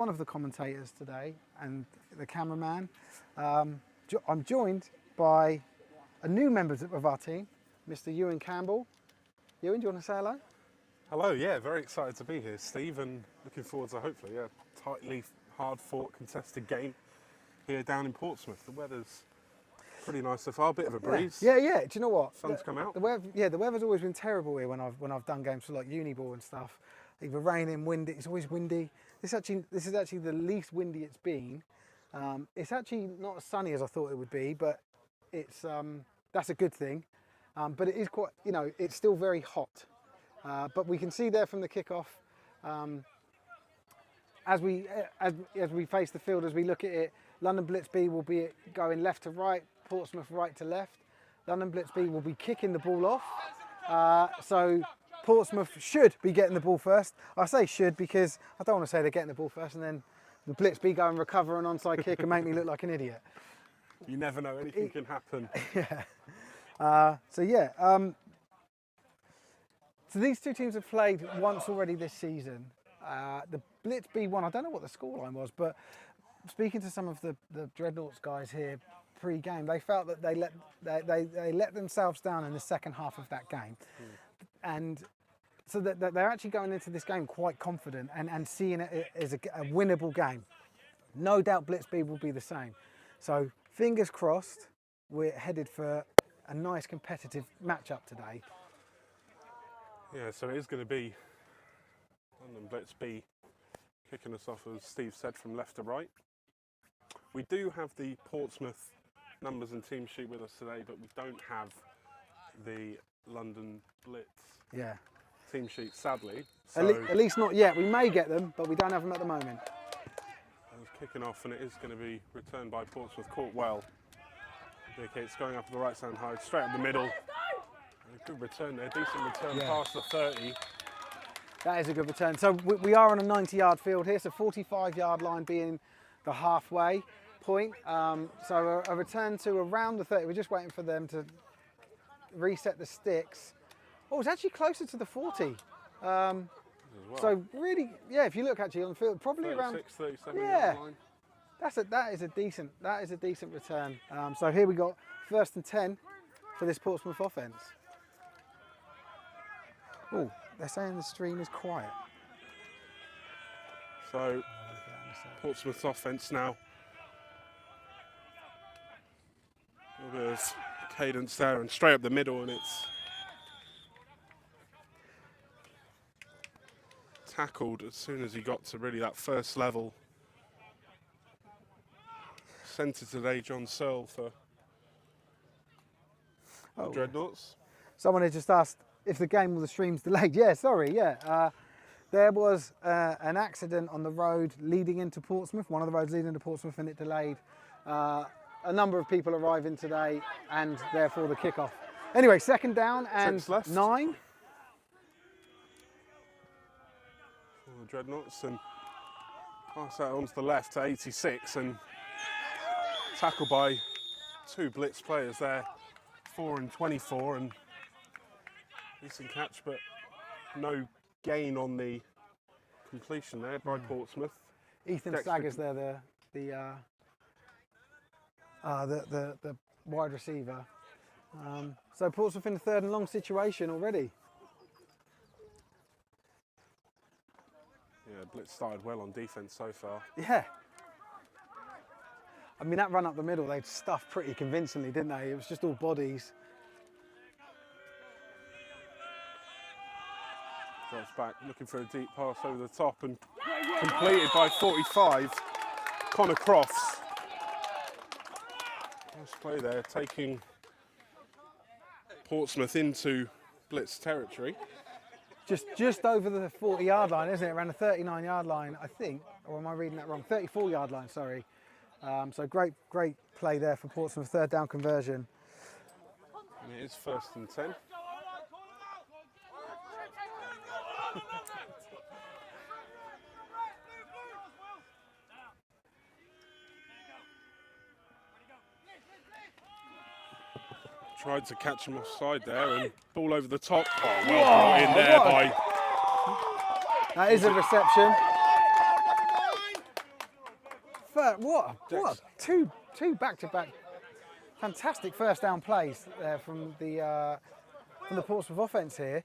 one of the commentators today and the cameraman. I'm joined by a new member of our team, Mr. Ewan Campbell. Ewan, do you want to say hello? Hello, yeah, very excited to be here, Steve, and looking forward to hopefully a tightly, hard-fought, contested game here down in Portsmouth. The weather's pretty nice so far, a bit of a breeze. Yeah. Do you know what? Sun's come out. The weather's always been terrible here when I've done games for like uni ball and stuff. Either raining, windy. It's always windy. This is actually the least windy it's been. It's actually not as sunny as I thought it would be, but it's that's a good thing. But it is quite, it's still very hot. But we can see there from the kickoff, as we face the field, as we look at it, London Blitz B will be going left to right, Portsmouth right to left. London Blitz B will be kicking the ball off. So Portsmouth should be getting the ball first. I say should because I don't want to say they're getting the ball first and then the Blitz B go and recover an onside kick and make me look like an idiot. You never know, anything can happen. Yeah. So these two teams have played once already this season. The Blitz B1, I don't know what the scoreline was, but speaking to some of the Dreadnoughts guys here pre-game, they felt that they let themselves down in the second half of that game. And so that they're actually going into this game quite confident and seeing it as a winnable game. No doubt Blitz B will be the same. So fingers crossed, we're headed for a nice competitive matchup today. Yeah, so it is going to be London Blitz B kicking us off, as Steve said, from left to right. We do have the Portsmouth numbers and team sheet with us today, but we don't have the London Blitz team sheet, sadly. So at least not yet. We may get them, but we don't have them at the moment. It's kicking off, and it is going to be returned by Portsmouth. Caught well. Okay, it's going up the right hand side, straight up the middle. A good return there, decent return past the 30. That is a good return. So we are on a 90-yard field here, so 45-yard line being the halfway point. So a return to around the 30. We're just waiting for them to reset the sticks. Oh, it's actually closer to the 40. Well. So really, yeah, if you look actually on the field, probably 36, around 37 yard line. That is a decent return. So here we got 1st and 10 for this Portsmouth offence. Oh, they're saying the stream is quiet. So Portsmouth's offence now. A bit of cadence there and straight up the middle, and it's tackled as soon as he got to really that first level. Centre today, John Searle for the Dreadnoughts. Someone had just asked if the game or the stream's delayed. Yeah, sorry, yeah. There was an accident on the road leading into Portsmouth, one of the roads leading into Portsmouth, and it delayed a number of people arriving today and therefore the kickoff. Anyway, 2nd down and 9. For the Dreadnoughts, and pass that on to the left to 86, and tackled by 2 Blitz players there, 4 and 24, and decent catch, but no gain on the completion there by Portsmouth. Ethan Saggers there, the wide receiver. So Portsmouth in the 3rd and long situation already. Yeah, Blitz started well on defence so far. Yeah. I mean, that run up the middle, they'd stuffed pretty convincingly, didn't they? It was just all bodies. Drops back, looking for a deep pass over the top, and completed by 45, Connor Crofts. Nice play there, taking Portsmouth into Blitz territory. Just over the 40-yard line, isn't it? Around the 39-yard line, I think. Or am I reading that wrong? 34-yard line, sorry. So great play there for Portsmouth, 3rd down conversion. And it is 1st and 10. Tried to catch him offside there, and ball over the top. Oh, well brought in there by That is a reception. what two back-to-back fantastic first down plays from the Portsmouth offence here.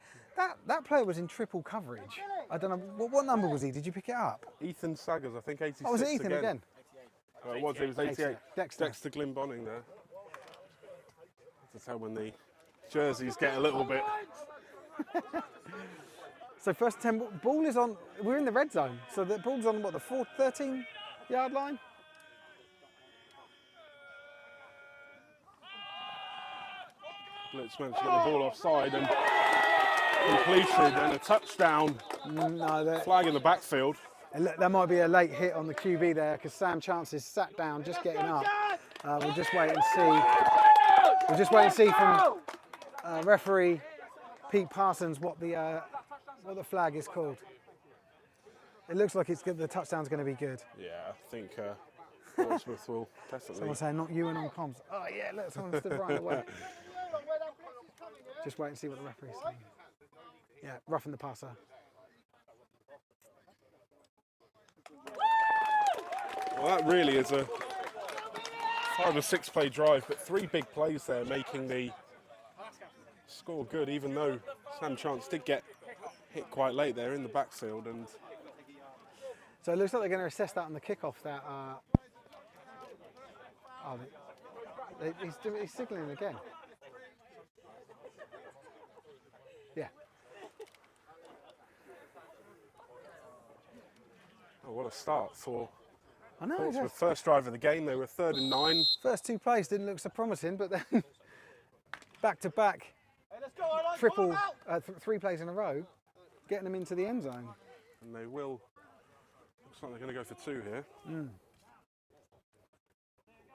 That player was in triple coverage. I don't know what number was he? Did you pick it up? Ethan Saggers, I think 86. Oh, was it Ethan again? It was 88. Dexter Glyn Bonning there. To tell when the jerseys get a little bit. So first 10, ball is on. We're in the red zone, so the ball's on what, the 13-yard line. Blitz managed to get the ball offside and completed and a touchdown. No, Flag in the backfield. There might be a late hit on the QB there because Sam Chance is sat down, just getting up. We'll just wait and see. We'll just wait and see from referee Pete Parsons what the flag is called. It looks like it's good. The touchdown's going to be good. Yeah, I think Portsmouth will definitely. Someone saying not you and on comms. Oh yeah, look, someone stood right in the way. Just wait and see what the referee's saying. Yeah, roughing the passer. Well, that really is a 5 or 6 play drive, but 3 big plays there, making the score good. Even though Sam Chance did get hit quite late there in the backfield, and so it looks like they're going to assess that on the kickoff. That he's signalling again. Yeah. Oh, what a start for I know. Portsmouth. First drive of the game, they were 3rd and 9. First 2 plays didn't look so promising, but then back-to-back triple, 3 plays in a row, getting them into the end zone. And they will. Looks like they're going to go for 2 here.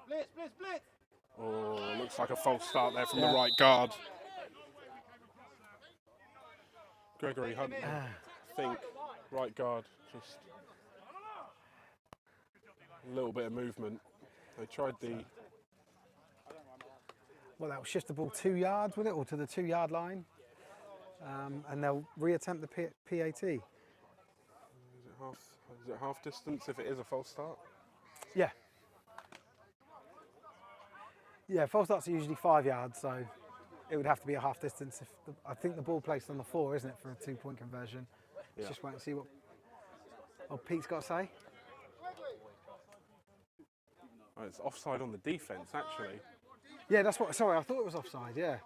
Blitz, blitz, blitz. Oh, looks like a false start there from the right guard. Gregory Hunt, I think, right guard, just a little bit of movement. They tried the... Well, that will shift the ball 2 yards with it, or to the 2-yard line, and they'll reattempt the PAT. Is it half distance if it is a false start? Yeah. Yeah, false starts are usually 5 yards, so it would have to be a half distance. I think the ball placed on the 4, isn't it, for a 2-point conversion? Let's just wait and see what Pete's got to say. Oh, it's offside on the defence, actually. Yeah, that's what. Sorry, I thought it was offside. Yeah.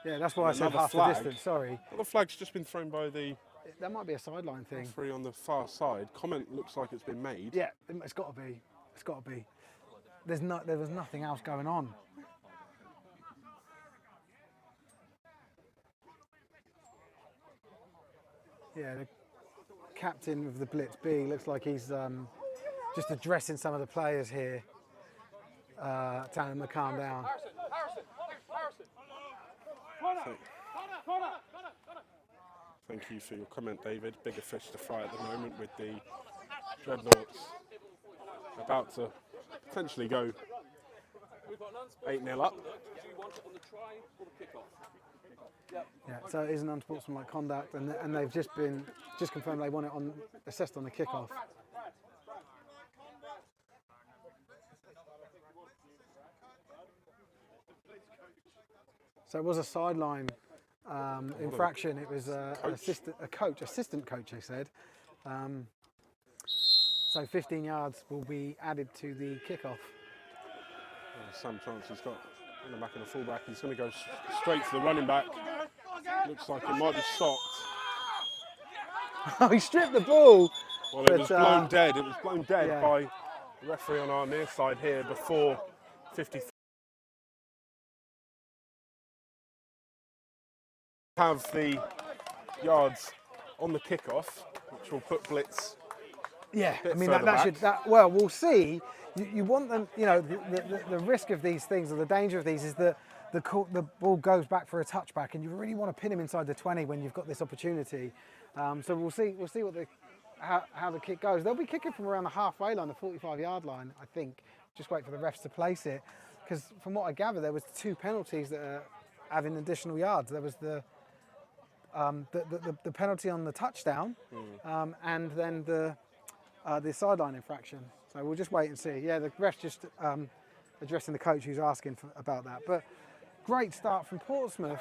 Yeah, that's why I said half the distance. Sorry. Well, the flag's just been thrown by the. That might be a sideline thing. Referee on the far side. Comment looks like it's been made. Yeah, it's got to be. It's got to be. There was nothing else going on. Yeah, the captain of the Blitz B looks like he's just addressing some of the players here, telling them to calm down. Thank you for your comment, David. Bigger fish to fry at the moment with the Dreadnoughts about to potentially go 8-0 up. Yeah, so it is an unsportsmanlike conduct, and they've just confirmed they want it assessed on the kickoff. So it was a sideline infraction. It was assistant coach, they said. So 15 yards will be added to the kickoff. Sam Chance has got in the back and the fullback. He's going to go straight to the running back. Looks like it might be stopped. Oh, he stripped the ball. Well, it was blown dead. It was blown dead by the referee on our near side here before 53. Have the yards on the kickoff, which will put Blitz. Yeah, I mean well, we'll see. You want them, you know, the risk of these things, or the danger of these, is that the ball goes back for a touchback, and you really want to pin him inside the 20 when you've got this opportunity. So we'll see what how the kick goes. They'll be kicking from around the halfway line, the 45-yard line, I think. Just wait for the refs to place it, because from what I gather, there was 2 penalties that are having additional yards. There was the the penalty on the touchdown, and then the sideline infraction. So we'll just wait and see. Yeah, the ref's just addressing the coach who's asking about that. But great start from Portsmouth.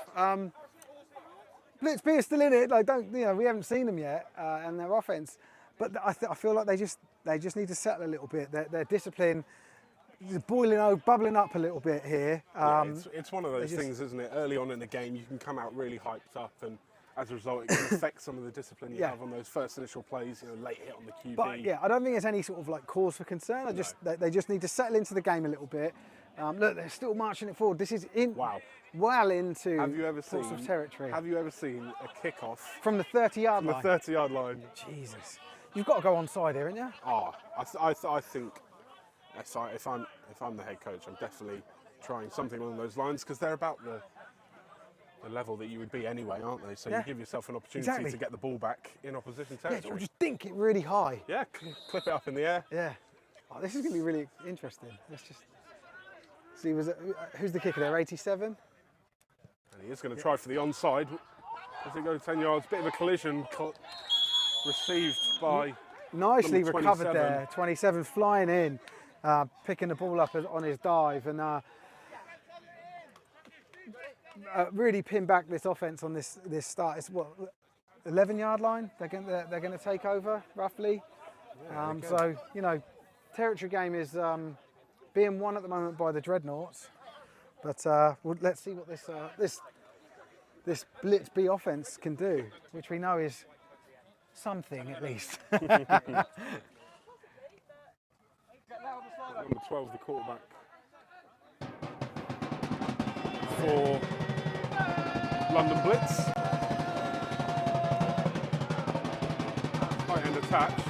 Blitz B is still in it. Like, we haven't seen them yet, and their offense. But I feel like they just need to settle a little bit. Their discipline is bubbling up a little bit here. It's one of those things, isn't it? Early on in the game, you can come out really hyped up, and as a result, it can affect some of the discipline you have on those first initial plays. Late hit on the QB. But yeah, I don't think there's any sort of like cause for concern. They just need to settle into the game a little bit. Look, they're still marching it forward. This is well into Portsmouth territory. Have you ever seen a kickoff from the 30-yard line? From the 30-yard line. Jesus, you've got to go onside here, haven't you? Oh, I think if I'm the head coach, I'm definitely trying something along those lines, because they're about the level that you would be anyway, aren't they? So you give yourself an opportunity to get the ball back in opposition territory. Yeah, just dink it really high. Yeah, clip it up in the air. Yeah. Oh, this is going to be really interesting. Let's just see. Who's the kicker there? 87. And he is going to try for the onside. As it goes 10 yards, bit of a collision received by nicely number recovered 27. there. 27 flying in, picking the ball up on his dive, and really pin back this offense on this start. It's what, 11-yard line? They're going to take over roughly. Yeah, so territory game is being won at the moment by the Dreadnoughts. But let's see what this Blitz B offense can do, which we know is something at least. Number 12, the quarterback for London Blitz. Tight end attached.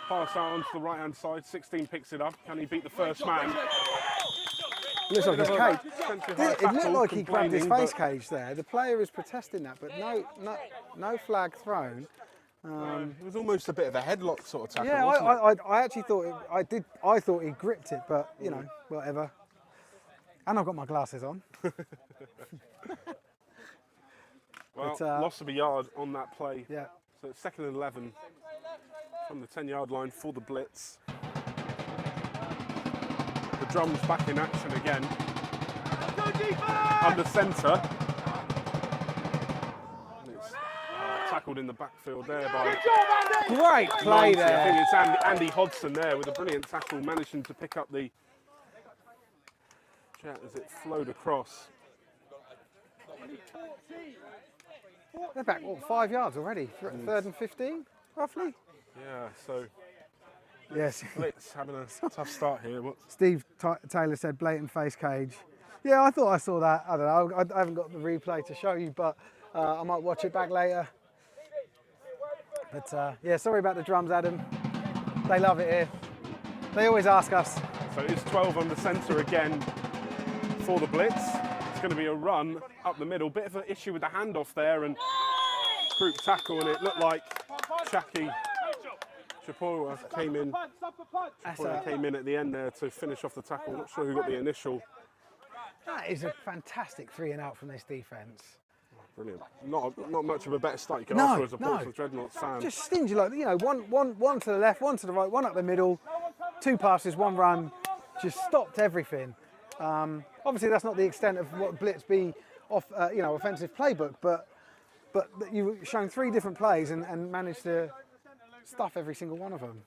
Pass out onto the right hand side. 16 picks it up. Can he beat the first man? Looks like his cage. It looked tackle, like he grabbed his face but cage there. The player is protesting that, but no flag thrown. it was almost a bit of a headlock sort of tackle. Yeah, wasn't it? I actually thought I thought he gripped it, but whatever. And I've got my glasses on. Well, loss of a yard on that play. Yeah. So it's 2nd and 11 from the 10-yard line for the Blitz. The drums back in action again. Under centre. And it's tackled in the backfield there by... Great play 90. there. I think it's Andy Hodson there with a brilliant tackle, managing to pick up the jet as it flowed across. They're back, 5 yards already? 3rd and 15, roughly? Yeah, so Yes. Blitz having a tough start here. Steve Taylor said blatant face cage. Yeah, I thought I saw that. I don't know. I haven't got the replay to show you, but I might watch it back later. But yeah, sorry about the drums, Adam. They love it here. They always ask us. So it's 12 on the centre again for the Blitz. It's going to be a run up the middle. Bit of an issue with the handoff there and group tackle, and it looked like Chapour came in. Chapour came in at the end there to finish off the tackle. Not sure who got the initial. That is a fantastic 3 and out from this defence. Brilliant. Not much of a better start you can ask for as a Portsmouth Dreadnoughts fan. Just stingy, like, you know, one to the left, one to the right, one up the middle, 2 passes, 1 run, just stopped everything. Obviously, that's not the extent of what Blitz B offensive playbook, but you've shown 3 different plays and managed to stuff every single one of them.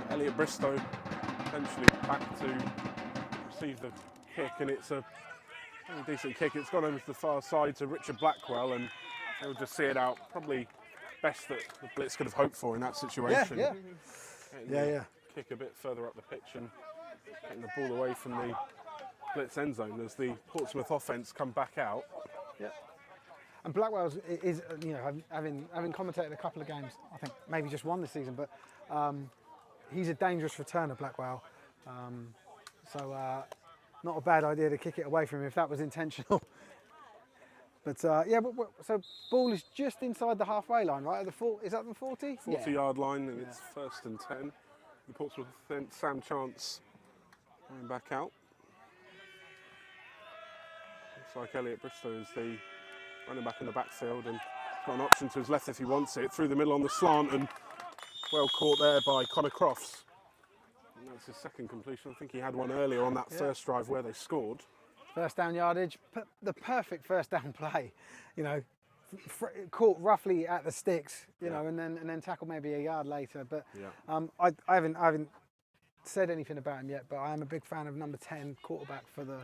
Elliot Bristow eventually back to receive the kick, and it's a pretty decent kick. It's gone over to the far side to Richard Blackwell, and they'll just see it out. Probably best that the Blitz could have hoped for in that situation. Yeah. Kick a bit further up the pitch and getting the ball away from the Blitz end zone as the Portsmouth offence come back out. Yeah. And Blackwell is having commentated a couple of games, I think maybe just one this season, but he's a dangerous returner, Blackwell. So not a bad idea to kick it away from him if that was intentional. But so ball is just inside the halfway line, right? Is that the 40? 40-yard line, and it's 1st and 10. The Portsmouth Sam Chance going back out. Looks like Elliot Bristow is the running back in the backfield and got an option to his left if he wants it. Through the middle on the slant and well caught there by Connor Crofts. And that's his second completion. I think he had one earlier on that first drive where they scored. First down yardage, the perfect first down play, you know, caught roughly at the sticks, you know, and then tackled maybe a yard later. But I haven't said anything about him yet, but I am a big fan of number 10 quarterback for the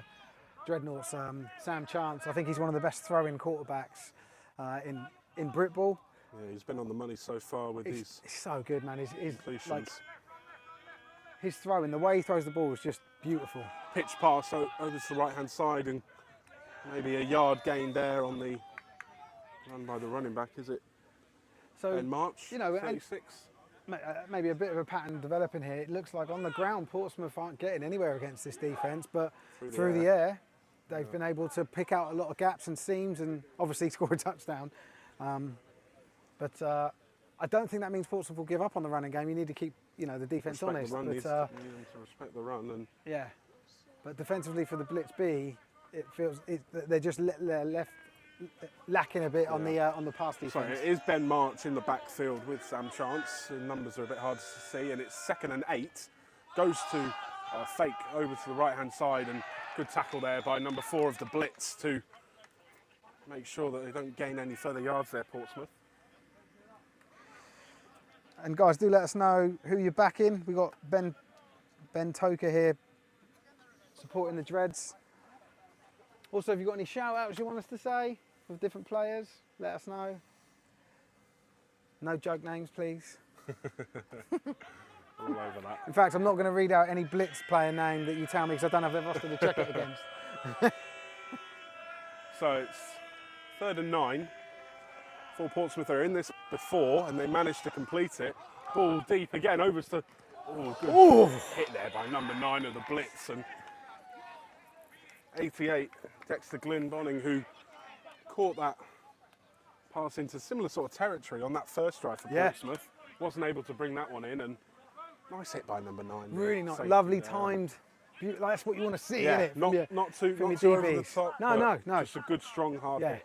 Dreadnoughts, Sam Chance. I think he's one of the best throwing quarterbacks in Britball. Yeah, he's been on the money so far with these. He's so good, man. Completions. Like, his throwing, the way he throws the ball is just beautiful. Pitch pass over to the right-hand side and maybe a yard gain there on the run by the running back, is it? So in March, you know, 36. Maybe a bit of a pattern developing here. It looks like on the ground, Portsmouth aren't getting anywhere against this defence, but through the air, they've been able to pick out a lot of gaps and seams and obviously score a touchdown. But I don't think that means Portsmouth will give up on the running game. You need to keep, you know, the defence honest. You need them to respect the run. And yeah, but defensively for the Blitz B, it feels they're just left lacking a bit on the pass defence. Sorry, it is Ben March in the backfield with Sam Chance. The numbers are a bit hard to see, and it's 2nd and 8. Goes to fake over to the right-hand side, and good tackle there by number 4 of the Blitz to make sure that they don't gain any further yards there, Portsmouth. And guys, do let us know who you're backing. We've got Ben Toker here supporting the Dreads. Also, if you've got any shout-outs you want us to say with different players, let us know. No joke names, please. All over that. In fact, I'm not going to read out any Blitz player name that you tell me because I don't have their roster to check it against. So it's 3rd and 9. For Portsmouth, they're in this before and they managed to complete it. Ball deep again over to good hit there by number 9 of the Blitz, and 88 Dexter Glyn Bonning, who caught that pass into similar sort of territory on that first drive for Portsmouth. Wasn't able to bring that one in, and nice hit by number 9. Really nice, lovely timed. That's what you want to see, isn't it? Not too over the top. No. Just a good, strong, hard hit.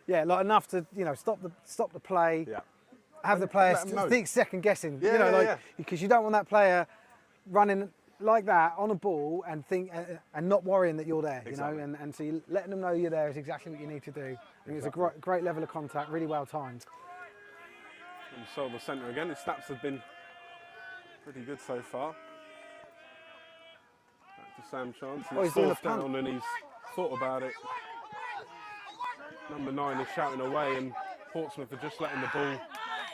Yeah, like enough to, you know, stop the play. Yeah. Have the player think second guessing. You know, because you don't want that player running like that on a ball and and not worrying that you're there. Exactly. You know, and so you letting them know you're there is exactly what you need to do. I think it's a great level of contact, really well timed. And so the centre again. His snaps have been pretty good so far. Back to Sam Chance. He's fourth down and he's thought about it. Number 9 is shouting away, and Portsmouth are just letting the ball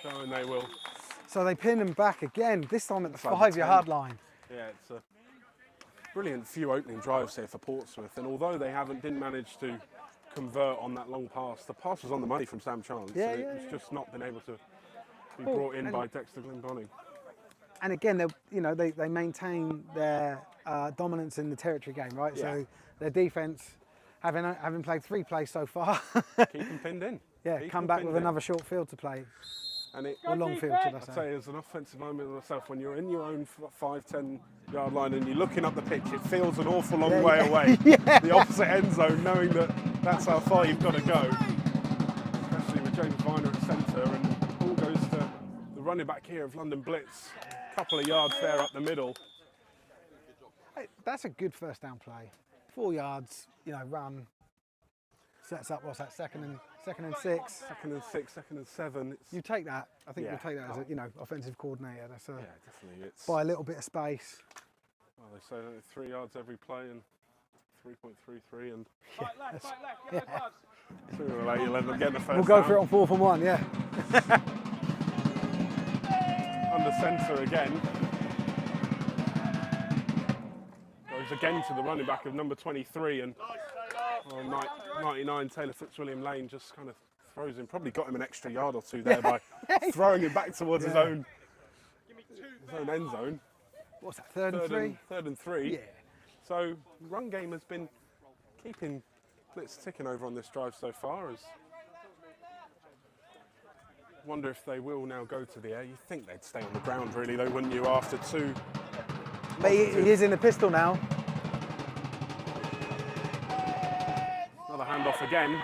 go, and they will. So they pin them back again, this time at the 5-yard line. Yeah, it's a brilliant few opening drives here for Portsmouth, and although they didn't manage to convert on that long pass, the pass was on the money from Sam Chance. It's just not been able to be brought in by Dexter Glyn Bonning. And again, they maintain their dominance in the territory game, right? Yeah. So their defence, having played 3 plays so far, keep them pinned in. Yeah, come back with another short field to play. Or long field, should I say. I'd say as an offensive lineman myself, when you're in your own 5-10 yard line and you're looking up the pitch, it feels an awful long way away. The opposite end zone, knowing that that's how far you've got to go. Especially with James Viner at centre, and the ball goes to the running back here of London Blitz. A couple of yards there up the middle. Hey, that's a good first down play. 4 yards, you know, run. Sets up, what's that, second and 6? 2nd and 6, 2nd and 7. You take that. I think you take that as a, offensive coordinator. That's definitely. It's by a little bit of space. Well, they say 3 yards every play and 3.33, and sooner or later you'll end up getting the first. We'll go for it on 4th and 1, yeah. Under centre again. Goes again to the running back of number 23, and 99 Taylor Fitzwilliam Lane just kind of throws him. Probably got him an extra yard or 2 there by throwing him back towards his own end zone. What's that, 3rd and 3? 3rd and 3. Yeah. So run game has been keeping Blitz ticking over on this drive so far. Wonder if they will now go to the air. You think they'd stay on the ground, really, though, wouldn't you? After 2. But he is in the pistol now. handoff again.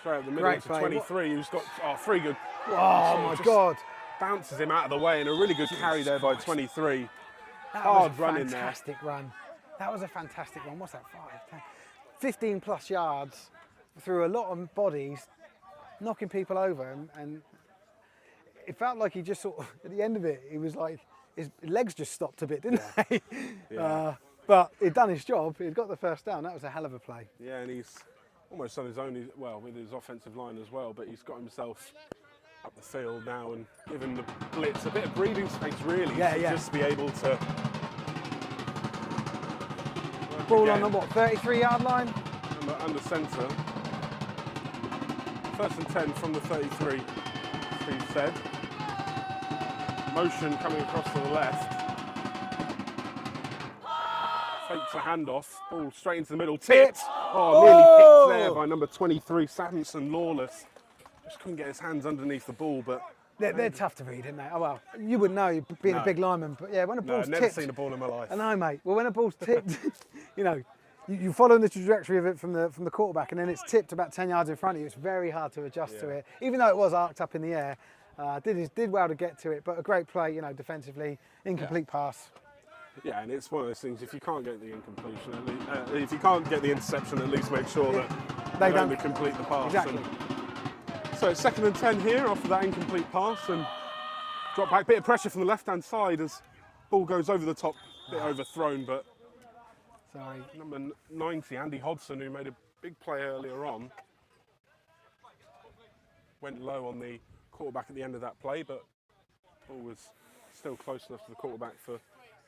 Straight up the middle Great to play. 23, who's got three good. Oh my Just God. Bounces him out of the way, and a really good carry there by 23. That Hard was a run in there. fantastic run. That was a fantastic run. What's that, 5, 10, 15 plus yards through a lot of bodies, knocking people over, and it felt like he just sort of, at the end of it, he was like, his legs just stopped a bit, didn't they? Yeah. But he'd done his job. He'd got the first down. That was a hell of a play. Yeah, and he's almost on his own, well, with his offensive line as well, but he's got himself up the field now and given the Blitz a bit of breathing space, really, to just be able to. Ball on the, what, 33-yard line? Under centre. First and 10 from the 33, Steve said. Motion coming across to the left. Fakes a handoff, ball straight into the middle, tipped. Oh, nearly picked there by number 23, Samson Lawless. Just couldn't get his hands underneath the ball, but They're tough to read, aren't they? Oh, well, you wouldn't know, being a big lineman, but yeah, when a ball's I've never tipped. seen a ball in my life. I know, mate. Well, when a ball's tipped, you know, you're following the trajectory of it from the quarterback, and then it's tipped about 10 yards in front of you. It's very hard to adjust to it, even though it was arced up in the air. Did well to get to it, but a great play, you know, defensively, incomplete pass. Yeah, and it's one of those things. If you can't get the incompletion, at least, if you can't get the interception, at least make sure that they don't complete the pass. Exactly. And so it's 2nd and 10 here after that incomplete pass, and drop back, bit of pressure from the left-hand side as ball goes over the top, bit overthrown, but Sorry. number 90, Andy Hodson, who made a big play earlier on, went low on the quarterback at the end of that play, but ball was still close enough to the quarterback for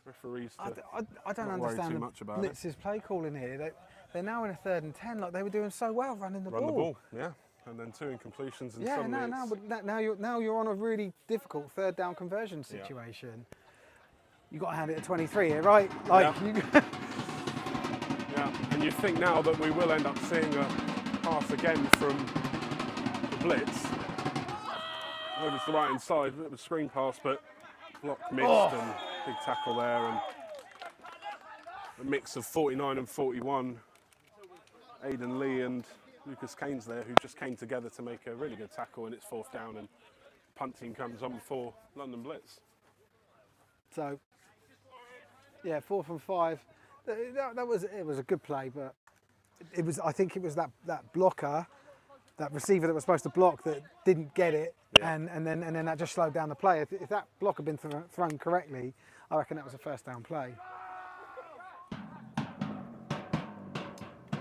referees to I don't not worry understand too much about Blitz's play calling here. They're now in a 3rd and 10, like they were doing so well running the Run ball. the ball, yeah. And then 2 incompletions, and Yeah, suddenly now you're on a really difficult 3rd down conversion situation. You got to hand it to 23 here, right? Like yeah, and you think now that we will end up seeing a pass again from the Blitz. Over to the right hand side, a bit of a screen pass, but block missed and big tackle there, and a mix of 49 and 41. Aidan Lee and Lucas Keynes there, who just came together to make a really good tackle, and it's 4th down, and punt team comes on for London Blitz. So, yeah, 4th and 5. It was a good play, but I think it was that blocker, that receiver that was supposed to block that didn't get it, and then that just slowed down the play. If that block had been thrown correctly, I reckon that was a 1st down play.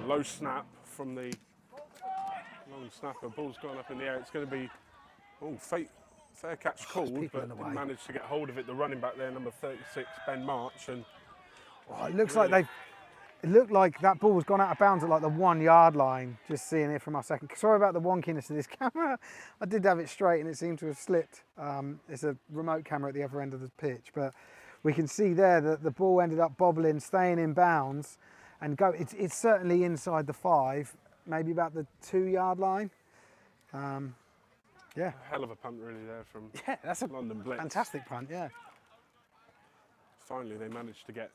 Low snap from the long snapper. Ball's gone up in the air. It's going to be fair catch called, but didn't manage to get hold of it. The running back there, number 36, Ben March, and it looks like it looked like that ball was gone out of bounds at like the 1 yard line. Just seeing it from our second. Sorry about the wonkiness of this camera. I did have it straight and it seemed to have slipped. It's a remote camera at the other end of the pitch, but we can see there that the ball ended up bobbling, staying in bounds, and go. It's certainly inside the 5, maybe about the 2 yard line. Yeah. A hell of a punt really there from that's a London Blitz. Fantastic punt, yeah. Finally they managed to get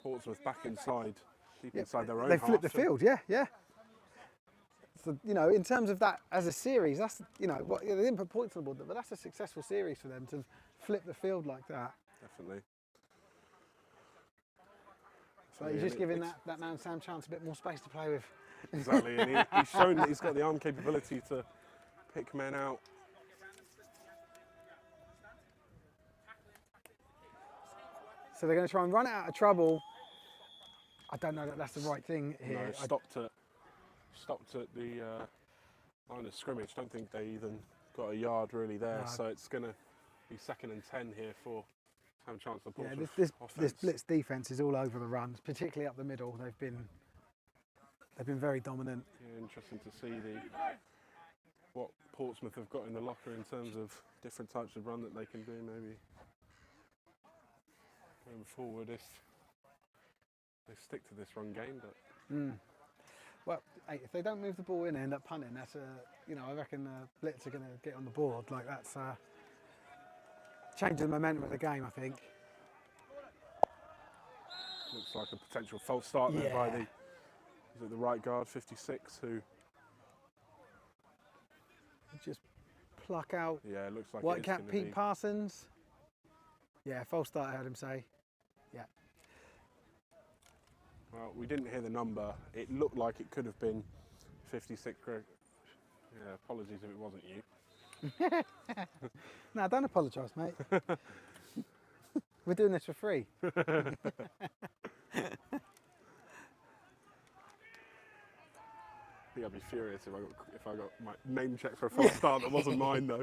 Portsmouth back inside, deep inside their own They half. flipped the field, yeah. So, you know, in terms of that as a series, that's, you know, they didn't put points on the board, but that's a successful series for them to flip the field like that. Definitely. So he's just giving that man Sam Chance a bit more space to play with. Exactly, and he's shown that he's got the arm capability to pick men out. So they're going to try and run it out of trouble. I don't know that that's the right thing here. No, stopped at the line of scrimmage. Don't think they even got a yard really there. No. So it's going to be 2nd and 10 here for Sam Chance. This Blitz defence is all over the runs, particularly up the middle. They've been very dominant. Yeah, interesting to see what Portsmouth have got in the locker in terms of different types of run that they can do maybe going forward if they stick to this run game. But well, hey, if they don't move the ball in and end up punting, that's I reckon Blitz are going to get on the board. Like that's changing the momentum of the game, I think. Looks like a potential false start there by the is it the right guard, 56, who... Just pluck out. Yeah, it looks like White it's cap gonna Pete be... Parsons. Yeah, false start, I heard him say. Yeah. Well, we didn't hear the number. It looked like it could have been 56. Yeah, apologies if it wasn't you. No, don't apologise, mate. We're doing this for free. I think I'd be furious if I got my name checked for a false start that wasn't mine though.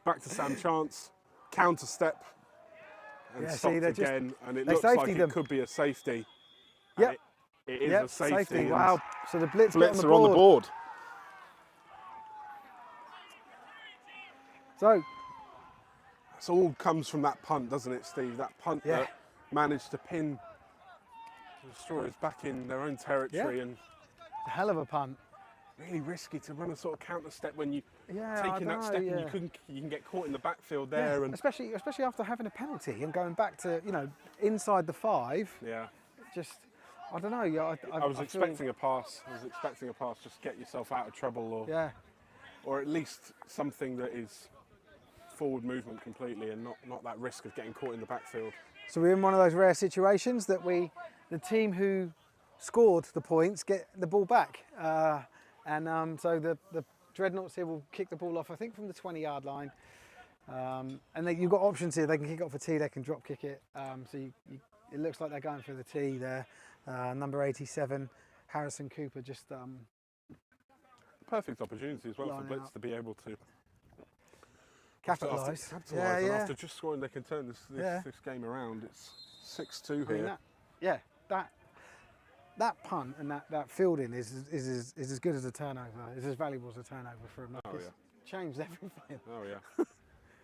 Back to Sam Chance, counter step, and Yeah, stopped see, again, and it they looks like safetied it them. could be a safety. Yep. It is Yep, a safety. and Wow. So the Blitz, Blitz get are on the board. So It all comes from that punt, doesn't it, Steve? That punt Yeah. that managed to pin the Destroyers back in their own territory, and a hell of a punt. really risky to run a sort of counter step when you Yeah, I taking that know, step yeah. and you can get caught in the backfield there. Yeah, And especially after having a penalty and going back to, you know, inside the 5. yeah, Just, I don't know. Yeah, I was feel- expecting a pass. I was expecting a pass, just get yourself out of trouble, Yeah, or at least something that is forward movement completely, and not that risk of getting caught in the backfield. so we're in one of those rare situations that the team who scored the points get the ball back, so the Dreadnoughts here will kick the ball off, I think, from the 20-yard line, and you've got options here. They can kick off a tee, they can drop kick it. It looks like they're going for the tee there. Number 87, Harrison Cooper, just Perfect opportunity as well for Line Blitz out. to be able to capitalise. capitalise, and after just scoring, they can turn this Yeah. game around. It's 6-2 I mean, here. that punt and that fielding is as good as a turnover. Is as valuable as a turnover for him. Oh, It's changed everything. Oh yeah.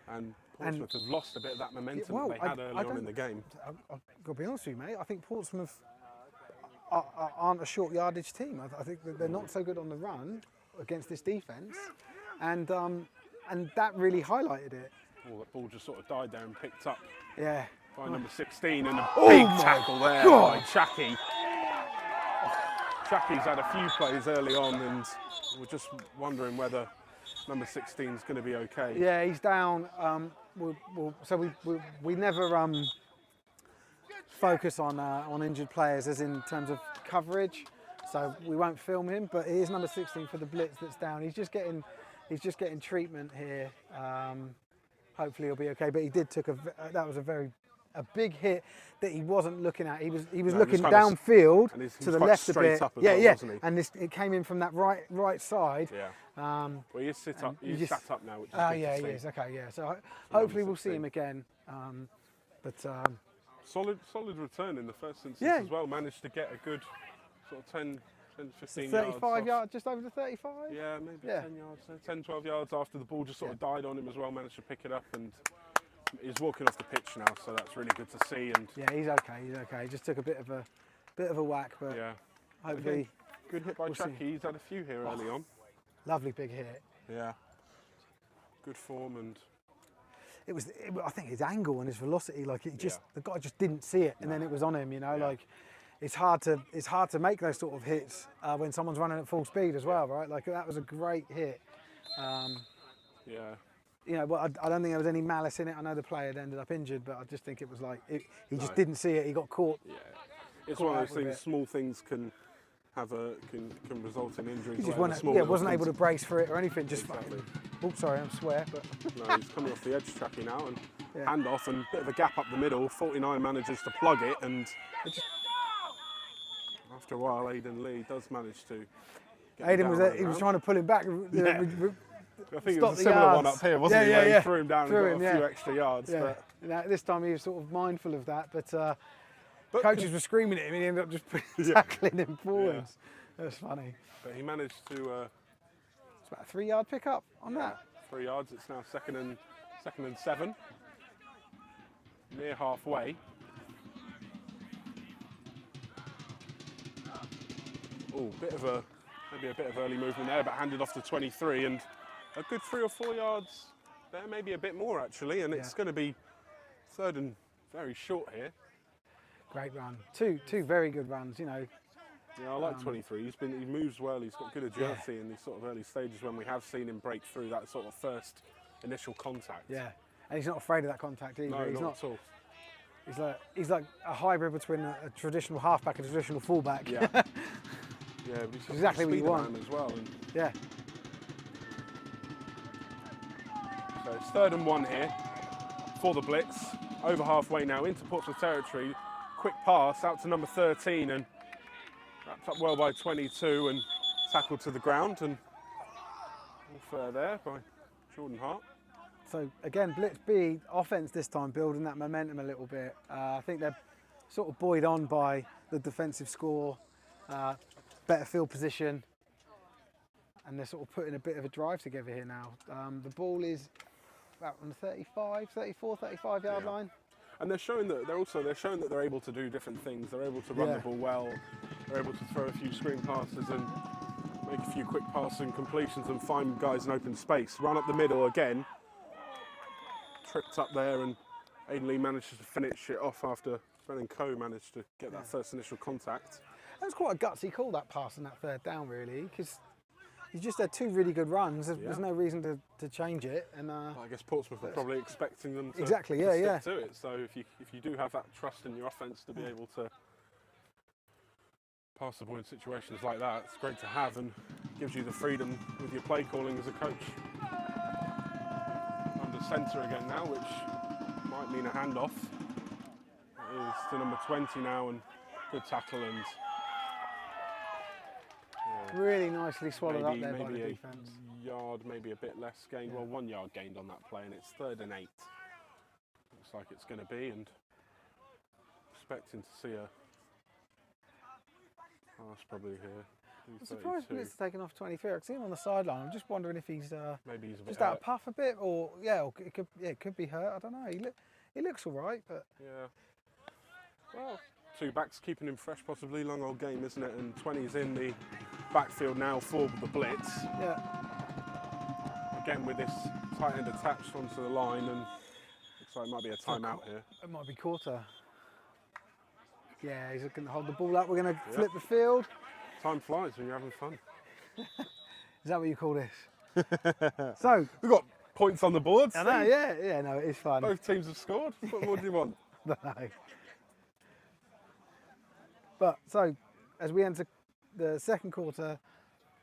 And Portsmouth have lost a bit of that momentum well, that they had early on in the game. I've got to be honest with you, mate. I think Portsmouth aren't a short yardage team. I think that they're not so good on the run against this defence, and that really highlighted it. Oh, that ball just sort of died there and picked up Yeah. by number 16, and a Oh big my tackle there God. by Chacky. Chacky's had a few plays early on, and we're just wondering whether number 16 is going to be okay. Yeah, he's down. We never focus on injured players, as in terms of coverage. So we won't film him, but it is number 16 for the Blitz that's down. He's just getting treatment here. Hopefully he'll be okay. But he did that was a big hit that he wasn't looking at. He was looking downfield to the left a bit. Wasn't he? And it came in from that right side. Yeah. Well, he is sat up now, which is Oh good yeah, to he see. is. Okay, yeah. So hopefully we'll see 16. him again. Solid return in the first instance Yeah. as well. Managed to get a good sort of 10 15 35 yards. yards, just over the 35. Yeah, maybe Yeah. 10 yards, 10, 12 yards after the ball just sort of died on him as well. Managed to pick it up, and he's walking off the pitch now, so that's really good to see. And Yeah, he's okay. He's okay. He just took a bit of a whack, but yeah, hopefully good hit by We'll see. Chucky. He's had a few here early on. lovely big hit. Yeah, good form, and I think his angle and his velocity, like the guy just didn't see it, and then it was on him. You know, Yeah. like it's hard to make those sort of hits when someone's running at full speed as well, right? Like that was a great hit. yeah. You know, but I don't think there was any malice in it. I know the player had ended up injured, but I just think it was like he just didn't see it. He got caught. Yeah, it's Caught one of out those with things. it. Small things can result in injuries. He just whatever, wasn't able to brace for it or anything. Just Exactly. oh, sorry, I swear, but No, he's coming off the edge tracking now, and Yeah. hand off, and bit of a gap up the middle. 49 manages to plug it, and after a while, Aidan Lee does manage to. Get Aiden him was down he was around. trying to pull him back. Yeah. I think it stop was the a similar one yards. up here, wasn't Yeah, he? yeah, where yeah. He threw him down Threw and got him, a few yeah. extra yards. Yeah. Now, this time he was sort of mindful of that, but But coaches were screaming at him and he ended up just tackling him forwards. That's funny. But he managed to It's about a 3-yard pickup on that. 3 yards. It's now second and 7. Near halfway. Oh, maybe a bit of early movement there, but handed off to 23, and a good 3 or 4 yards there, maybe a bit more actually, and it's going to be third and very short here. Great run. Two very good runs, you know. Yeah, I like 23. He moves well. He's got good agility in these sort of early stages when we have seen him break through that sort of first initial contact. Yeah, and he's not afraid of that contact either. No, he's not at all. He's like a hybrid between a traditional halfback and a traditional fullback. Yeah. Yeah, but he's got Exactly what you speed want. around as well. And Yeah. so it's 3rd and 1 here for the Blitz. Over halfway now into Portsmouth territory. Quick pass out to number 13 and wrapped up well by 22 and tackled to the ground, and all fair there by Jordan Hart. So again, Blitz B offense this time, building that momentum a little bit. I think they're sort of buoyed on by the defensive score, better field position, and they're sort of putting a bit of a drive together here now. The ball is about on the 35 yard line. And they're showing that they're able to do different things. They're able to run the ball well. They're able to throw a few screen passes and make a few quick passing completions and find guys in open space. Run up the middle again. Tripped up there, and Aidan Lee manages to finish it off after Brennan Coe managed to get that first initial contact. It was quite a gutsy call, that pass on that 3rd down, really, because he just had 2 really good runs. There's no reason to change it. And I guess Portsmouth were probably expecting them to, exactly, to stick to it. So if you do have that trust in your offence to be able to pass the ball in situations like that, it's great to have and gives you the freedom with your play calling as a coach. Under centre again now, which might mean a handoff. It is to number 20 now, and good tackle and really nicely swallowed up there by the maybe defence. a yard, maybe a bit less gained. Well, 1 yard gained on that play, and it's 3rd and 8. Looks like it's going to be, and expecting to see a pass probably here. I'm surprised Blitz has taken off 23. I can see him on the sideline. I'm just wondering if he's maybe he's a bit just out of puff a bit, or it could be hurt. I don't know. He looks all right, but yeah. Well, 2 backs keeping him fresh, possibly. Long old game, isn't it? And 20's in the backfield now for the Blitz. yeah. Again with this tight end attached onto the line, and looks like it might be a timeout here. It might be quarter. Yeah, he's going to hold the ball up. We're going to flip the field. Time flies when you're having fun. Is that what you call this? So We've got points on the board. I know, yeah, no, it is fun. Both teams have scored. What more do you want? No. But so, as we enter the 2nd quarter,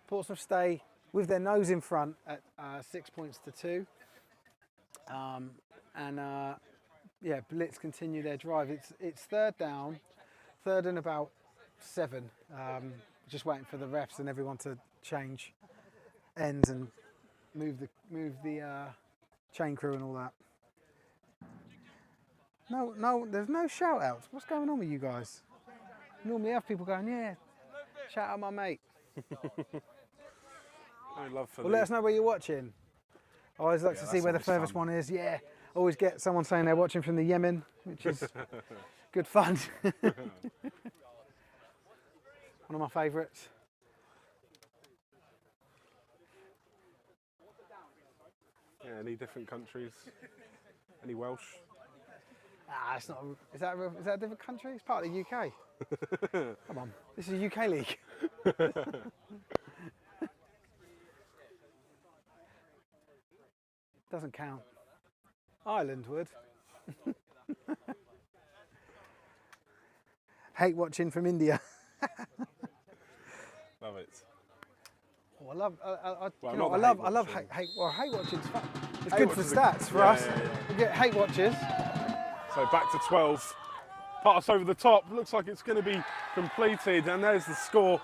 Portsmouth stay with their nose in front at 6 points to 2. Blitz continue their drive. It's 3rd down, 3rd and about 7. Just waiting for the refs and everyone to change ends and move the chain crew and all that. No, there's no shout outs. What's going on with you guys? Normally have people going, yeah, shout out my mate. I love for Well, let us know where you're watching. I always like to see where the furthest one is. Yeah, always get someone saying they're watching from the Yemen, which is good fun. One of my favourites. Yeah, any different countries? Any Welsh? It's not. Is that a different country? It's part of the UK. Come on, this is UK league. Doesn't count. Ireland would. Hate watching from India. Love it. Oh, I love. I love hate. Hate watching. It's Hate good for watching's stats for us. yeah. We get hate watchers. So back to 12. Pass over the top. Looks like it's going to be completed, and there's the score.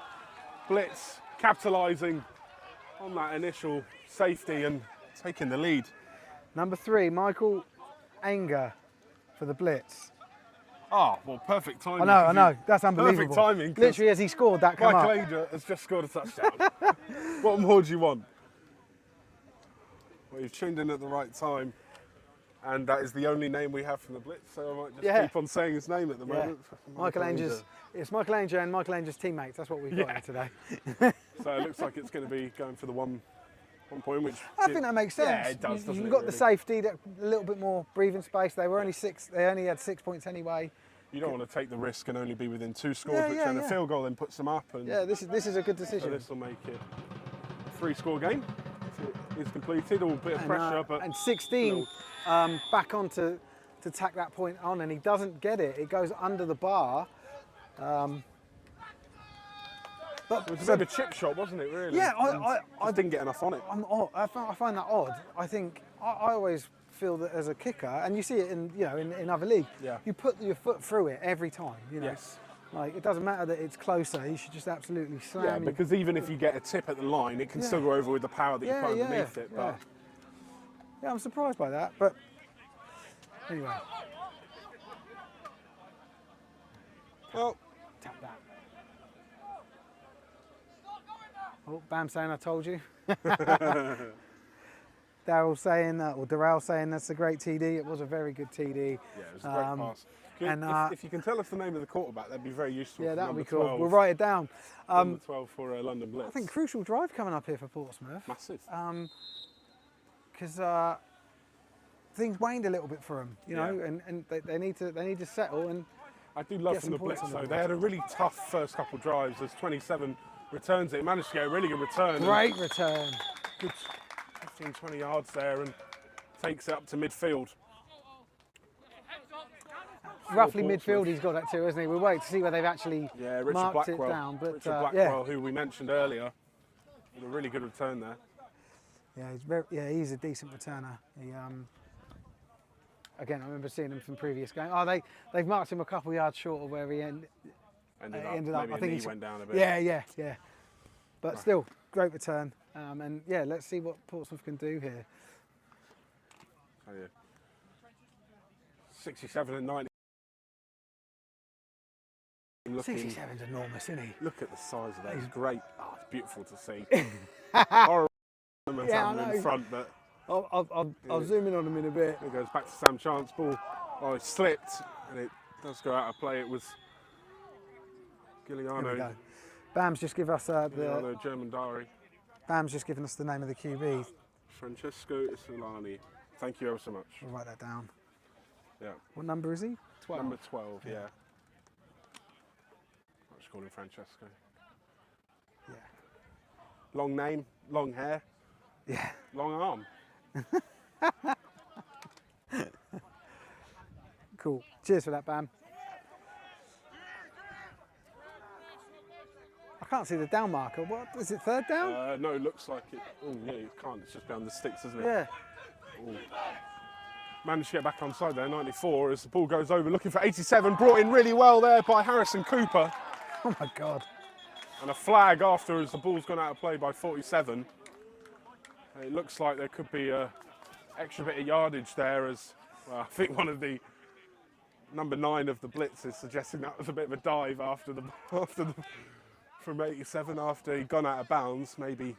Blitz capitalising on that initial safety and taking the lead. Number 3, Michael Anger for the Blitz. Ah, well, perfect timing. I know. That's unbelievable. Perfect timing. Literally, as he scored that, come Michael up. Anger has just scored a touchdown. What more do you want? Well, you've tuned in at the right time, and that is the only name we have from the Blitz, so I might just keep on saying his name at the moment. Michael Anger's. It's Michael Anger and Michael Anger's teammates. That's what we've got here today. So it looks like it's going to be going for the one point, which I think that makes sense. Yeah, it does. You've got the safety, a little bit more breathing space. They were only 6. They only had 6 points anyway. You don't want to take the risk and only be within 2 scores, which then a field goal then puts them up. And yeah, this is a good decision. so this will make it a 3-score game if it is completed. All bit of pressure, but and 16 back on to tack that point on, and he doesn't get it. It goes under the bar. But it was a bit of a chip shot, wasn't it? Really? Yeah, I didn't get enough on it. I find that odd. I think I always feel that as a kicker, and you see it in other leagues, you put your foot through it every time. Yes. Like, it doesn't matter that it's closer. You should just absolutely slam. Yeah, because even if you get a tip at the line, it can still go over with the power that you put underneath it. But yeah, I'm surprised by that. But anyway, well, tap that. Oh, Bam saying I told you. Daryl saying that, or Darrell saying that's a great TD. It was a very good TD. Yeah, it was a great pass. If you can tell us the name of the quarterback, that'd be very useful. Yeah, that would be cool. 12. We'll write it down. Number 12 for London Blitz. I think crucial drive coming up here for Portsmouth. Massive. Because things waned a little bit for them, you know, and they need to settle. And I do love from the Blitz though. They had a really tough first couple of drives. There's 27 returns. It managed to get a really good return. Great return. Good 15, 20 yards there, and takes it up to midfield. Roughly midfield he's got that too, isn't he? We'll wait to see where they've actually Richard marked Blackwell. it down. But Richard Blackwell, who we mentioned earlier, with a really good return there. Yeah, he's a decent returner. He, again, I remember seeing him from previous games. Oh, they've marked him a couple yards short of where he ended up. Maybe I think he went down a bit. Yeah. But still, great return. And yeah, let's see what Portsmouth can do here. Oh, yeah. 67 and 90. 67's enormous, isn't he? Look at the size of that. He's great. Oh, it's beautiful to see. Horrible in front, but I'll zoom in on him in a bit. It goes back to Sam Chance. Ball. Oh, it slipped, and it does go out of play. It was Giuliano. Bam's just give us the German diary. Bam's just given us the name of the QB. Francesco Isolani. Thank you ever so much. We'll write that down. Yeah. What number is he? 12. Number 12. Yeah. I'll just call him Francesco. Yeah. Long name, long hair. Yeah. Long arm. Cool. Cheers for that, Bam. I can't see the down marker. What is it? Third down? No, it looks like it. Oh yeah, you can't. It's just behind the sticks, isn't it? Yeah. Ooh. Managed to get back onside there, 94, as the ball goes over, looking for 87, brought in really well there by Harrison Cooper. Oh my God. And a flag after as the ball's gone out of play by 47. It looks like there could be an extra bit of yardage there, as well, I think one of the number 9 of the Blitz is suggesting that was a bit of a dive after the from 87 after he'd gone out of bounds. Maybe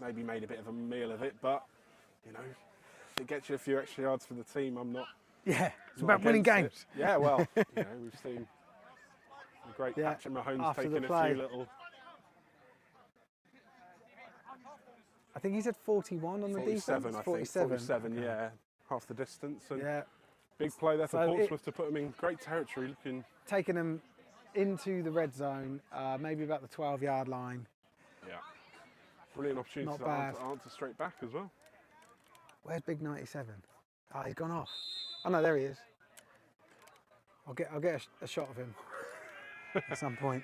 made a bit of a meal of it, but you know, if it gets you a few extra yards for the team, I'm not. Yeah, it's about winning games. It. Yeah, well, you know, we've seen a great Patrick Mahomes taking a few little. I think he said 41 on the defense. 47, yeah, half the distance. And big play there for Portsmouth to put them in great territory. Taking them into the red zone, maybe about the 12-yard line. Yeah, brilliant opportunity to answer straight back as well. Where's Big 97? Oh, he's gone off. Oh no, there he is. I'll get a shot of him at some point.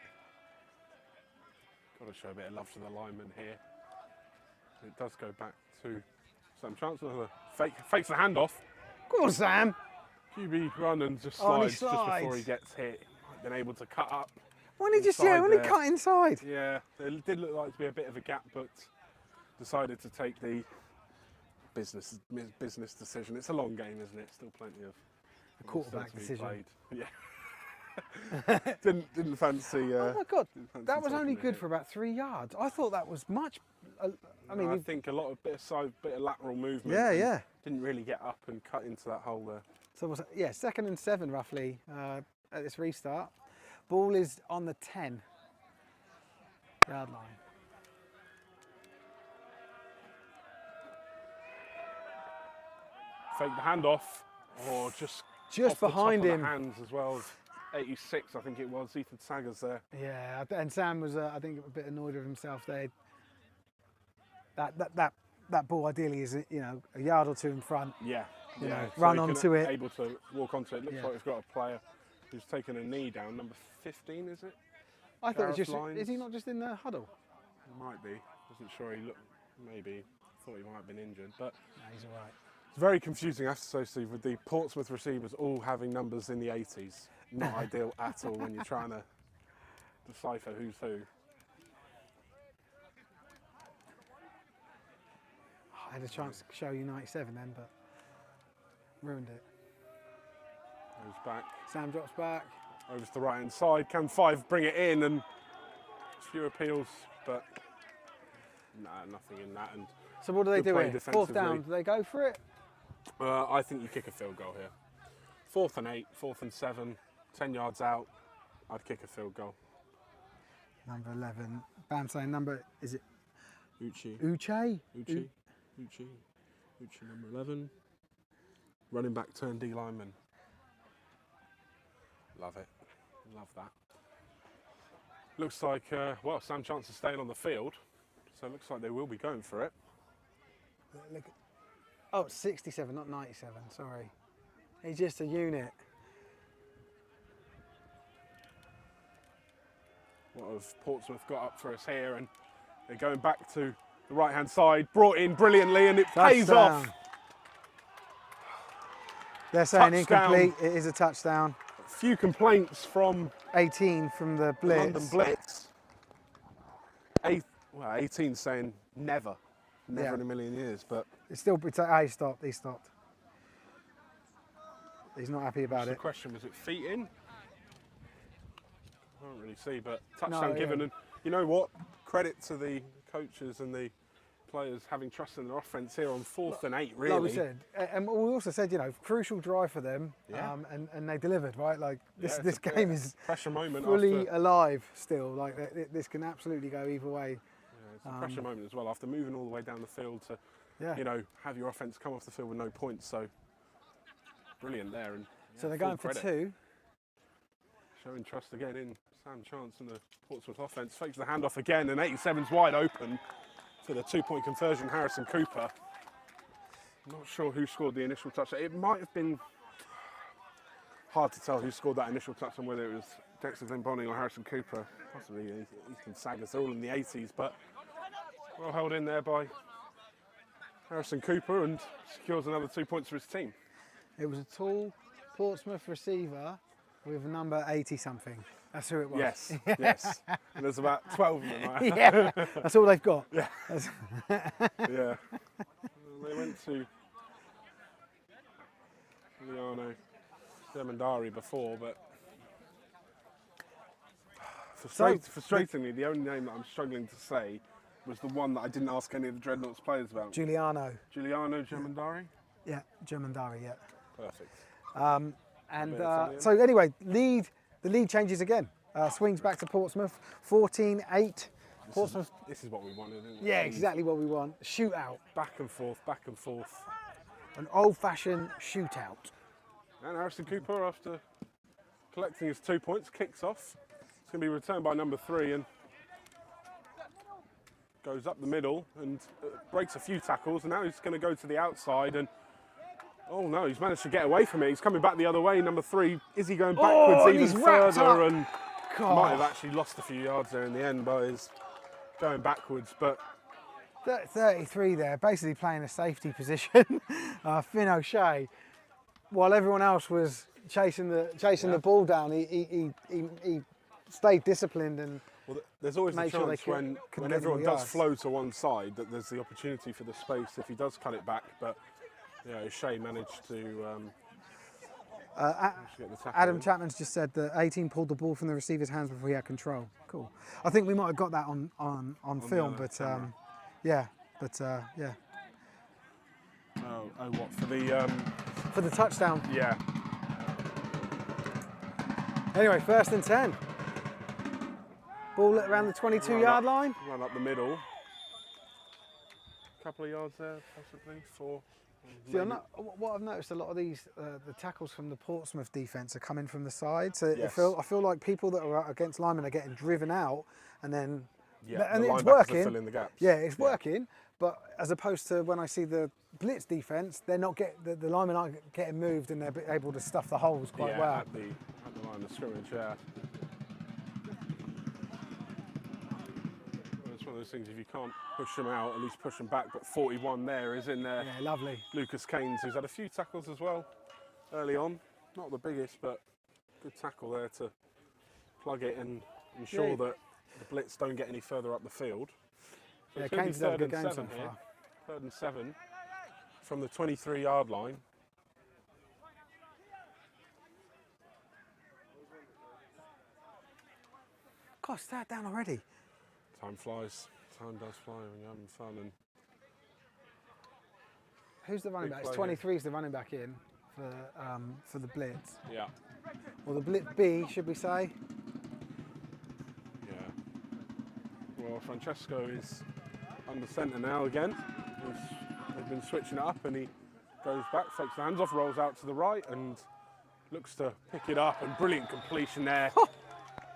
Got to show a bit of love to the lineman here. It does go back to Sam Chance. Another fakes the handoff. Go on, Sam. QB run and just slides just before he gets hit. Been able to cut up. When he cut inside. Yeah, there did look like to be a bit of a gap, but decided to take the business decision. It's a long game, isn't it? Still plenty of a quarterback decision. Played. Yeah. didn't fancy. Oh my God, that was only good for about 3 yards. I thought that was much. I think a lot of bit of lateral movement. Yeah. Didn't really get up and cut into that hole there. So was 2nd and 7 roughly at this restart. Ball is on the 10-yard line. Fake the handoff, or just just off the top behind of the him. hands as well. 86, I think it was. Ethan Saggers there. Yeah, and Sam was, I think, a bit annoyed with himself there. That ball ideally is, you know, a yard or two in front. Yeah, You know, so run he onto it. Able to walk onto it. Looks Yeah. like we've got a player who's taken a knee down. Number 15, is it? I thought it was Gareth just, Lyons. is he not just in the huddle? Might be. Wasn't sure. He looked, maybe. Thought he might have been injured, but No, he's all right. it's very confusing, I have to say, Steve, with the Portsmouth receivers all having numbers in the 80s. Not ideal at all when you're trying to decipher who's who. I had a chance to show you 97 then, but ruined it. Goes back, Sam drops back. over to the right hand side. Can 5 bring it in? And a few appeals, but nah, nothing in that. And So what do they Good do play here? Fourth defensively. down, do they go for it? I think you kick a field goal here. 4th and 8, 4th and 7, 10 yards out. I'd kick a field goal. Number 11. Bam saying number, is it Uchi. Uche? Uchi number 11. Running back turned D lineman. Love it. Love that. Looks like, well, Sam Chance is staying on the field. So it looks like they will be going for it. Look, oh, 67, not 97, sorry. He's just a unit. What have Portsmouth got up for us here? And they're going back to the right-hand side. Brought in brilliantly and it pays off. Touchdown. They're saying Touchdown. incomplete, it is a touchdown. A few complaints from 18 from the Blitz. London Blitz. 18 saying never. Never Yeah. in a million years, but It's still, he stopped. He's not happy about the it. question was it feet in? I can't really see, but touchdown No, given. yeah. And you know what? Credit to the coaches and the players having trust in their offense here on 4th and 8, really. Like we said, and we also said, you know, crucial drive for them, Yeah. and they delivered, right? Like this, Yeah, this it's a game is pressure moment fully after, alive still. Like this can absolutely go either way. yeah, it's a pressure moment as well after moving all the way down the field to, Yeah. you know, have your offense come off the field with no points. So brilliant there. And So they're full going for credit. 2. Showing trust again in Sam Chance and the Portsmouth offence. Fakes the handoff again, and 87's wide open for the 2-point conversion. Harrison Cooper. I'm not sure who scored the initial touchdown. It might have been hard to tell who scored that initial touchdown, whether it was Dexter Glenbonning or Harrison Cooper. Possibly Ethan Saggers. They're all in the 80s, but well held in there by Harrison Cooper and secures another 2 points for his team. It was a tall Portsmouth receiver with number 80 something. That's who it was. Yes, yes. And there's about 12 of them. Right? Yeah, that's all they've got. Yeah. Yeah. They went to Liano Demandari before, but frustratingly, the only name that I'm struggling to say was the one that I didn't ask any of the Dreadnoughts players about. Giuliano. Giuliano Gemandari? Yeah, Gemandari, yeah. Perfect. So anyway, the lead changes again. Swings back to Portsmouth, 14-8. Portsmouth. This is what we wanted, isn't it? Yeah, exactly what we want. Shootout. Back and forth, back and forth. An old-fashioned shootout. And Harrison Cooper, after collecting his 2 points, kicks off. It's going to be returned by number 3 and goes up the middle and breaks a few tackles. And now he's going to go to the outside and oh no, he's managed to get away from it. He's coming back the other way. Number 3, is he going backwards and even he's wrapped further? up. And God. might have actually lost a few yards there in the end by his going backwards. But 33 there, basically playing a safety position. Finn O'Shea, while everyone else was chasing the ball down, he stayed disciplined and well, there's always a made sure they chance when couldn't get everyone any does yards. flow to one side that there's the opportunity for the space if he does cut it back. But yeah, O'Shea managed to get the tackle Adam in. Chapman's just said that 18 pulled the ball from the receiver's hands before he had control. Cool. I think we might have got that on film, the but camera. yeah. Oh, what for the For the touchdown. yeah. Anyway, 1st and 10. Ball at around the 22-yard line. Run up the middle. Couple of yards there, possibly. 4, See, what I've noticed, a lot of these, the tackles from the Portsmouth defence are coming from the side. So Yes. I feel like people that are against linemen are getting driven out, and then the it's linebackers working. are filling the gaps. Yeah, it's working. But as opposed to when I see the Blitz defence, they're not the linemen aren't getting moved, and they're able to stuff the holes quite well. At the line of scrimmage, yeah. It's one of those things, if you can't push them out, at least push them back. But 41 there is in there. Yeah, lovely. Lucas Keynes, who's had a few tackles as well early on. Not the biggest, but good tackle there to plug it and ensure that the Blitz don't get any further up the field. So Yeah, it's gonna be Keynes has had a third good and game so seven here. far. 3rd and 7 from the 23-yard line. Gosh, it's that down already. Time flies. Time does fly when you're having fun. And Who's the running Big back? It's play 23 is the running back in for the Blitz. yeah, Or the Blitz B, should we say? yeah. Well, Francesco is under centre now again. They've been switching it up, and he goes back, takes the hands off, rolls out to the right, and looks to pick it up. And brilliant completion there.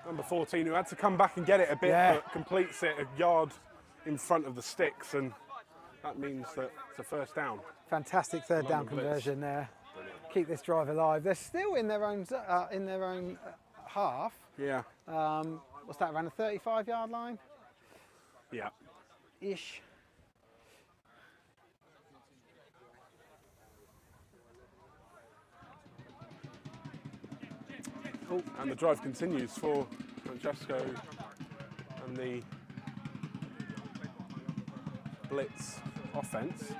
Number 14, who had to come back and get it a bit, but completes it a yard in front of the sticks, and that means that it's a first down. Fantastic third down the Blitz. conversion there. Brilliant. Keep this drive alive. They're still in their own half. Yeah, What's that, around the 35-yard line? yeah. Ish. Oh, and the drive continues for Francesco and the Blitz offence.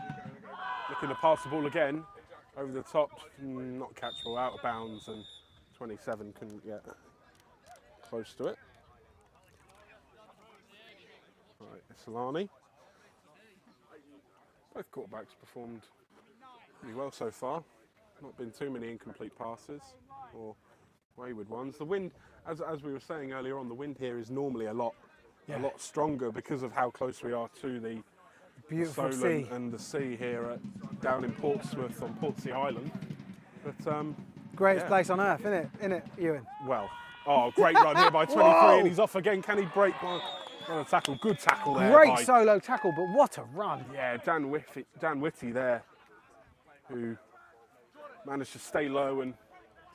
Looking to pass the ball again over the top, not catchable, out of bounds, and 27 couldn't get close to it. Right, Solani. Both quarterbacks performed pretty well so far. Not been too many incomplete passes or wayward ones. The wind, as we were saying earlier on, the wind here is normally a lot stronger because of how close we are to the Beautiful Solent sea. and the sea here down in Portsmouth on Portsea Island. But Greatest place on earth, isn't it, Ewan? well, great run here by 23, Whoa! and he's off again. Can he break one? Another tackle, good tackle there. Great by, solo tackle, but what a run. Yeah, Dan Whitty there, who managed to stay low and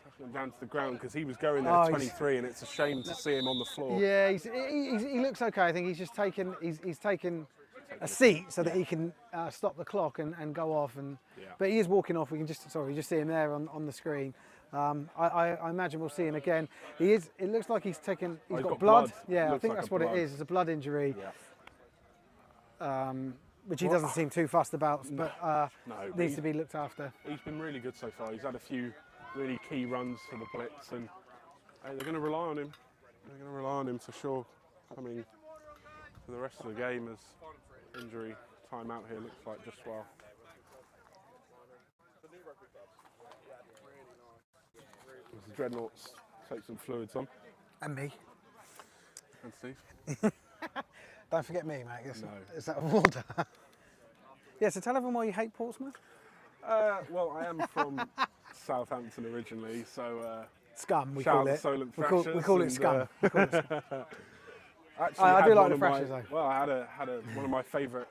tackle him down to the ground because he was going there at 23, and it's a shame to see him on the floor. Yeah, he looks okay. I think he's just taken a seat so that he can stop the clock and go off. But he is walking off. We can just see him there on the screen. I imagine we'll see him again. It looks like he's got blood. Yeah, I Looks think like that's a what blood. it is. It's a blood injury. Yeah. Which he doesn't seem too fussed about, but No, needs to be looked after. He's been really good so far. He's had a few really key runs for the Blitz, and they're going to rely on him. They're going to rely on him for sure coming for the rest of the game, as injury time out here looks like just well. As the Dreadnoughts take some fluids on. And me. And Steve. Don't forget me, mate. No. It's that water. Yeah, so tell everyone why you hate Portsmouth. Well, I am from Southampton originally, so Scum, we shout call out the it. Solent We call Thrashers it scum. We call it scum. actually I had do like one the of my- Thrashers, though. Well, I had one of my favourite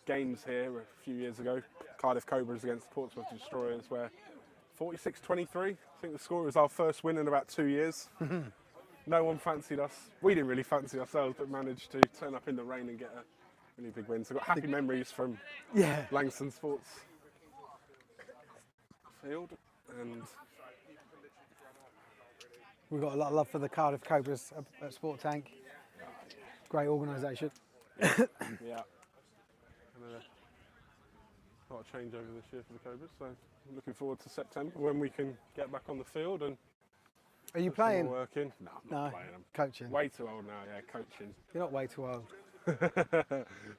games here a few years ago. Cardiff Cobras against Portsmouth Destroyers, where 46-23. I think the score was our first win in about 2 years. No one fancied us. We didn't really fancy ourselves, but managed to turn up in the rain and get a really big win. So I've got happy memories from Yeah. Langston Sports Field, and We've got a lot of love for the Cardiff Cobras at Sport Tank. Great organisation. yeah, and a lot of change over this year for the Cobras. So I'm looking forward to September when we can get back on the field and Are you put some more playing? work in. No, I'm not No, playing. I'm coaching. way too old now. Yeah, coaching. You're not way too old.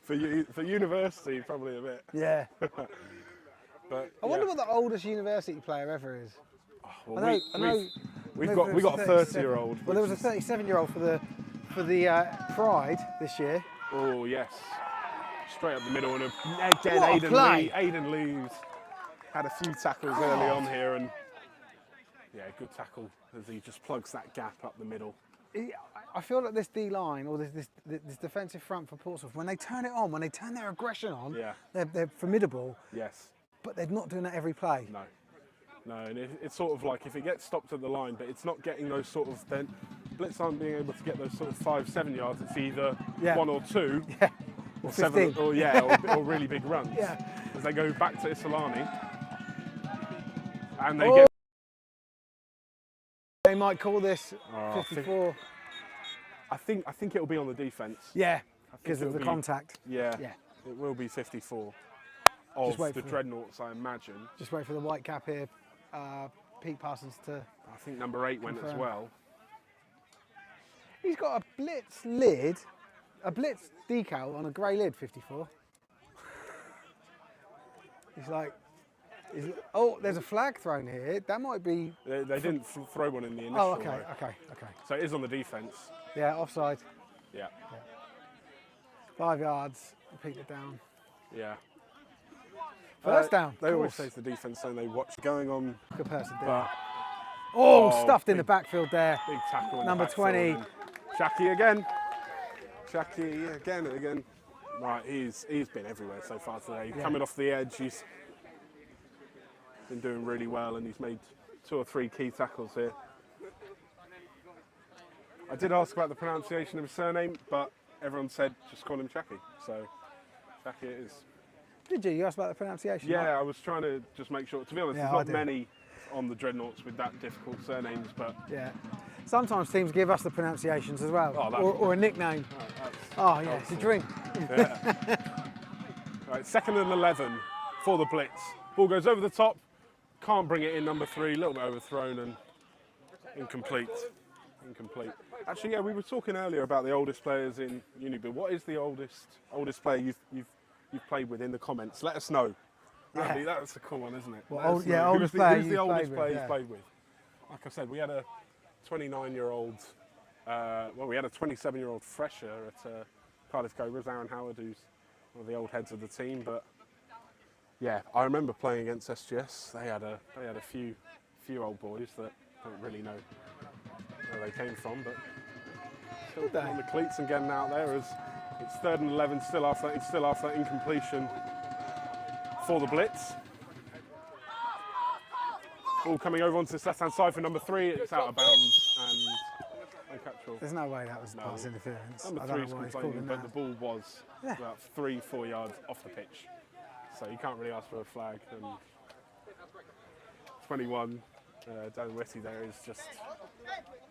for university, probably a bit. Yeah. But I wonder what the oldest university player ever is. well, I know. we've got a 30-year-old. Well, there was a 37-year-old for the Pride this year. Oh yes, straight up the middle, and again, What a play. Aidan Lee's had a few tackles early on here, and yeah, good tackle as he just plugs that gap up the middle. I feel like this D-line or this defensive front for Portsmouth, when they turn it on, when they turn their aggression on, Yeah. they're formidable. Yes. But they're not doing that every play. No, and it's sort of like if it gets stopped at the line, but it's not getting those sort of, then Blitz aren't being able to get those sort of 5-7 yards. It's either 1 or 2, or 7, 15. or really big runs. Yeah. As they go back to Isolani, and they get. They might call this 54. I think it'll be on the defence. Yeah, because of the contact. Yeah, it will be 54 of the Dreadnoughts, I imagine. Just wait for the white cap here. Pete Parsons to. I think number 8 went as well. He's got a Blitz lid, a Blitz decal on a grey lid, 54. He's like, oh, there's a flag thrown here. That might be. They didn't throw one in the initial. Oh, okay. So it is on the defence. Yeah, offside. Yeah. 5 yards. Repeat it down. Yeah. First down. They always say to the defence, don't they, what's going on? Good person there. But, stuffed in the backfield there. Big tackle. Number 20. Shaki again. Shaki again and again. Right, he's been everywhere so far today. Yeah. Coming off the edge, he's been doing really well, and he's made 2 or 3 key tackles here. I did ask about the pronunciation of his surname, but everyone said just call him Shaki. So Shaki it is. Did you? You asked about the pronunciation? Yeah, right? I was trying to just make sure. To be honest, Yeah, there's not many on the Dreadnoughts with that difficult surnames, but yeah. Sometimes teams give us the pronunciations as well, or a nickname. Yeah, it's a drink. Yeah. Right, 2nd and 11 for the Blitz. Ball goes over the top, can't bring it in. Number 3, a little bit overthrown and incomplete. Actually, yeah, we were talking earlier about the oldest players in uni, but what is the oldest player you've played with in the comments? Let us know. That's a cool one, isn't it? Well, oldest player who's the oldest player you've you've played with? Like I said, we had a 29-year-old, we had a 27-year-old fresher at Cardiff Cobras, Aaron Howard, who's one of the old heads of the team. But yeah, I remember playing against SGS. They had a few old boys that don't really know where they came from, but still on the cleats and getting out there as it's 3rd and 11, still after that incompletion for the Blitz. Ball coming over onto the left-hand side for number 3. It's out of bounds and uncatchable. There's no way that was pass interference. Number 3 is complaining, but the ball was about 3-4 yards off the pitch. So you can't really ask for a flag. And 21, Dan Whitty there is just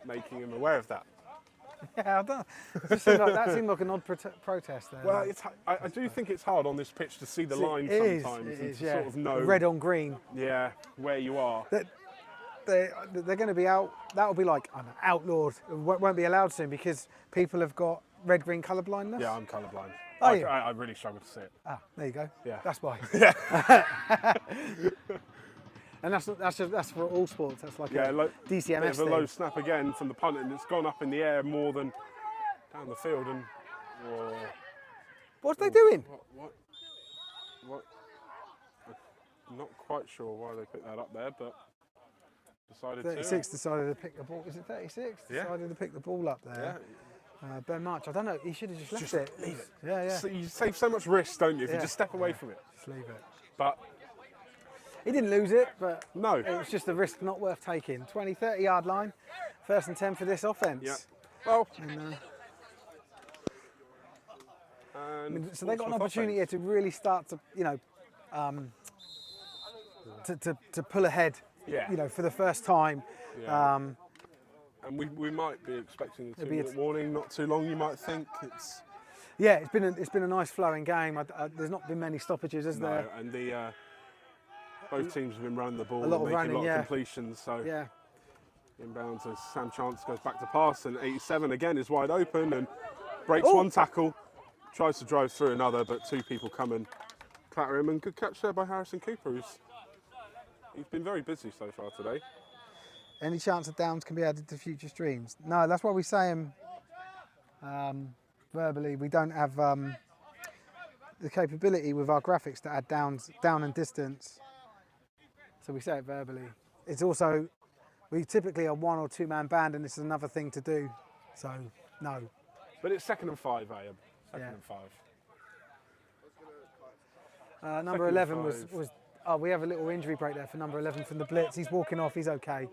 making him aware of that. Yeah, I don't. That seemed like an odd protest there. Well, I do think it's hard on this pitch to see the line sometimes and to sort of know red on green. Yeah, where you are. They're going to be out. That'll be like outlawed. It won't be allowed soon because people have got red-green colour blindness. Yeah, I'm colourblind. I really struggle to see it. Ah, there you go. Yeah, that's why. Yeah. And that's for all sports. That's like a DCMS bit of a low snap again from the punt, and it's gone up in the air more than down the field. And what's they doing? What? I'm not quite sure why they picked that up there, but decided 36 decided to pick the ball. Is it 36? Yeah. Decided to pick the ball up there. Yeah. Ben March, I don't know. He should have just left it. Leave it. Yeah. So you save so much risk, don't you, if you just step away from it? Just leave it. But he didn't lose it, but no, it was just a risk not worth taking. 20, 30 yard line, 1st and 10 for this offence. Yeah. Well, so they got an opportunity here to really start to, to pull ahead. Yeah. For the first time. Yeah. And we might be expecting a 2-minute warning. Not too long, you might think. It's been a nice flowing game. There's not been many stoppages, has there? No, and both teams have been running the ball, making a lot of completions. So inbounds as Sam Chance goes back to pass, and 87 again is wide open and breaks one tackle, tries to drive through another, but 2 people come and clatter him. And good catch there by Harrison Cooper, he's been very busy so far today. Any chance that downs can be added to future streams? No, that's why we say them verbally. We don't have the capability with our graphics to add down and distance. So we say it verbally. It's also, we typically are 1 or 2 man band, and this is another thing to do. So no. But it's 2nd and 5, Ayub. 2nd and 5. Number Second 11 5. was we have a little injury break there for number 11 from the Blitz. He's walking off, he's okay.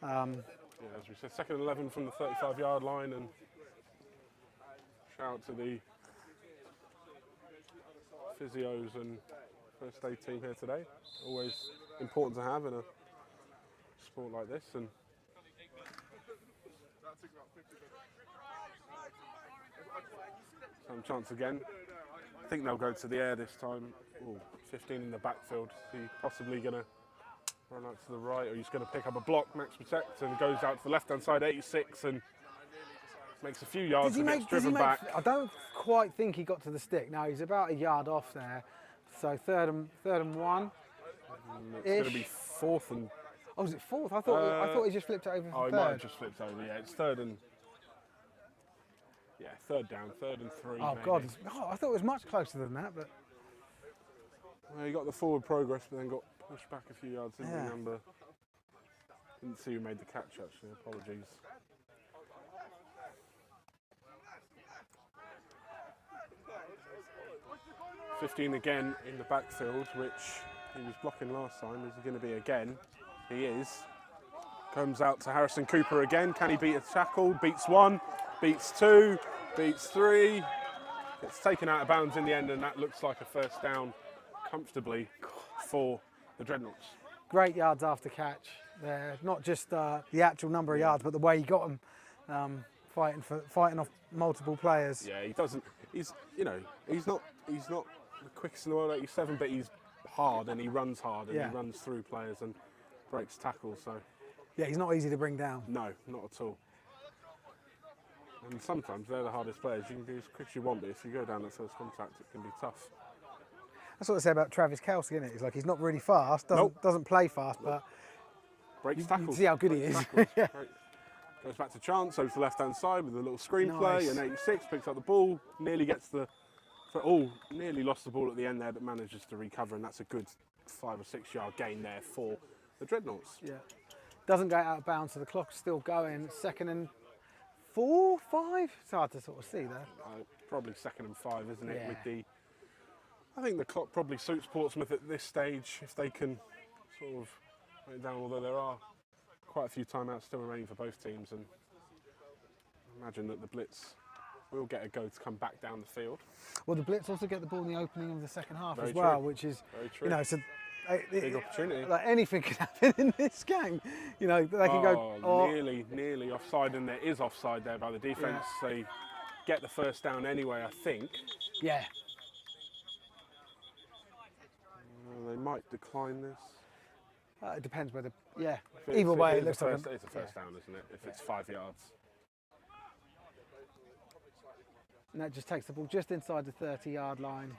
Yeah, as we said, 2nd and 11 from the 35-yard line, and shout out to the physios and first aid team here today. Always important to have in a sport like this. And some chance again. I think they'll go to the air this time. Ooh, 15 in the backfield. Is he possibly going to run out to the right, or he's going to pick up a block, max protect, and goes out to the left-hand side, 86, and makes a few yards and gets driven back. I don't quite think he got to the stick. No, he's about a yard off there. So third and 1. It's going to be 4th and... Oh, was it 4th? I thought he just flipped it over for Oh, he 3rd. might have just flipped over, yeah. It's 3rd and... Yeah, 3rd down, 3rd and 3. Oh, maybe. God. I thought it was much closer than that, but... Well, he got the forward progress, but then got pushed back a few yards. Didn't Yeah. remember. Didn't see who made the catch, actually. Apologies. $15 again in the backfield, which he was blocking last time. Is he going to be again? He is. Comes out to Harrison Cooper again. Can he beat a tackle? Beats 1, beats 2, beats 3. It's taken out of bounds in the end, and that looks like a first down comfortably for the Dreadnoughts. Great yards after catch there. Not just the actual number of yards, but the way he got them, fighting off multiple players. Yeah, he doesn't. He's not the quickest in the world, 87, but he's hard and he runs hard and he runs through players and breaks tackles. So yeah, he's not easy to bring down. no, not at all. And sometimes they're the hardest players. You can be as quick as you want, but if you go down at first contact, it can be tough. That's what they say about Travis Kelce, isn't it? It's like he's not really fast, doesn't play fast, but Breaks you tackles. see how good he is. Yeah. Goes back to Chance, over to the left-hand side with a little screenplay, Nice. and 86 picks up the ball, nearly lost the ball at the end there, but manages to recover, and that's a good 5 or 6 yard gain there for the Dreadnoughts. Yeah. Doesn't go out of bounds, so the clock's still going. 2nd and 4, 5? It's hard to sort of see there. Probably 2nd and 5, isn't it? Yeah. I think the clock probably suits Portsmouth at this stage if they can sort of put it down, although there are quite a few timeouts still remaining for both teams, and I imagine that the Blitz will get a go to come back down the field. Well, the Blitz also get the ball in the opening of the second half Very as well, true. which is, Very true. it's a Big opportunity. Like anything can happen in this game. They can go. Nearly offside, and there is offside there by the defence. Yeah. They get the first down anyway, I think. Yeah. They might decline this. It depends whether. Yeah. If Either way, it it looks like it's a first down, isn't it? If it's 5 yards. And that just takes the ball just inside the 30-yard line.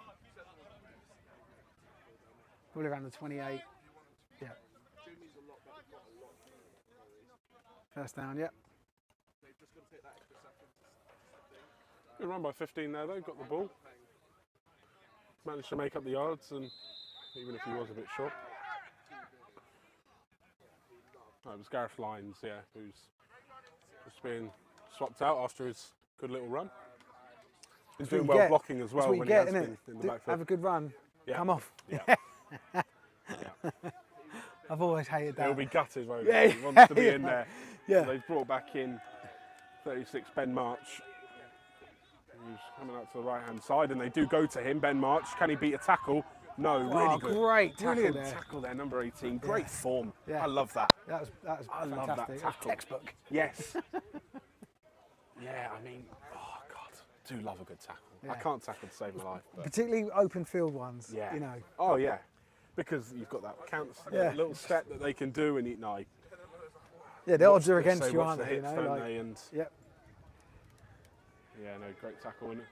Probably around the 28. Yeah. First down, yeah. Good run by 15 there, though. Got the ball. Managed to make up the yards, and even if he was a bit short. Oh, it was Gareth Lyons, yeah, who's just being swapped out after his good little run. He's doing well blocking as well when he has been in the backfield. Have a good run. Yeah. Come off. Yeah. I've always hated that. He'll be gutted, won't he? Yeah, He wants to be in there. Yeah. So they've brought back in 36 Ben March, who's coming out to the right-hand side, and they do go to him. Ben March, can he beat a tackle? No, really good. Great tackle Brilliant there. tackle there, number 18. Great form. Yeah. I love that. That was I love fantastic. that That was tackle. textbook. Yes. Yeah, I mean, oh God, do love a good tackle. Yeah. I can't tackle to save my life. But Particularly open field ones. yeah. Oh, Oh yeah, because you've got that counts, Yeah. that little step that they can do, and yeah, the odds are watch against you, watch aren't the they? hits, don't they? And Yep. yeah, no, great tackle, and it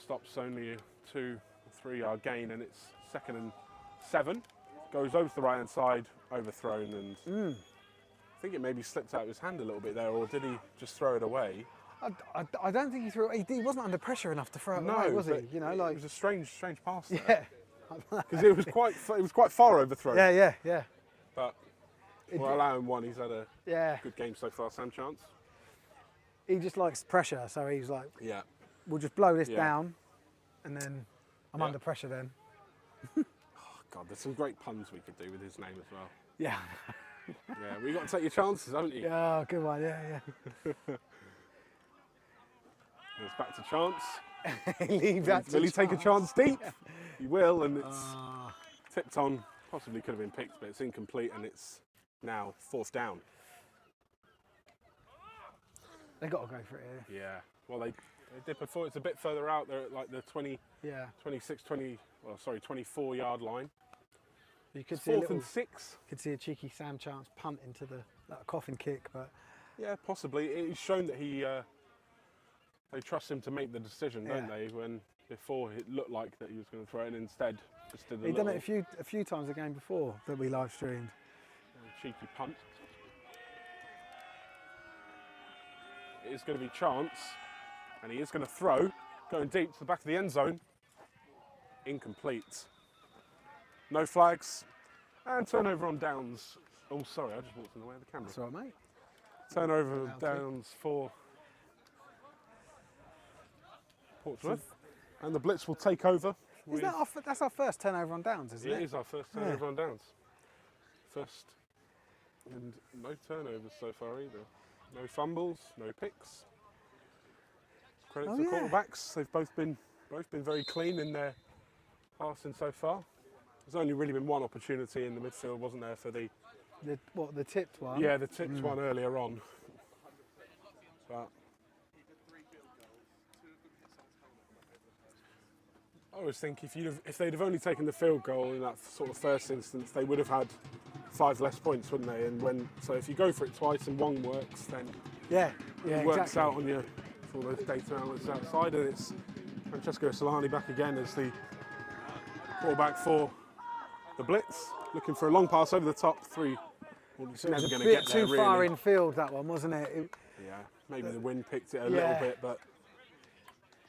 stops only a 2 or 3 yard gain, and it's 2nd and 7. Goes over to the right hand side, overthrown, and I think it maybe slipped out of his hand a little bit there, or did he just throw it away? I don't think he threw. He wasn't under pressure enough to throw it No, away, was he? but You know, it like was a strange pass there. yeah, Because it was quite far overthrown. yeah. But we'll allow him one. He's had a good game so far, Sam Chance. He just likes pressure, so he's like, Yeah. we'll just blow this down, and then I'm Yeah. under pressure then. Oh, God, there's some great puns we could do with his name as well. Yeah. Yeah, we got to take your chances, haven't you? Yeah, good one. Yeah. It's back to Chance. Leave that. Will he take a chance deep? He will, and it's Ah. tipped on. Possibly could have been picked, but it's incomplete, and it's now 4th down. They got to go for it here. Yeah. Well, they did before. It's a bit further out. They're at like the 24 yard line. You could It's see a 4th little, and 6. could see a cheeky Sam Chance punt into that coffin kick, but Yeah, possibly. It's shown that they trust him to make the decision, don't they? When before it looked like that he was going to throw it, and instead just did he'd done it a few times the game before that we live streamed. cheeky punt. It is going to be Chance, and he is going to throw, going deep to the back of the end zone. Incomplete. No flags, and turnover on downs. Oh, sorry, I just walked in the way of the camera. That's all right, mate. Turnover on downs for Portsmouth, and the Blitz will take over. Is that's our first turnover on downs, isn't it? It is our first turnover on downs. First, and no turnovers so far either. No fumbles, no picks. Credit to the quarterbacks. They've both been very clean in their passing so far. There's only really been one opportunity in the midfield, wasn't there, for the the tipped one? Yeah, the tipped one earlier on. But I always think if they'd have only taken the field goal in that sort of first instance, they would have had 5 less points, wouldn't they? And so if you go for it twice and one works, then it works exactly. out on your for those data analysts outside. And it's Francesco Solani back again as the quarterback for the Blitz, looking for a long pass over the top. 3. Well, So it was never a going to bit get there, too far really. in field, that one, wasn't it? Yeah, maybe the wind picked it a little bit, but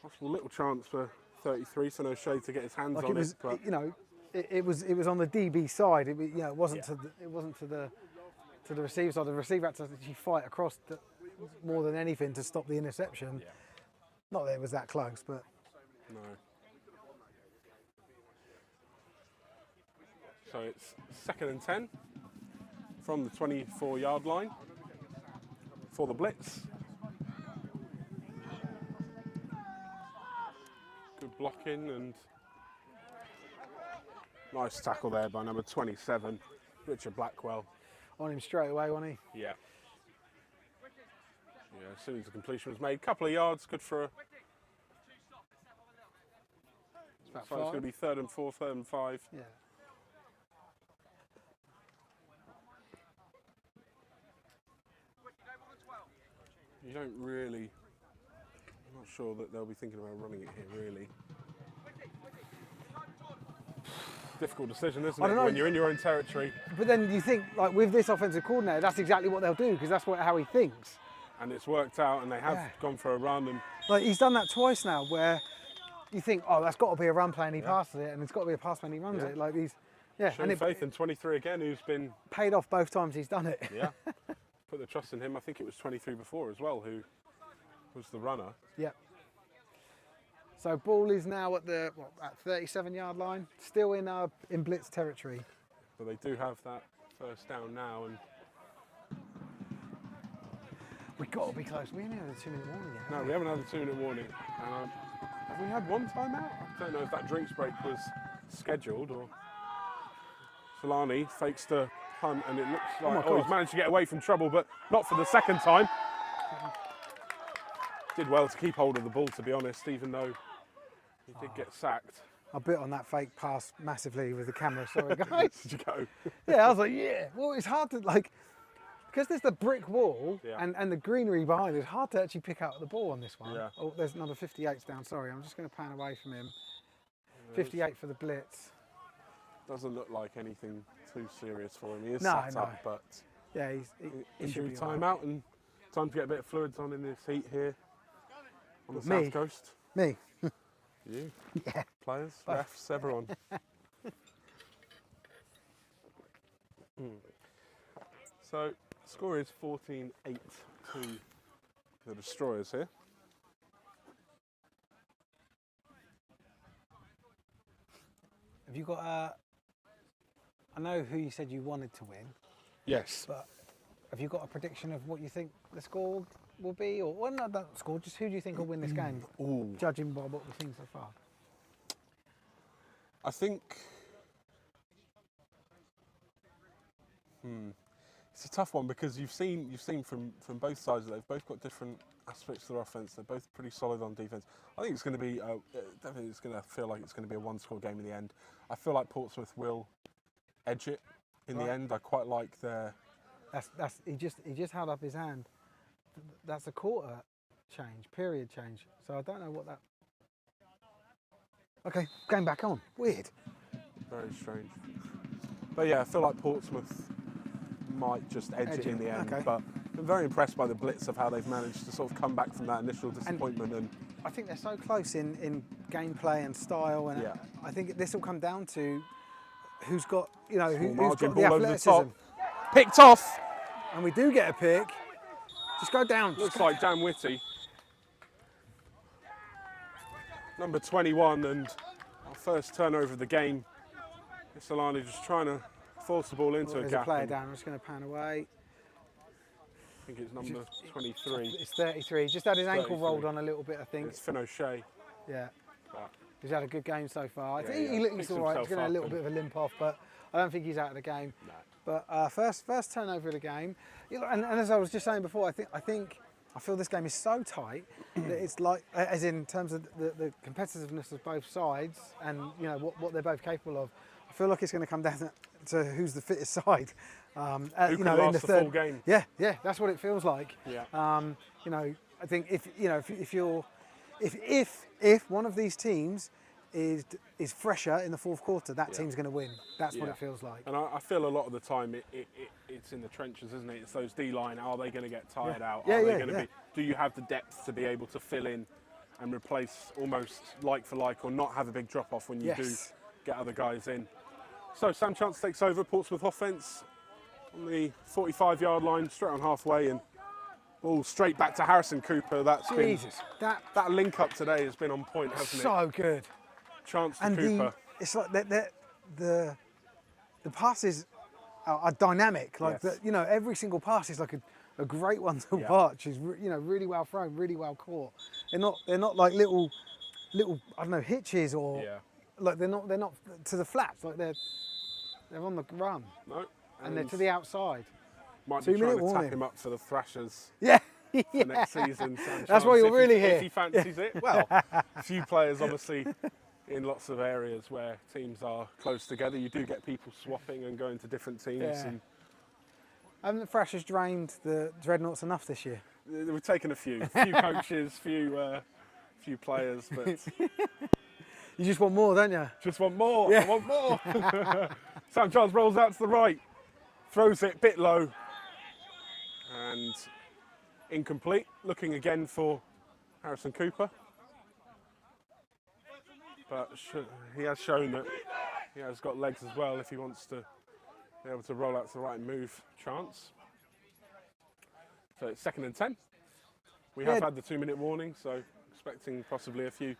possible little chance for 33, so no shade to get his hands Like on it was, it. But it was on the DB side. It wasn't to the receiver side. The receiver had to actually fight across more than anything to stop the interception. Yeah. Not that it was that close, but no. So it's 2nd and 10 from the 24-yard line for the Blitz. Good blocking and nice tackle there by number 27, Richard Blackwell. on him straight away, wasn't he? Yeah. Yeah, as soon as the completion was made, couple of yards, good for a... So it's going to be 3rd and 4, 3rd and 5. Yeah. You don't really... I'm not sure that they'll be thinking about running it here, really. Difficult decision, isn't it, when you're in your own territory. But then you think, like, with this offensive coordinator, that's exactly what they'll do, because that's how he thinks. And it's worked out, and they have gone for a run. And like, he's done that twice now, where you think, oh, that's got to be a run play, and he passes it, and it's got to be a pass when he runs it. Like these, showing faith in 23 again, who's been paid off both times he's done it. Yeah, put the trust in him. I think it was 23 before as well, who was the runner. Yeah. So ball is now at the 37-yard line, still in blitz territory. But they do have that first down now, and We've got to be close. We only had a 2-minute warning yet. no, we haven't had a 2-minute warning. Have we had one timeout? I don't know if that drinks break was scheduled or. Solani fakes the punt, and it looks like he's managed to get away from trouble, but not for the second time. Did well to keep hold of the ball, to be honest, even though he did get sacked. I bit on that fake pass massively with the camera. Sorry, guys. Did you go? Yeah, I was like, yeah. Well, it's hard to, like, because there's the brick wall and the greenery behind it, it's hard to actually pick out the ball on this one. Yeah. Oh, there's number 58's down. Sorry, I'm just going to pan away from him. 58 for the blitz. Doesn't look like anything too serious for him. He is No, sat no. up, but Yeah, he should injury be all right. timeout and time to get a bit of fluids on in this heat here. on the Me. South Coast. Me. You, Yeah. players, refs, everyone. So, score is 14-8 to the Destroyers here. Have you got I know who you said you wanted to win, Yes. but have you got a prediction of what you think the score will be? Or, well, not that score, just who do you think will win this game, Ooh. judging by what we've seen so far? I think it's a tough one because you've seen from both sides that they've both got different aspects to their offence. They're both pretty solid on defence. I think it's going to be definitely it's going to feel like it's going to be a one-score game in the end. I feel like Portsmouth will edge it in the end. I quite like their. That's he just held up his hand. That's a quarter change, period change. So I don't know what that. Okay, going back on. Weird. Very strange. But yeah, I feel like Portsmouth might just edge it in the end. Okay. But I'm very impressed by the Blitz of how they've managed to sort of come back from that initial disappointment. And I think they're so close in gameplay and style, and I think this will come down to who's got, who's margin, got the ball over the athleticism. top. Picked off. And we do get a pick. Just go down. Looks like Dan Whitty. Number 21, and our first turnover of the game. Solani just trying to force the ball into a There's gap. a player down. I'm just going to pan away. I think it's number 23. It's 33. Just had his ankle 33. rolled on a little bit, I think. It's Finn O'Shea. Yeah. But He's had a good game so far. I Yeah, think yeah. he looks Picks all right. He's himself got a little up bit of a limp off, but I don't think he's out of the game. no. But first turnover of the game, and as I was just saying before, I feel this game is so tight that it's like, as in terms of the competitiveness of both sides, and what they're both capable of. I feel like it's going to come down to who's the fittest side. Who in can the last the third full game? Yeah, that's what it feels like. Yeah. I think if one of these teams is fresher in the fourth quarter, that team's going to win. That's what Yeah. it feels like. And I feel a lot of the time it's in the trenches, isn't it? It's those D-line. Are they going to get tired out? Yeah, Are they yeah, going to be? Do you have the depth to be able to fill in and replace almost like for like, or not have a big drop off when you do Yes. get other guys in? So Sam Chance takes over. Portsmouth offence on the 45-yard line, straight on halfway, and ball straight back to Harrison Cooper. That's Jesus, been that link up today has been on point, hasn't it? so good. Chance to And Cooper. it's like the passes are dynamic. Like Yes. every single pass is like a great one to Yeah. watch. Is really well thrown, really well caught. They're not like little I don't know, hitches or Yeah. like they're not to the flats. Like they're on the run No. and they're to the outside. Might be 2 trying minute to tap warning. him up for the Thrashers Yeah. for next season. Sam That's why Chance, you're if really he, here. If he fancies it. Well, a few players obviously in lots of areas where teams are close together. You do get people swapping and going to different teams. Yeah. And Haven't the Thrashers drained the Dreadnoughts enough this year? we've taken a few coaches, few players, but You just want more, don't you? just want more. Yeah. I want more. Sam Chance rolls out to the right, throws it a bit low, and incomplete. Looking again for Harrison Cooper. But he has shown that he has got legs as well if he wants to be able to roll out to the right and move. Chance. So it's 2nd and 10. We have Yeah. had the 2-minute warning, so expecting possibly a few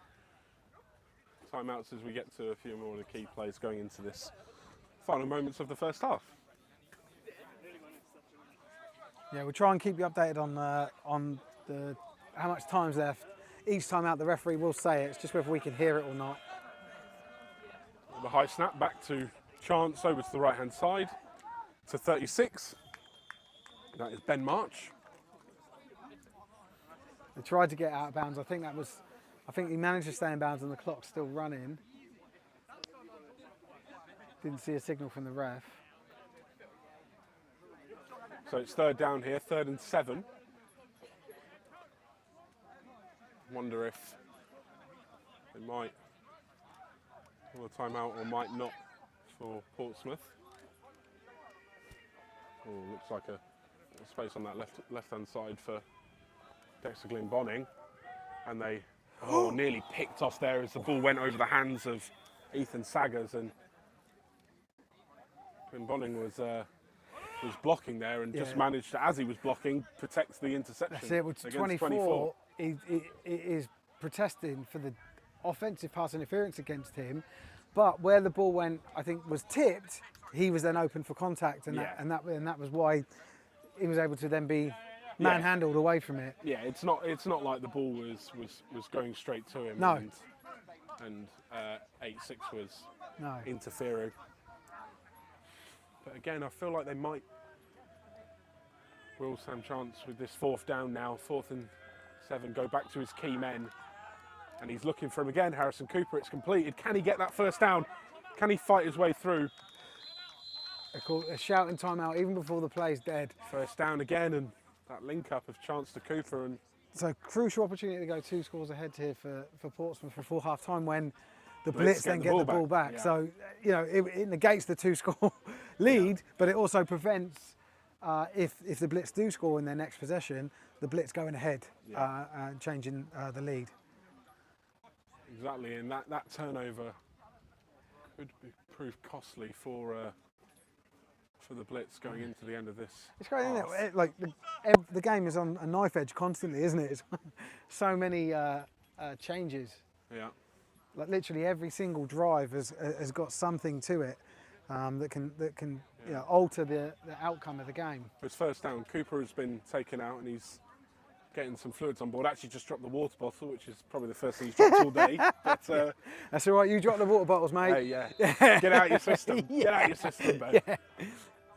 timeouts as we get to a few more of the key plays going into this final moments of the first half. Yeah, we'll try and keep you updated on the how much time's left. Each time out, the referee will say it. It's just whether we can hear it or not. The high snap back to Chance over to the right-hand side to 36. That is Ben March. They tried to get out of bounds. I think he managed to stay in bounds and the clock's still running. Didn't see a signal from the ref. So it's 3rd down here, 3rd and 7. Wonder if they might call a timeout or might not for Portsmouth. Oh, looks like a space on that left-hand side for Dexter Glynn Bonning. and they nearly picked off there as the ball went over the hands of Ethan Saggers, and Bonning was blocking there and just managed to, as he was blocking, protect the interception. That's it. With 24, he is protesting for the offensive pass interference against him, but where the ball went, I think, was tipped. He was then open for contact, and that was why he was able to then be manhandled away from it. Yeah, it's not like the ball was going straight to him. No. And 8-6 was No. interfering. But again, I feel like they might will Sam Chance with this 4th down now, 4th and 7, go back to his key men. And he's looking for him again, Harrison Cooper. It's completed. Can he get that 1st down? Can he fight his way through? A shouting timeout even before the play's dead. 1st down again, and that link up of Chance to Cooper. And so crucial opportunity to go 2 scores ahead here for Portsmouth before half time, when the Blitz then get the ball back. Yeah. So, you know, it negates the 2-score lead, but it also prevents, if the Blitz do score in their next possession, the Blitz going ahead and changing the lead. Exactly, and that turnover could prove costly for the Blitz going into the end of this. It's great, isn't it? Like the game is on a knife edge constantly, isn't it? It's so many changes. Yeah. Like literally every single drive has got something to it that can you know, alter the outcome of the game. His 1st down, Cooper has been taken out and he's getting some fluids on board. Actually just dropped the water bottle, which is probably the first thing he's dropped all day. But, that's all right, you drop the water bottles, mate. Hey, yeah. Get out your system. Get out your system, babe. Yeah.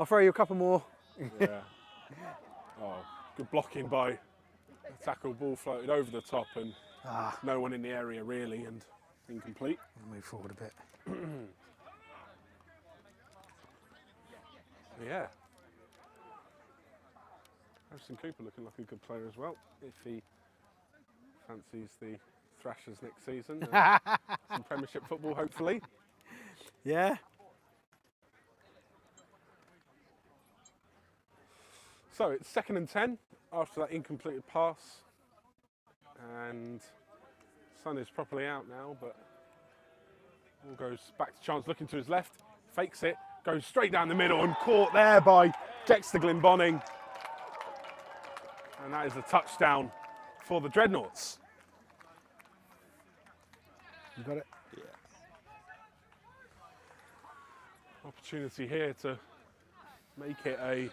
I'll throw you a couple more. Yeah. Oh, good blocking by the tackle. Ball floated over the top and no one in the area really, and incomplete. I'll move forward a bit. Yeah. Harrison Cooper looking like a good player as well, if he fancies the Thrashers next season. Some Premiership football, hopefully. Yeah. So it's 2nd and 10 after that incompleted pass, and sun is properly out now, but ball goes back to Chance, looking to his left, fakes it, goes straight down the middle and caught there by Dexter Glenbonning. And that is a touchdown for the Dreadnoughts. You got it? Yeah. Opportunity here to make it a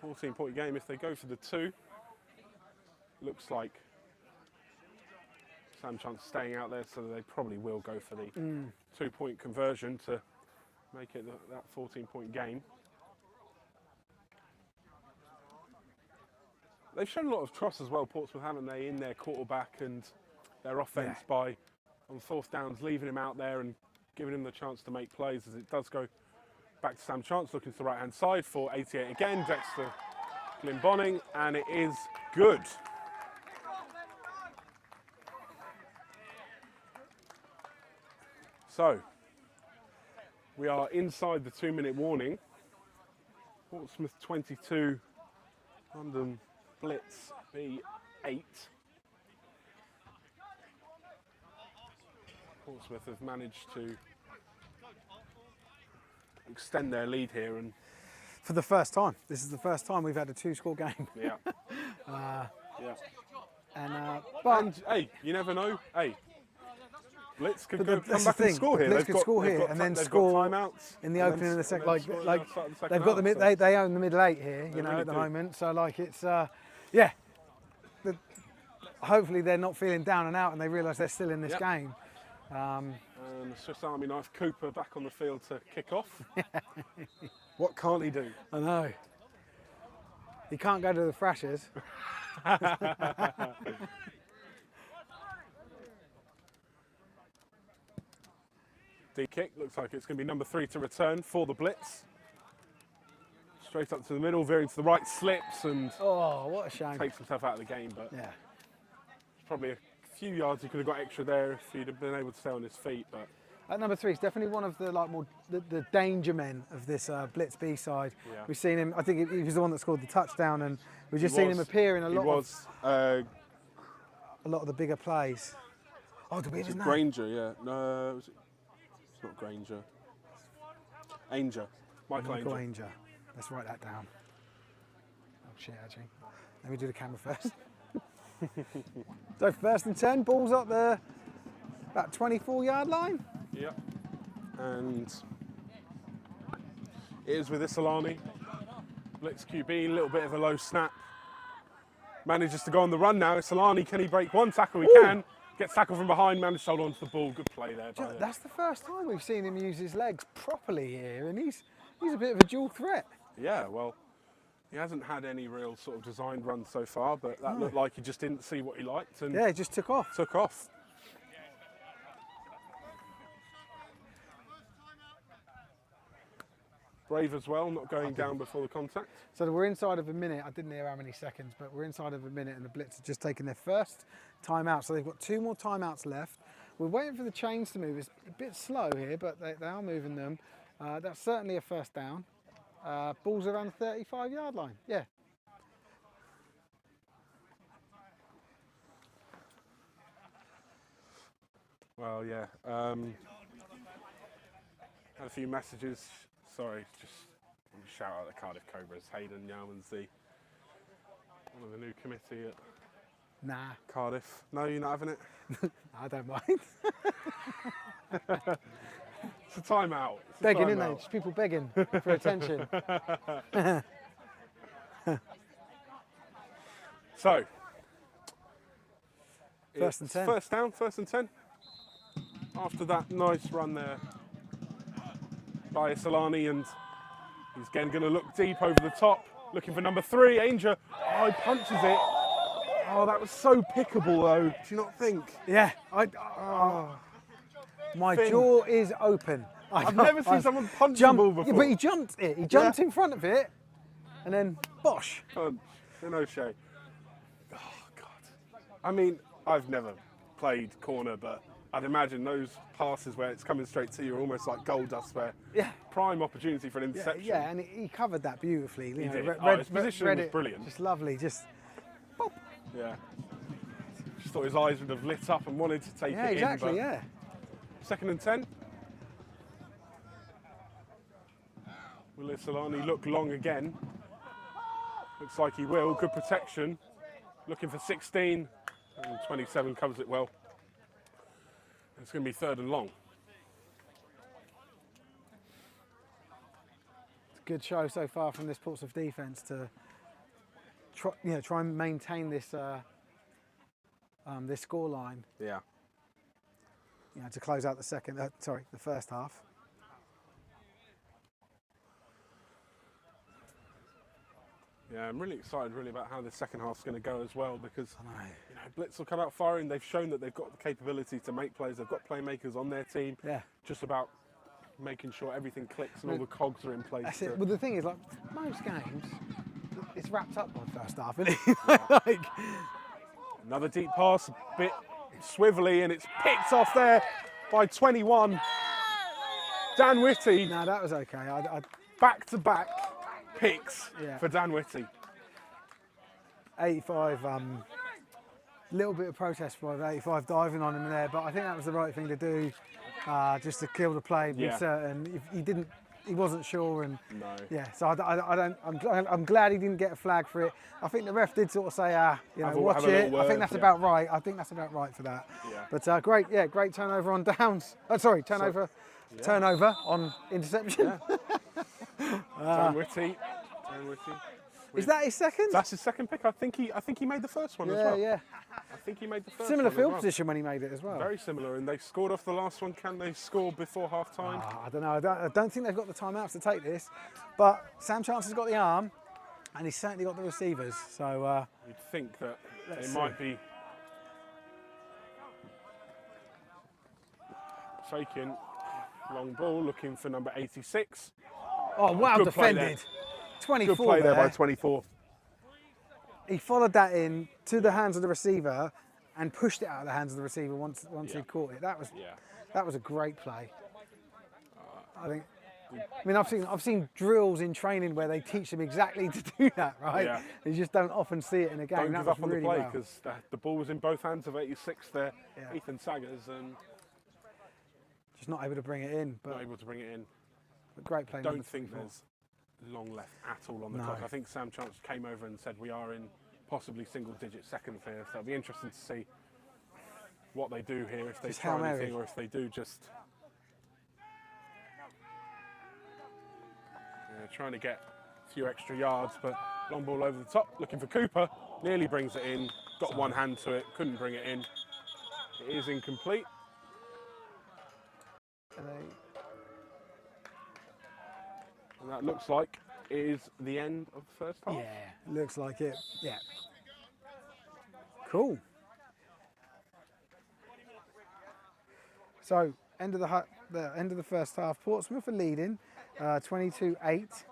14-point game. If they go for the 2, looks like Sam Chance staying out there, so they probably will go for the 2-point conversion to make it that 14-point game. They've shown a lot of trust as well, Portsmouth, haven't they, in their quarterback and their offence by, on 4th downs, leaving him out there and giving him the chance to make plays, as it does go back to Sam Chance, looking to the right-hand side for 88 again, Dexter Glenbonning, and it is good. So, we are inside the 2-minute warning. Portsmouth 22, London Blitz B8. Portsmouth have managed to extend their lead here, and For the first time. This is the first time we've had a 2-score game. yeah, But hey, you never know. Hey, Blitz could But come that's back the and thing. score here. Blitz could score here and then score timeouts in the and opening then of the s- second, and then score like outside the second they've got the half, mid, so- they own the middle 8 here, you They know, really at the do. moment. So like it's, yeah. Hopefully they're not feeling down and out and they realise they're still in this Yep. game. And the Swiss Army knife Cooper back on the field to kick off. What can't he do? I know. He can't go to the Thrashers. D kick, looks like it's going to be number 3 to return for the Blitz. Straight up to the middle, veering to the right, slips and Oh, what a shame. takes himself out of the game, but Yeah. probably a few yards he could have got extra there if he'd have been able to stay on his feet. But At number 3, he's definitely one of the the danger men of this Blitz B side. Yeah. We've seen him. I think he was the one that scored the touchdown, and we've just seen him appear in a lot of the bigger plays. Oh, did we have his name? Granger, yeah. No, it's not Granger. Ainger. Michael Ainger. Let's write that down. Oh shit, actually. Let me do the camera first. So 1st and 10, ball's up there, about 24-yard line. Yep. And it is with Isolani. Blitz QB, a little bit of a low snap. Manages to go on the run now. Isolani, can he break one tackle? He can. Gets tackled from behind, managed to hold on to the ball. Good play there. That's the first time we've seen him use his legs properly here, and he's a bit of a dual threat. Yeah, well, he hasn't had any real sort of designed runs so far, but that looked like he just didn't see what he liked. And yeah, he just took off. Took off. Brave as well, not going down before the contact. So we're inside of a minute. I didn't hear how many seconds, but we're inside of a minute, and the Blitz have just taken their first timeout. So they've got 2 more timeouts left. We're waiting for the chains to move. It's a bit slow here, but they are moving them. That's certainly a first down. Ball's around the 35-yard line. Yeah. Well, yeah. Had a few messages. Sorry, just want to shout out the Cardiff Cobras. Hayden Yarmansey, one of the new committee at Cardiff. No, you're not having it? I don't mind. It's a timeout. Begging, isn't they? Just people begging for attention. So, First and 10. First down, 1st and 10. After that nice run there by Isolani, and he's again going to look deep over the top, looking for number 3, Ainger. Oh, he punches it. Oh, that was so pickable though, do you not think? Yeah. My jaw is open. I've never seen someone punch a ball before. Yeah, but he jumped it. He jumped in front of it, and then bosh. Punch. No shame. Oh, God. I mean, I've never played corner, but I'd imagine those passes where it's coming straight to you are almost like goal dust, where prime opportunity for an interception. Yeah, and he covered that beautifully. He did. His positioning was brilliant. Just lovely, just pop. Yeah. Just thought his eyes would have lit up and wanted to take it in. Exactly, but 2nd and 10. Will Isolani look long again? Looks like he will. Good protection. Looking for 16. And 27 covers it well. It's going to be 3rd and long. It's a good show so far from this Portsmouth defence to try and maintain this this score line. Yeah. To close out the first half. Yeah, I'm really excited about how the second half's going to go as well, because Blitz will come out firing. They've shown that they've got the capability to make plays. They've got playmakers on their team. Yeah. Just about making sure everything clicks and all the cogs are in place. That's it. Well, the thing is, like most games, it's wrapped up by the first half, isn't it? Another deep pass, a bit swivelly, and it's picked off there by 21. Dan Whitty. No, that was okay. Back-to-back picks for Dan Whitty. 85, little bit of protest by 85 diving on him there, but I think that was the right thing to do, just to kill the play. Be certain. If he wasn't sure, and so I'm glad he didn't get a flag for it. I think the ref did sort of say, watch it. I think that's about right. I think that's about right for that. Yeah. But great turnover on downs. Turnover on interception. Yeah. Dan Whitty. Is that his second? That's his second pick. I think he made the first one as well. Yeah. I think he made the first similar one field position when he made it as well. Very similar, and they scored off the last one. Can they score before half time? I don't know. I don't think they've got the timeouts to take this, but Sam Chance has got the arm, and he's certainly got the receivers. So you'd think that they might be faking. Long ball, looking for number 86. Oh, wow, good defended. 24 Good play there by there. 24. He followed that in to the hands of the receiver, and pushed it out of the hands of the receiver once Yeah. he'd caught it. That was a great play. I think. I mean, I've seen drills in training where they teach them exactly to do that, right? Yeah. You just don't often see it in a game. Don't that give was up on really the play well. because the ball was in both hands of 86 there, Yeah. Ethan Saggers, and Just not able to bring it in, but not able to bring it in. a great play. Don't number think 34. there's long left at all on the No. clock. I think Sam Chance came over and said we are in possibly single-digit seconds here, so it'll be interesting to see what they do here, if they Just try Hail Mary. anything or if they do just trying to get a few extra yards, but long ball over the top, looking for Cooper, nearly brings it in, got one hand to it, couldn't bring it in. It is incomplete. And that looks like is the end of the first half. Yeah, looks like it. Yeah. Cool. So end of the end of the first half. Portsmouth are leading, 22-8.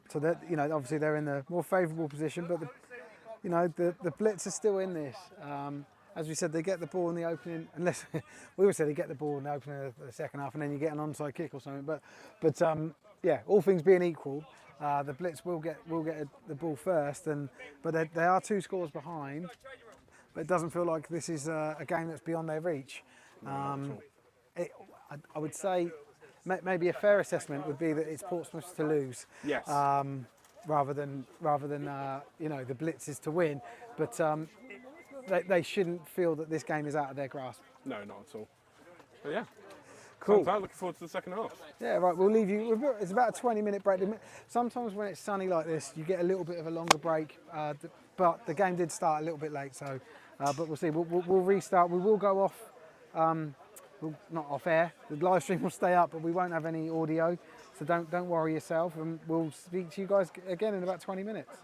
So that obviously they're in the more favourable position, but the Blitz are still in this. As we said, they get the ball in the opening. Unless we always said they get the ball in the opening of the second half, and then you get an onside kick or something. But yeah, all things being equal, the Blitz will get the ball first, but they are 2 scores behind. But it doesn't feel like this is a game that's beyond their reach. I would say maybe a fair assessment would be that it's Portsmouth's to lose. Yes. Rather than the Blitz is to win, but they shouldn't feel that this game is out of their grasp. No, not at all. But yeah, Cool. Looking forward to the second half. Yeah, right. We'll leave you. It's about a 20-minute break. Sometimes when it's sunny like this, you get a little bit of a longer break. But the game did start a little bit late, so but we'll see. We'll restart. We will go off. Not off air. The live stream will stay up, but we won't have any audio. So don't worry yourself, and we'll speak to you guys again in about 20 minutes.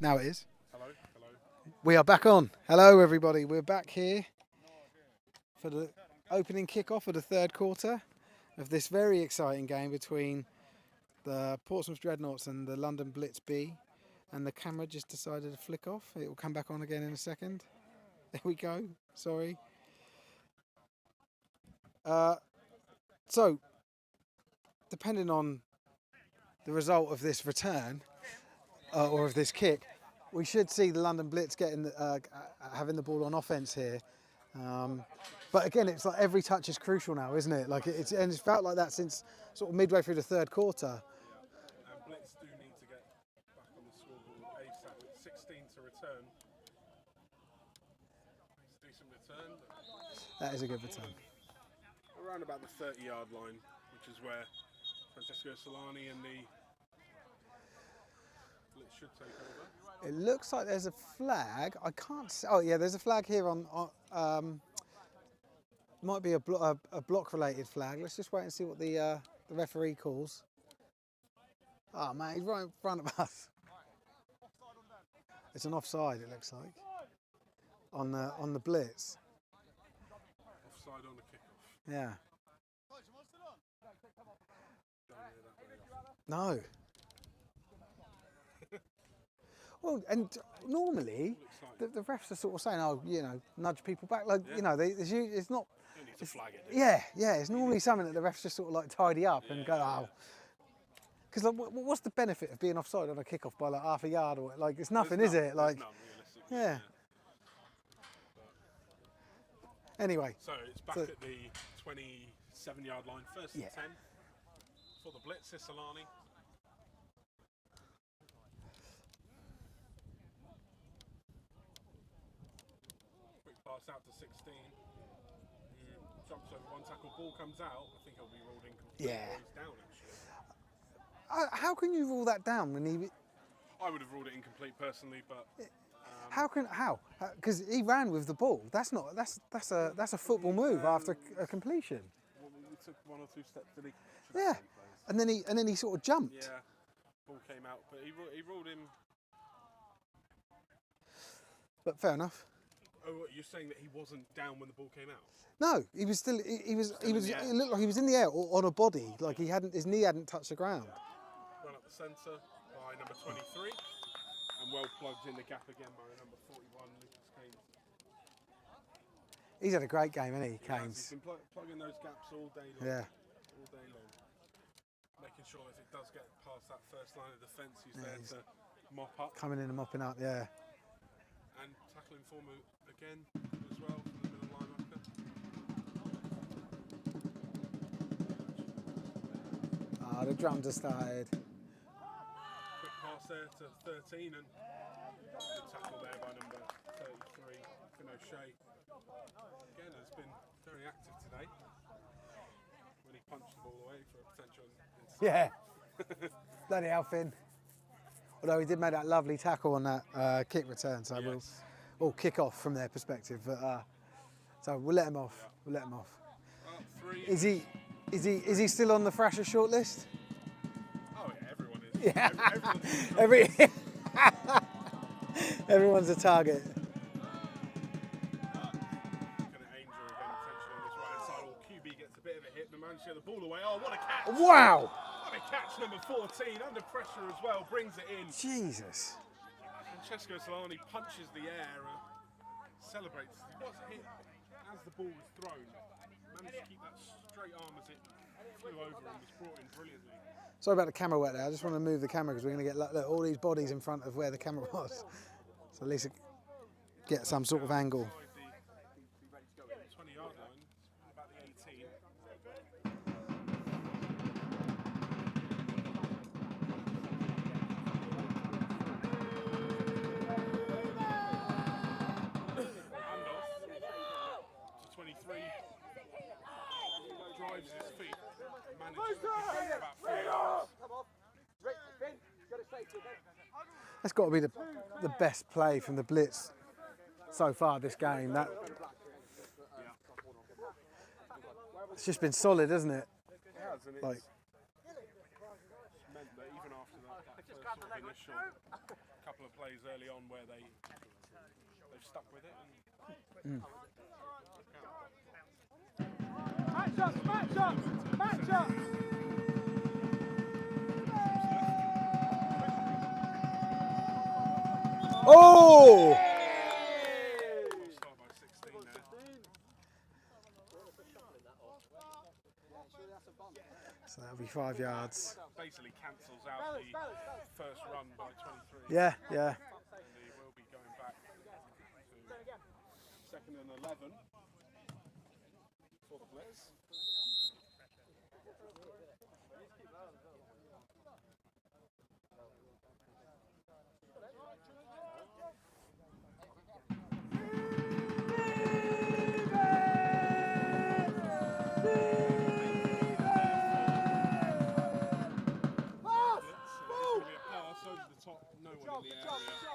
Now it is. Hello, hello. We are back on. Hello, everybody. We're back here for the opening kickoff of the third quarter of this very exciting game between the Portsmouth Dreadnoughts and the London Blitz B. And the camera just decided to flick off. It will come back on again in a second. There we go. Sorry. So, depending on the result of this return or of this kick, we should see the London Blitz getting having the ball on offense here. But again, it's like every touch is crucial now, isn't it? Like and it's felt like that since sort of midway through the third quarter. Yeah. And Blitz do need to get back on the scoreboard ASAP. With 16 to return. It's a decent return. That is a good return. Around about the 30-yard line, which is where Francesco Solani and the Blitz should take over. It looks like there's a flag. I can't see. Oh yeah, there's a flag here on might be a block-related flag. Let's just wait and see what the referee calls. Oh man, he's right in front of us. It's an offside. It looks like on the Blitz. Offside on the kickoff. Yeah. No. Well, and normally the refs are sort of saying, "Oh, you know, nudge people back." Like, you know, it's not. You need to flag it. Yeah. It's normally something that the refs just sort of like tidy up and go, "Oh." Because like, what's the benefit of being offside on a kickoff by like half a yard or like? It's nothing, is it? Like, none, realistically. yeah. Anyway. So it's back at the 27-yard line, first and 10 for the Blitz. Solani. Quick pass out to 16. Jumps over one tackle, ball comes out. I think he'll be ruled incomplete. Yeah. He's down actually. How can you rule that down when he? I would have ruled it incomplete personally, but. How? Because he ran with the ball. That's a football move after a completion. Well, we took one or two steps to the. Yeah, and then he sort of jumped. Yeah, ball came out, but he ruled him. But fair enough. Oh, what, you're saying that he wasn't down when the ball came out? No, he was still. He was. It looked like he was in the air or on a body, like his knee hadn't touched the ground. Run up the centre by number 23, and well plugged in the gap again by number 41, Lucas Keynes. He's had a great game, hasn't he, Keynes? He's been plugging those gaps all day long. Yeah. All day long. Making sure if it does get past that first line of defence, he's there to mop up. Coming in and mopping up, yeah. And tackling for him again as well from the middle linebacker. Ah, the drums are started. Quick pass there to 13 and good tackle there by number 33, Finn O'Shea. Again, has been very active today when he punched the ball away for a potential intercept. Yeah. Bloody hell, Finn. Although he did make that lovely tackle on that kick return, so we'll kick off from their perspective. But so we'll let him off. Yeah. We'll let him off. Three. Is he still on the Thrasher shortlist? Oh yeah, everyone is. Yeah. Everyone's Everyone's a target. Gets a bit of a hit, the man share the ball away. Oh, what a catch! Wow! What a catch, number 14, under pressure as well, brings it in. Jesus. Francesco Solani punches the air, celebrates. He was hit as the ball was thrown. Managed to keep that straight arm as it flew over and was brought in brilliantly. Sorry about the camera wet there. I just want to move the camera because we're going to get look, all these bodies in front of where the camera was. So at least get some sort of angle. 20-yard line, about the 18. Handoff to 23. Drives his feet. Manages to pick up about 3 yards. That's got to be the best play from the Blitz so far this game. That it's just been solid, hasn't it? It has, and it's Like meant that even after that sort of initial couple of plays early on where they've stuck with it. And Match up, match up, match up. Oh! start by 16 there. So that'll be 5 yards. Basically cancels out the first run by 23. Yeah, yeah. And they will be going back to 2nd and 11 for the Blitz.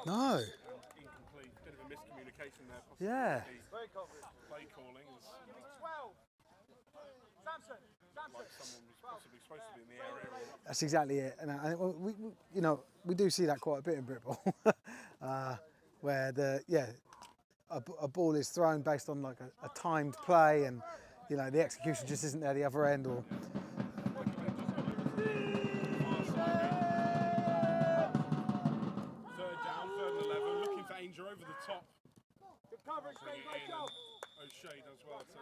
No. Incomplete. Bit of a miscommunication there. Possibly. Yeah. Play calling is 12. Samson. like someone was possibly supposed to be in the area. Or That's exactly it. And we you know, we do see that quite a bit in Britball, where a ball is thrown based on like a timed play, and you know the execution just isn't there the other end, or. over the top. Good coverage, Bring it in, and O'Shea does well to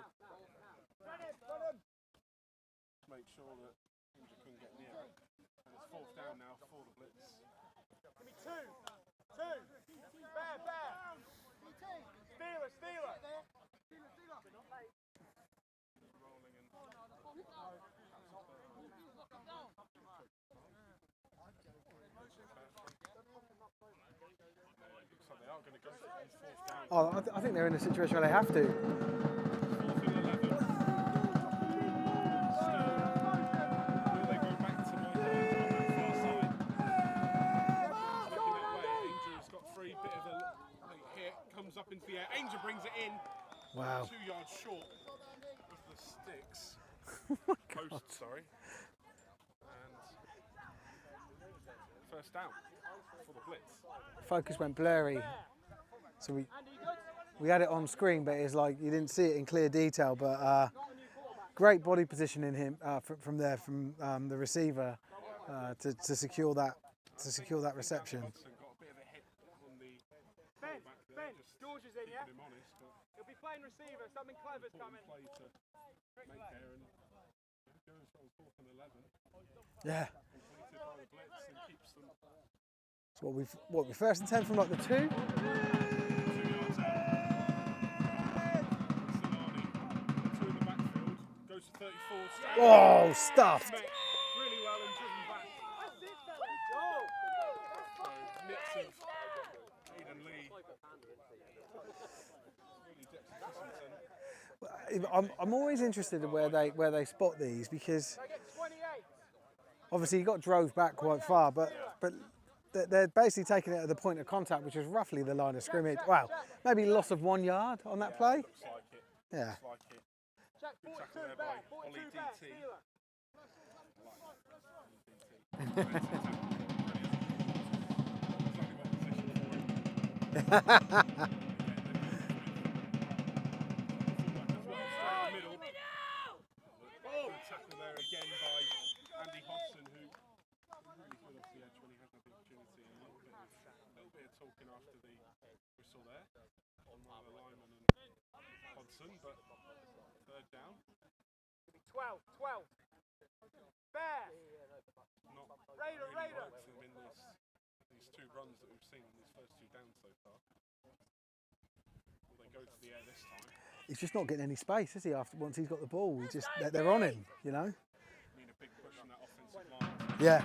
make sure that Inja couldn't get near it. And it's 4th down now for the Blitz. Give me 2. Bear. Stealer. Rolling and so they are going to go for it on 4th down. Oh, I think they're in a situation where they have to. 4th and 11. Will they go back to my line on that far side? Looking that way, Angel's got free, bit of a late hit, comes up into the air. Angel brings it in. Wow. 2 yards short of the sticks. Oh my God. Post, sorry. And 1st down for the Blitz. Focus went blurry, so we had it on screen, but it's like you didn't see it in clear detail. But great body positioning him from there, from the receiver to secure that reception. Hudson got a bit of a hit on the back there, just George is in, yeah? keeping him honest, but He'll be playing receiver. Something clever's coming. play to make there, and goes on 4th and 11. Yeah. Completed by the Blitz and keeps them So what we 1st and 10 from like the 2. 2 yards out. Solani, 2 in the backfield, goes to 34. Oh, stuffed. Met really well and driven back. That's it, fella. Good So Nits of Aidan Lee. Really Dexter Christensen. I'm always interested in where they spot these, because Go get 28. obviously you got drove back quite far, but they're basically taking it at the point of contact, which is roughly the line of scrimmage. Wow, maybe loss of 1 yard on that play. Looks like it. Yeah. Looks like it. Check Good 42 tackle there back. by 42 Ollie back. DT. Tackle there again by Andy Hodgson, who really got off the edge when he had the opportunity. A little bit of talking after the whistle there on the lineman and Hodgson, but 3rd down. 12. Bear. Not Raider. really worked for them in these 2 runs that we've seen, these first 2 downs so far. Will they go to the air this time? He's just not getting any space, is he? After once he's got the ball, they're on him, you know. Need a big push on that offensive line. Yeah.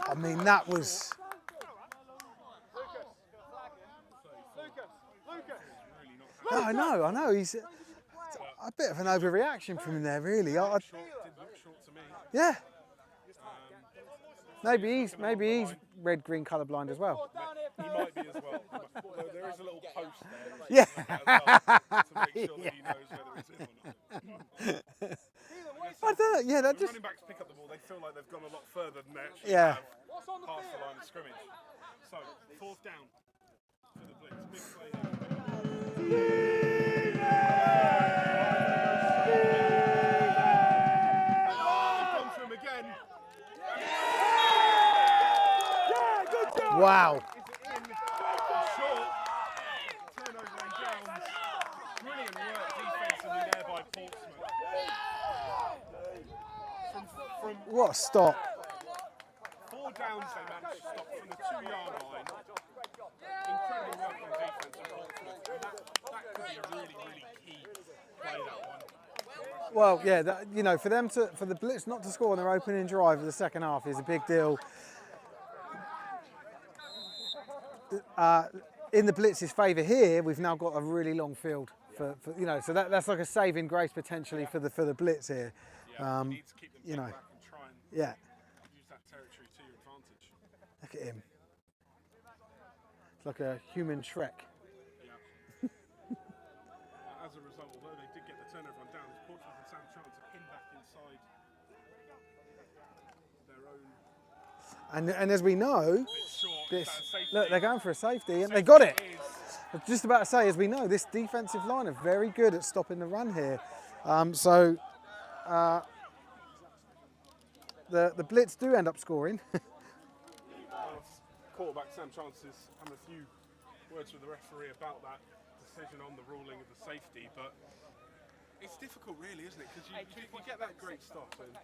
I mean, that was. Lucas. No, I know. He's a bit of an overreaction from him there, really. Didn't look short to me. Yeah. Maybe he's red-green colourblind as well. He might be as well. Although there is a little post there. Yeah. To make sure that he knows whether it's in or not. I don't know. Yeah, that When just. running backs pick up the ball, they feel like they've gone a lot further than they actually Yeah. have past the line of scrimmage. So, 4th down for the Blitz. Big play they've gone for him again. Wow. Is it in? Short. Turnover and downs. Brilliant work defensively there by Portsmouth. From What a stop. 4 downs they managed to stop from the 2-yard line. Incredible work on defence from Portsmouth. And that could be a really, really key play, that one. Well, yeah, you know, for the Blitz not to score on their opening drive of the second half is a big deal. In the Blitz's favour here, we've now got a really long field for you know, so that's like a saving grace potentially for the Blitz here. Yeah, you need to keep them you know, back and try and yeah. use that territory to your advantage. Look at him. It's like a human Shrek. Yeah. As a result, although they did get the turnover on downs, Portsmouth and Sam trying to pin back inside their own. And as we know, Short, this safety. look, they're going for a safety and they got it. Is I was just about to say, as we know, this defensive line are very good at stopping the run here. The Blitz do end up scoring. Quarterback Sam Chance's having a few words with the referee about that decision on the ruling of the safety, but it's difficult, really, isn't it? Because you get that great stop, and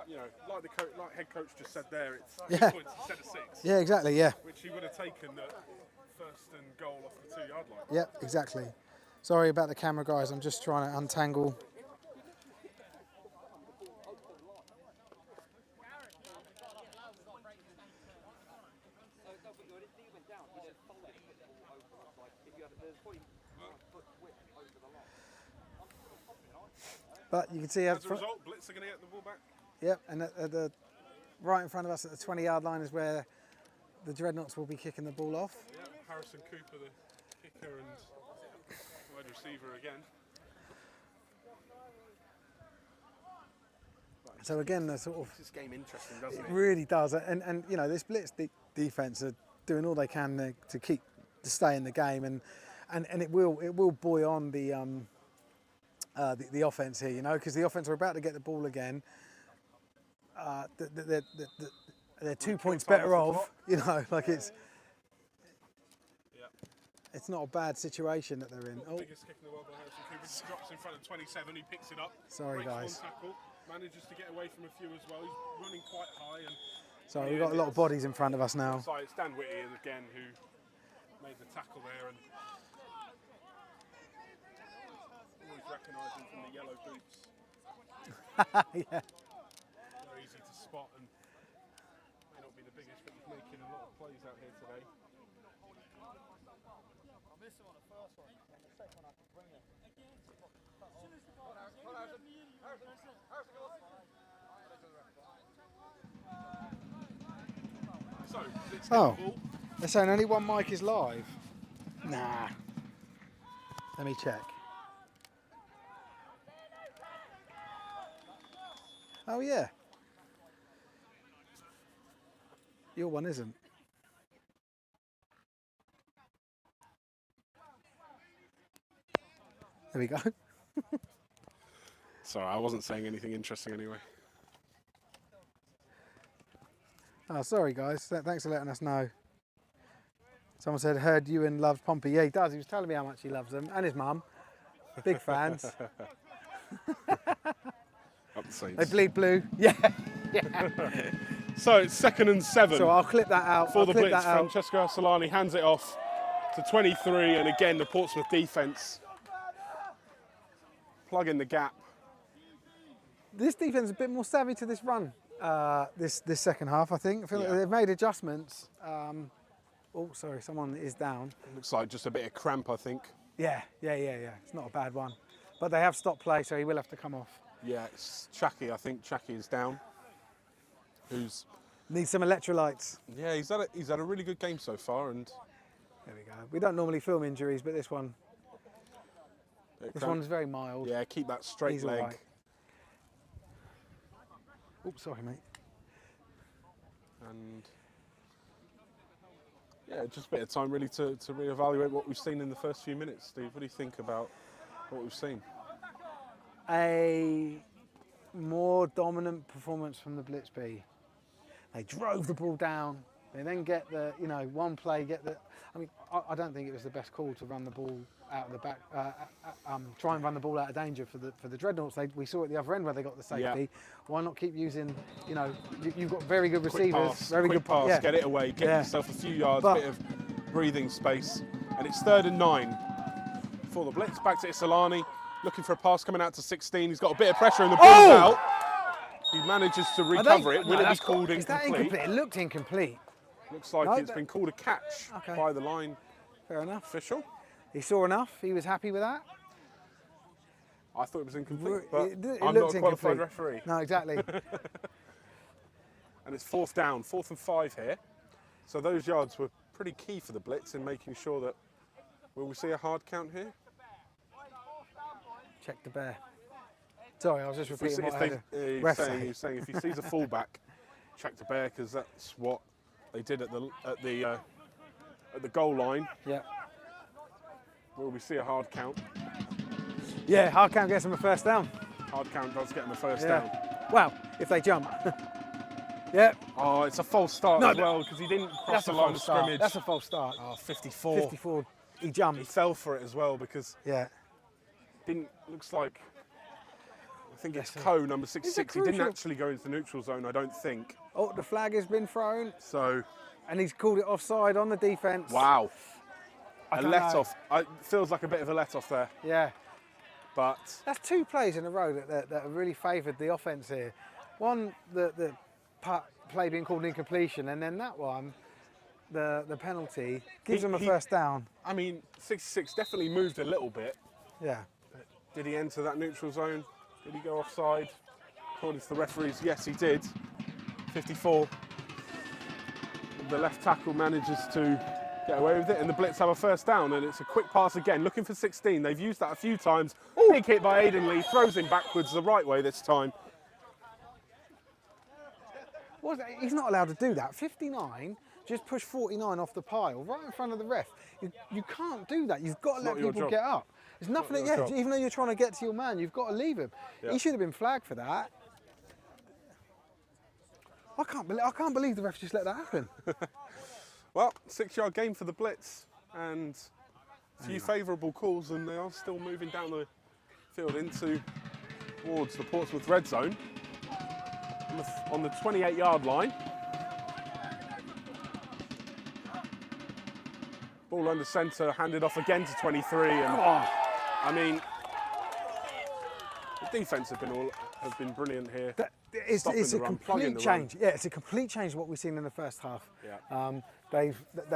you know, like head coach just said there, it's 2 points instead of 6. Yeah, exactly. Yeah. Which he would have taken at 1st and goal off the 2-yard line. Yep, exactly. Sorry about the camera, guys. I'm just trying to untangle. But you can see As a result, Blitz are going to get the ball back. Yep, and at the right in front of us at the 20-yard line is where the Dreadnoughts will be kicking the ball off. Yep, Harrison Cooper, the kicker and wide receiver again. So again, the sort of Makes this game interesting, doesn't it? it really does, and you know, this Blitz defense are doing all they can to stay in the game, and it will buoy on the offense here, you know, because the offense are about to get the ball again. They're 2 points better off, you know, like it's not a bad situation that they're in. Oh, Biggest kick in the world by Harrison Cooper. Just drops in front of 27. He picks it up. Sorry, guys. Tackle, manages to get away from a few as well. He's running quite high. And sorry, we've got a lot of bodies in front of us now. sorry, it's Dan Whitty again who made the tackle there, and always recognise him from the yellow boots. Yeah. Very easy to spot, and may not be the biggest, but he's making a lot of plays out here today. So, let's get the Oh, ball. they're saying only one mic is live. Nah. Let me check. Oh yeah. Your one isn't. There we go. Sorry, I wasn't saying anything interesting anyway. Oh, sorry guys. Thanks for letting us know. Someone said, heard you and loves Pompey. Yeah, he does. He was telling me how much he loves them, and his mum. Big fans. Up the Saints. They bleed blue. Yeah. So it's 2nd and 7 So I'll clip that out. for the Blitz. That out. Francesco Solani hands it off to 23, and again the Portsmouth defence plugging the gap. This defense is a bit more savvy to this run. This second half, I think. I feel like they've made adjustments. Oh, sorry, someone is down. Looks like just a bit of cramp, I think. Yeah. It's not a bad one. But they have stopped play, so he will have to come off. Yeah, it's Chucky, I think. Chucky is down. Who's Need some electrolytes. Yeah, he's had a really good game so far, and There we go. We don't normally film injuries, but this one's very mild. Yeah, keep that straight He's leg. all right. Oops, sorry, mate. And yeah, just a bit of time really to reevaluate what we've seen in the first few minutes. Steve, what do you think about what we've seen? A more dominant performance from the Blitz B. They drove the ball down. They then get the, one play, I mean, I don't think it was the best call to run the ball out of the back, try and run the ball out of danger for the Dreadnoughts. We saw at the other end where they got the safety. Yeah. Why not keep using, you've got very good receivers, Quick pass, yeah. get it away, get yourself a few yards, But- bit of breathing space. And it's 3rd and 9 for the Blitz. Back to Isolani, looking for a pass coming out to 16. He's got a bit of pressure and the ball's out. He manages to recover it. Will it be called Is that incomplete? It looked incomplete. Looks like it's been called a catch by the line Fair enough. official. He saw enough. He was happy with that. I thought it was incomplete, but It I'm not looked a qualified incomplete. referee. No, exactly. And it's 4th down, 4th and 5 here. So those yards were pretty key for the Blitz in making sure that, will we see a hard count here? Check the bear. Sorry, I was just repeating what I had a He's ref saying, say. he's saying if he sees a fullback, check the bear, because that's what they did at the goal line. Yeah. Will we see a hard count? Yeah, hard count gets them a first down. Hard count does get them a first Yeah. down. Well, if they jump. Yeah. Oh, it's a false start No, as well, because he didn't cross That's the a line false of start. scrimmage. That's a false start. Oh, 54. 54. He He jumped. fell for it as well, because Yeah. looks like, I think it's Yes, Co, number 66. He didn't crucial. actually go into the neutral zone, I don't think. Oh, the flag has been thrown, So, and he's called it offside on the defence. wow. I A don't let know. off. It feels like a bit of a let off there, Yeah. but That's 2 plays in a row that have really favoured the offence here. One, the play being called incompletion, and then that one, the penalty, gives them a first down. I mean, 66 definitely moved a little bit. Yeah. Did he enter that neutral zone? Did he go offside? According to the referees, yes, he did. 54. The left tackle manages to get away with it, and the Blitz have a first down, and it's a quick pass again, looking for 16. They've used that a few times. Big hit by Aidan Lee, throws him backwards the right way this time. He's not allowed to do that. 59, just push 49 off the pile, right in front of the ref. You can't do that. You've got to let not your people job. get up. There's nothing, your job. even though you're trying to get to your man, you've got to leave him. Yeah. He should have been flagged for that. I can't believe the ref just let that happen. Well, 6-yard game for the Blitz, and a few favourable calls, and they are still moving down the field towards the Portsmouth red zone. On the 28-yard line. Ball under centre, handed off again to 23, and I mean, the defence have been brilliant here. It's Stopping a the run, plugging complete the run. change. Yeah, it's a complete change of what we've seen in the first half. Yeah. They've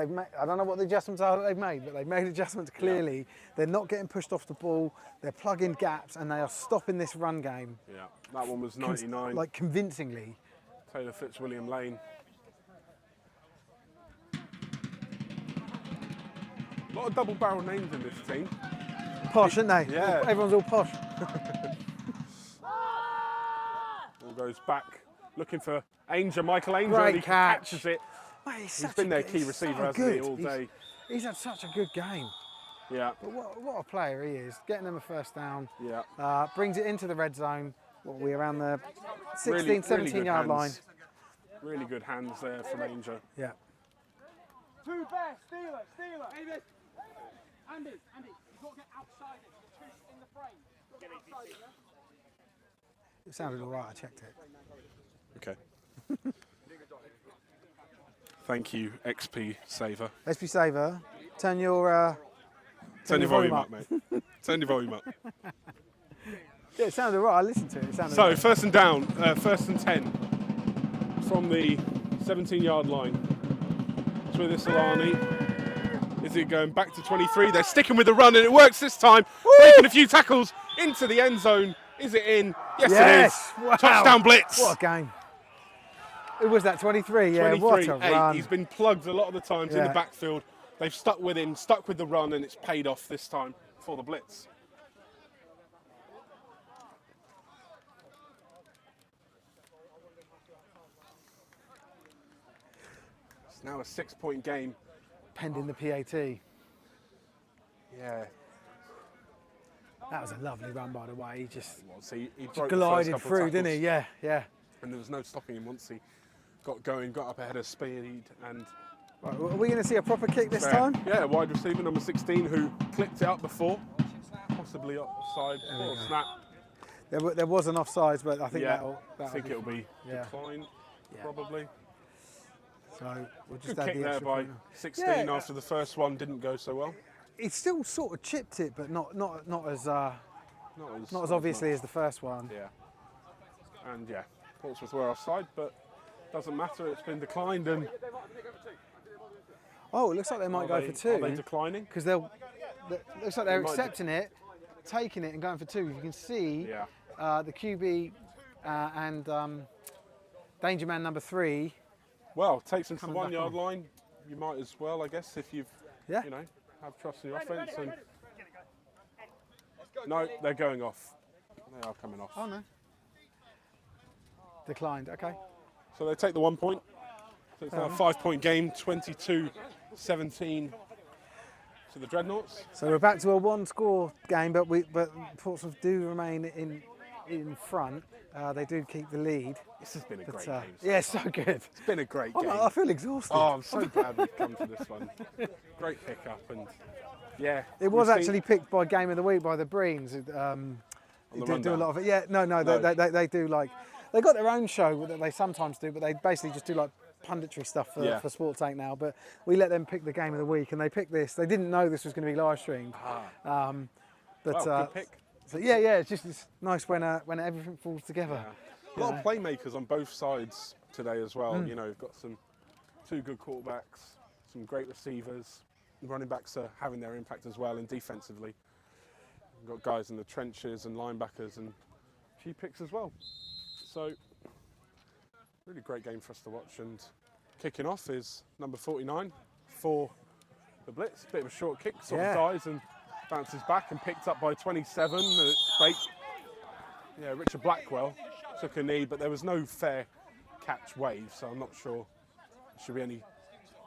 made, I don't know what the adjustments are that they've made, but they've made adjustments clearly. Yeah. They're not getting pushed off the ball. They're plugging gaps, and they are stopping this run game. Yeah, that one was 99. Like convincingly. Taylor Fitzwilliam Lane. A lot of double-barrel names in this team. Posh, aren't they? Yeah. Everyone's all posh. Ball goes back, looking for Michael Ainger, Great and he catch. catches it. Mate, He's been their key receiver, hasn't he, all day? He's had such a good game. Yeah, But what a player he is. Getting them a first down. yeah. Brings it into the red zone. What are we, around the 16, Really 17 good yard line. hands. Really good hands there from Ainger. Yeah. 2 bear, Steeler. Andy, you've got to get outside it. The two's in the frame. You've got to get outside it, yeah? It sounded all right, I checked it. Okay. Thank you, XP Saver. Let's be saver. Turn your Volume up, mate. Turn your volume up. Yeah, it sounded all right. I listened to it. It sounded So, right. first and down, first and 10 from the 17-yard line. It's with Isolani. Is it going back to 23? They're sticking with the run, and it works this time. Breaking a few tackles into the end zone. Is it in? Yes, it is. Wow. Touchdown Blitz. What a game. Who was that? 23. Yeah, what a 23-8. run! He's been plugged a lot of the times in the Yeah. backfield. They've stuck with him, stuck with the run, and it's paid off this time for the Blitz. It's now a 6-point game. Pending the PAT. Yeah. That was a lovely run, by the way. He just So he broke the first glided couple through, of didn't he? tackles, Yeah. and there was no stopping him once he got going, got up ahead of speed, and Right, are we going to see a proper kick this fair. time? Yeah, wide receiver number 16 who clipped it up before, possibly offside or snap. There was an offsides, but I think Yeah, that'll I think it'll be Yeah. decline, probably. So we'll just Good add kick the there extra by point. 16 Yeah. after the first one didn't go so well. He still sort of chipped it, but not as Not as obviously much. as the first one. Yeah. And yeah, Portsmouth were offside, but doesn't matter. It's been declined, and Oh, it looks like they might go for two. Are they declining? Because looks like they're might accepting it, taking it, and going for two. You can see Yeah. the QB and danger man number 3. Well, takes them to the Coming back 1-yard on. line. You might as well, I guess, if you've Yeah. have trust in your offence. And no, they're going off. They are coming off. Oh no. Declined. Okay. So they take the 1 point. So it's now a 5-point game, 22-17 to the Dreadnoughts. So we're back to a one-score game, but Portsmouth do remain in front. They do keep the lead. This has been a But, great game. yeah, so good. It's been a great game. I feel exhausted. Oh, I'm so glad we've come to this one. Great pick-up, and yeah. It was we've seen- actually picked by Game of the Week by the Breens. They the do a rundown? lot of it. Yeah, no. They do like, they got their own show that they sometimes do, but they basically just do like punditry stuff for Sport Take now. But we let them pick the Game of the Week, and they picked this. They didn't know this was going to be live streamed. But Well, good pick. So yeah, it's nice when everything falls together. A lot of playmakers on both sides today as well. You know, we've got two good quarterbacks, some great receivers. Running backs are having their impact as well, and defensively, we've got guys in the trenches and linebackers, and a few picks as well. So, really great game for us to watch. And kicking off is number 49 for the Blitz. Bit of a short kick, sort of dies and bounces back, and picked up by 27. Richard Blackwell took a knee, but there was no fair catch wave, so I'm not sure there should be any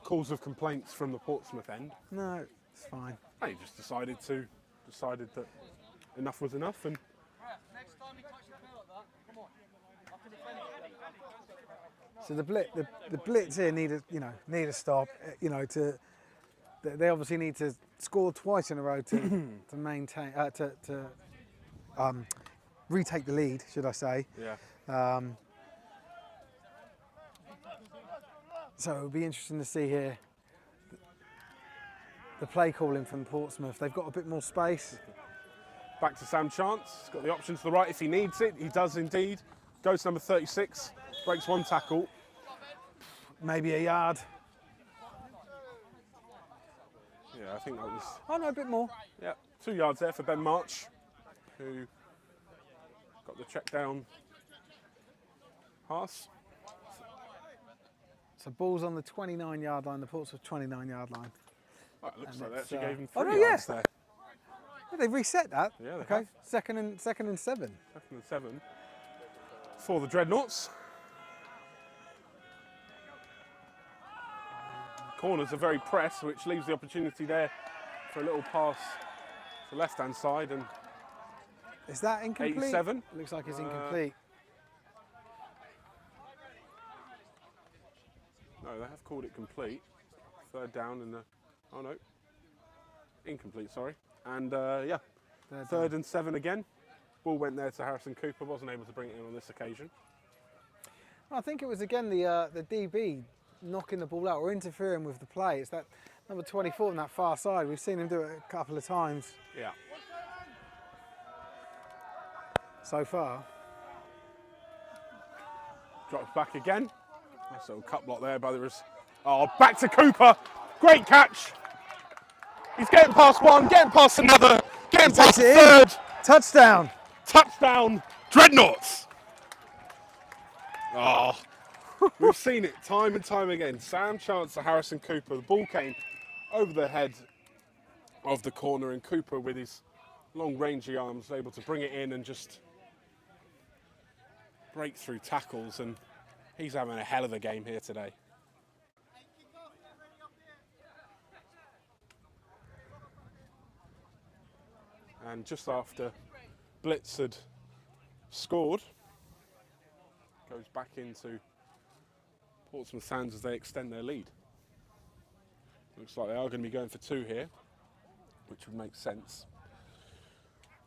calls of complaints from the Portsmouth end. No, it's fine. They just decided that enough was enough, and So the Blitz here need a stop. They obviously need to score twice in a row to maintain retake the lead, should I say? yeah. So it'll be interesting to see here the play calling from Portsmouth. They've got a bit more space. Back to Sam Chance. He's got the option to the right if he needs it. He does indeed. Goes to number 36. Breaks one tackle. Maybe a yard. Yeah, I think that was... Oh no, a bit more. Yeah, 2 yards there for Ben March, who got the check down pass. So ball's on the 29-yard line, the Portsmouth 29-yard line. Oh, it looks And like they it's, actually gave him oh, 3 no, yards yeah. there. Yeah, they've reset that. Yeah, they okay. have. Second and 7. 2nd and 7 for the Dreadnoughts. Corners are very pressed, which leaves the opportunity there for a little pass to the left-hand side. And Is that incomplete? 87. Looks like it's incomplete. No, they have called it complete. 3rd down and oh no, incomplete. Sorry. And yeah, 3rd and 7 again. Ball went there to Harrison Cooper. Wasn't able to bring it in on this occasion. I think it was again the DB knocking the ball out or interfering with the play. It's that number 24 on that far side. We've seen him do it a couple of times Yeah. so far. Drops back again. Nice little cut block there by the back to Cooper. Great catch. He's getting past one, getting past another, getting past Takes it in. 3rd. Touchdown. Touchdown, Dreadnoughts. Oh, We've seen it time and time again. Sam Chance to Harrison Cooper. The ball came over the head of the corner, and Cooper, with his long rangy arms, was able to bring it in and just break through tackles, and he's having a hell of a game here today. And just after Blitz had scored, goes back into Portsmouth hands as they extend their lead. Looks like they are going to be going for 2 here, which would make sense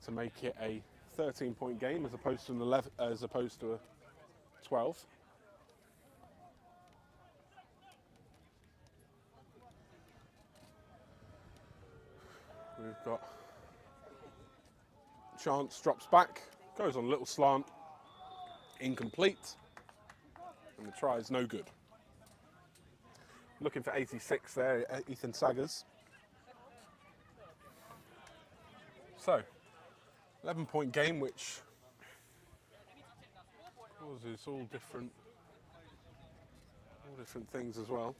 to make it a 13-point game as opposed to an 11, as opposed to a 12. We've got Chance, drops back, goes on a little slant, incomplete, and the try is no good. Looking for 86 there, Ethan Saggers. So, 11-point game, which causes all different things as well.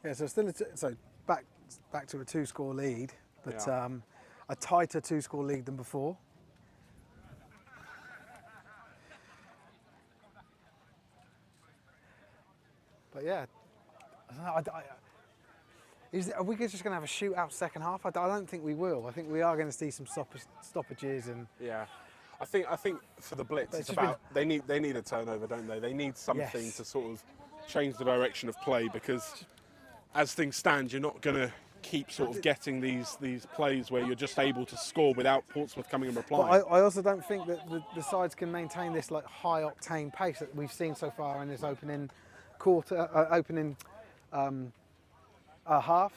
Yeah, so still so back to a 2-score lead, but Yeah. a tighter 2-score lead than before. But yeah, are we just going to have a shootout second half? I don't think we will. I think we are going to see some stoppages and. Yeah, I think for the Blitz, it's about they need a turnover, don't they? They need something to sort of change the direction of play, because as things stand, you're not going to keep sort of getting these plays where you're just able to score without Portsmouth coming and replying. But I also don't think that the sides can maintain this like high octane pace that we've seen so far in this opening quarter, half,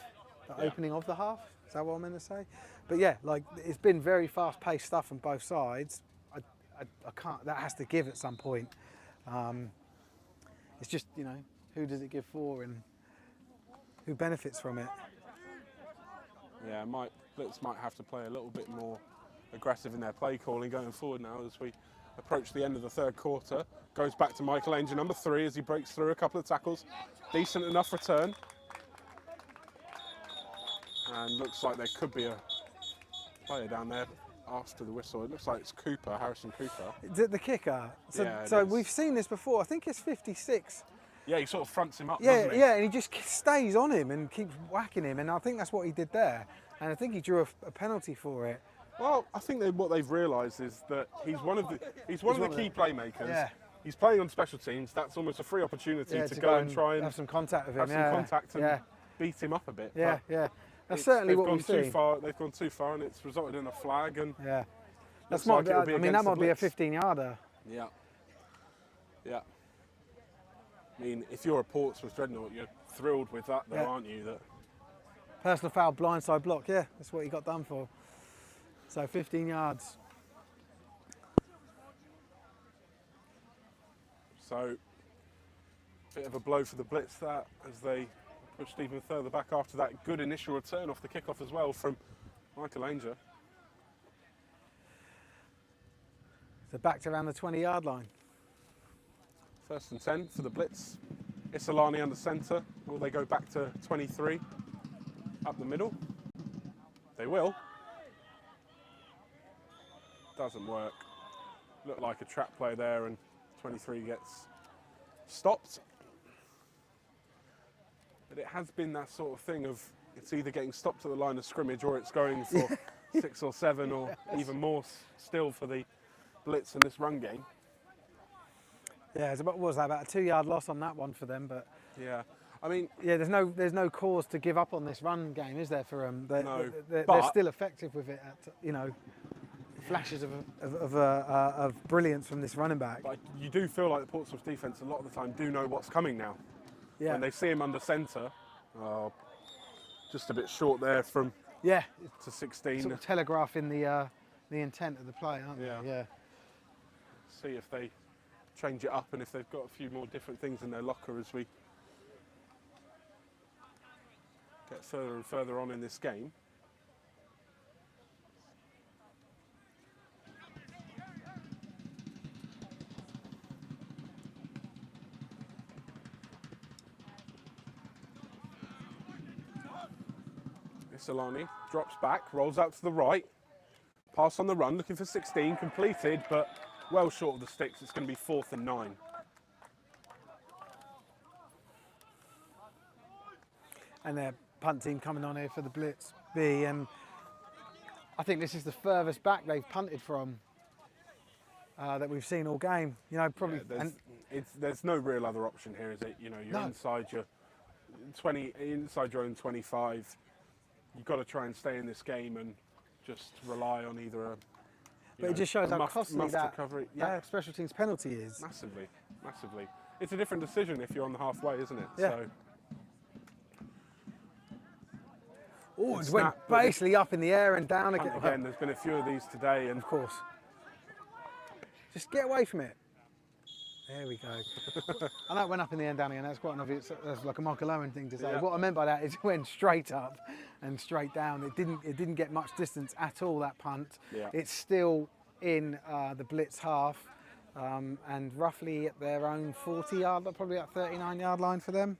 opening of the half. Is that what I meant to say? But yeah, like it's been very fast-paced stuff on both sides. I can't. That has to give at some point. It's just, you know, who does it give for and who benefits from it. Yeah, Blitz might have to play a little bit more aggressive in their play calling going forward now as we approach the end of the third quarter. Goes back to Michael Ainger, number 3, as he breaks through a couple of tackles. Decent enough return. And looks like there could be a player down there after the whistle. It looks like it's Cooper, Harrison Cooper. The kicker. So, Yeah, so we've seen this before. I think it's 56. Yeah, he sort of fronts him up, doesn't he? Yeah, and he just stays on him and keeps whacking him, and I think that's what he did there. And I think he drew a penalty for it. Well, I think what they've realised is that he's one of the key playmakers. Yeah. He's playing on special teams. That's almost a free opportunity to go and try and have some contact with him. have some contact and beat him up a bit. Yeah, But yeah. That's certainly what we've seen. They've gone too far, and it's resulted in a flag. And yeah, looks that like it'll be might against the be a Blitz. 15-yarder. Yeah. Yeah. I mean, if you're a Portsmouth Dreadnought, you're thrilled with that, though, aren't you? That Personal foul, blindside block. Yeah, that's what he got done for. So 15 yards. So, bit of a blow for the Blitz that, as they pushed even further back after that good initial return off the kickoff as well from Michael Ainger. So back to around the 20-yard line. 1st and 10 for the Blitz. Isolani under centre. Will they go back to 23 up the middle? They will. Doesn't work. Looked like a trap play there, and 23 gets stopped. But it has been that sort of thing of it's either getting stopped at the line of scrimmage or it's going for 6 or 7 or even more still for the Blitz in this run game. Yeah, it's about a 2-yard loss on that one for them, but yeah, I mean, yeah, there's no cause to give up on this run game, is there? For them, they're still effective with it. At, you know, flashes of brilliance from this running back. But you do feel like the Portsmouth defence a lot of the time do know what's coming now. Yeah. When they see him under centre, just a bit short there from to 16. Sort of telegraphing the intent of the play, aren't they? Yeah. See if they change it up and if they've got a few more different things in their locker as we get further and further on in this game. Isolani drops back, rolls out to the right. Pass on the run, looking for 16, completed, but well short of the sticks. It's going to be 4th and 9. And their punt team coming on here for the Blitz B, and I think this is the furthest back they've punted from that we've seen all game. You know, probably. Yeah, there's no real other option here, is it? You know, you're inside your 20, inside your own 25. You've got to try and stay in this game and just rely on either a. But it just shows how costly that special teams penalty is. Massively, massively. It's a different decision if you're on the halfway, isn't it? Yeah. So. Oh, it went basically up in the air and down again. Again, there's been a few of these today, and of course. Just get away from it. There we go. I know it went up in the end, down again. That's quite an obvious. That's like a Michael Owen thing to say. Yeah. What I meant by that is it went straight up and straight down. It didn't get much distance at all. That punt. Yeah. It's still in the Blitz half, and roughly at their own 40-yard, probably at 39-yard line for them.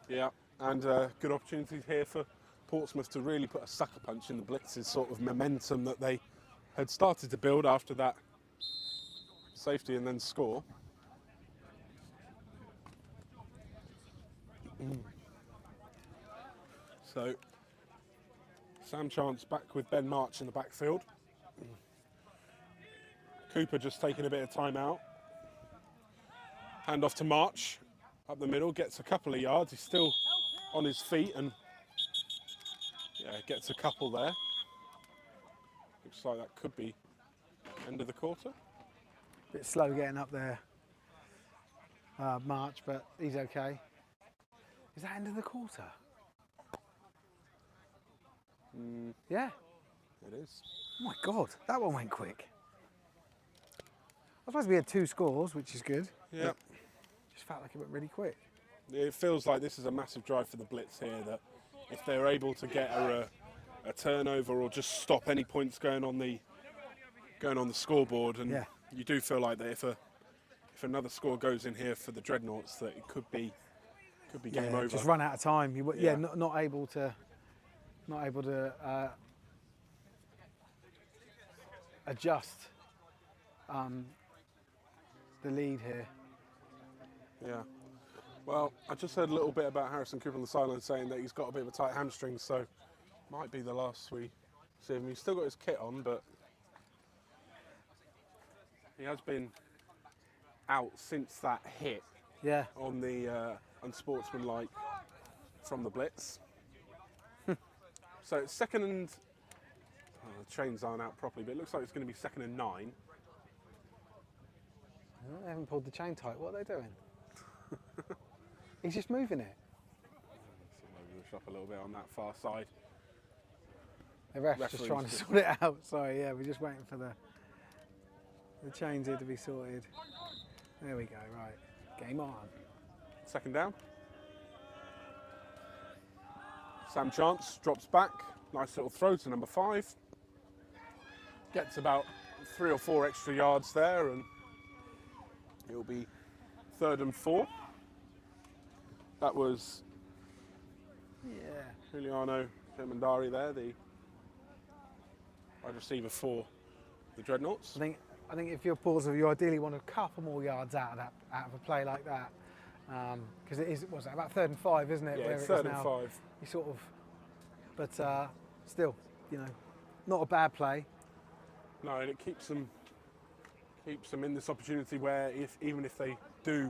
Yeah, and good opportunities here for Portsmouth to really put a sucker punch in the Blitz's sort of momentum that they had started to build after that safety and then score. So Sam Chance back with Ben March in the backfield. Cooper just taking a bit of time out. Hand off to March up the middle, gets a couple of yards. He's still on his feet and gets a couple there. Looks like that could be end of the quarter. Bit slow getting up there, March, but he's okay. Is that end of the quarter? Yeah. It is. Oh my God, that one went quick. I suppose we had 2 scores, which is good. Yeah. Just felt like it went really quick. It feels like this is a massive drive for the Blitz here, that if they're able to get a turnover or just stop any points going on the scoreboard, and you do feel like that if another score goes in here for the Dreadnoughts, that it could be game over. Just run out of time. Not able to adjust the lead here. Yeah. Well, I just heard a little bit about Harrison Cooper on the sideline saying that he's got a bit of a tight hamstring, so might be the last we see him. He's still got his kit on, but he has been out since that hit on the unsportsmanlike from the Blitz. So it's 2nd and... the chains aren't out properly, but it looks like it's going to be 2nd and 9. They haven't pulled the chain tight. What are they doing? He's just moving it. Over the shop a little bit on that far side. The ref's just trying to sort it out. Sorry, we're just waiting for the chains here to be sorted. There we go, right. Game on. 2nd down. Sam Chance drops back. Nice little throw to number 5. Gets about 3 or 4 extra yards there, and it'll be 3rd and 4. That was Giuliano Gemandari there, the wide receiver for the Dreadnoughts. I think if you're Portsmouth, you ideally want a couple more yards out of a play like that, because it is about 3rd and 5, isn't it? Yeah, where it's it 3rd is and now. 5. You sort of, but still, not a bad play. No, and it keeps them in this opportunity where even if they do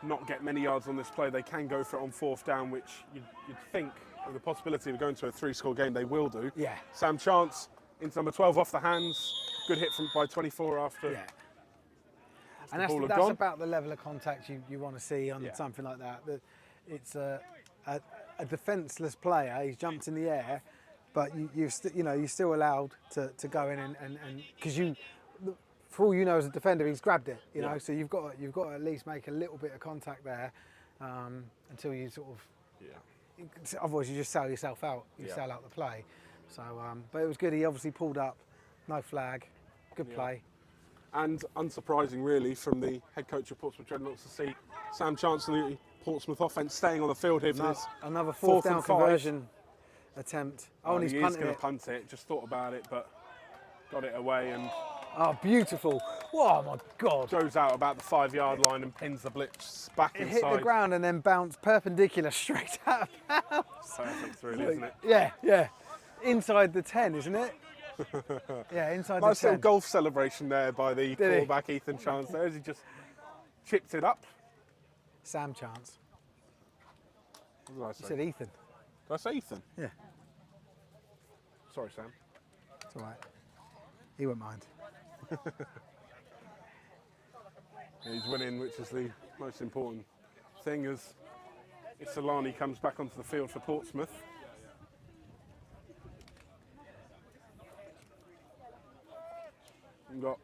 not get many yards on this play, they can go for it on 4th down, which you'd think with the possibility of going to a 3-score game they will do. Yeah. Sam Chance into number 12 off the hands. Good hit by 24 after. Yeah. And that's about the level of contact you want to see on something like that. It's a defenceless player. He's jumped in the air, but you're still allowed to go in and because for all you know as a defender, he's grabbed it. You know, so you've got to at least make a little bit of contact there until you sort of. Otherwise, you just sell yourself out. You sell out the play. So, but it was good. He obviously pulled up, no flag, good play. And unsurprising, really, from the head coach of Portsmouth Dreadnoughts to see Sam Chance and the Portsmouth offence staying on the field here for this another 4th down conversion. attempt. Oh, and he's he is punting going it. to punt it. Just thought about it, but got it away and Oh, beautiful. Oh, my God. goes out about the 5-yard line and pins the Blitz back It inside. hit the ground and then bounced perpendicular straight out of bounds. Perfect, really, isn't it? Yeah, yeah. Inside the 10, isn't it? Yeah, inside Nice the 10. little golf celebration there by the he? quarterback, Ethan Chance. There as he just chipped it up. Sam Chance. What did I You say? said Ethan. Did I say Ethan? Yeah, Sorry, Sam. it's all right. He won't mind. He's winning, which is the most important thing as Isolani comes back onto the field for Portsmouth. We've got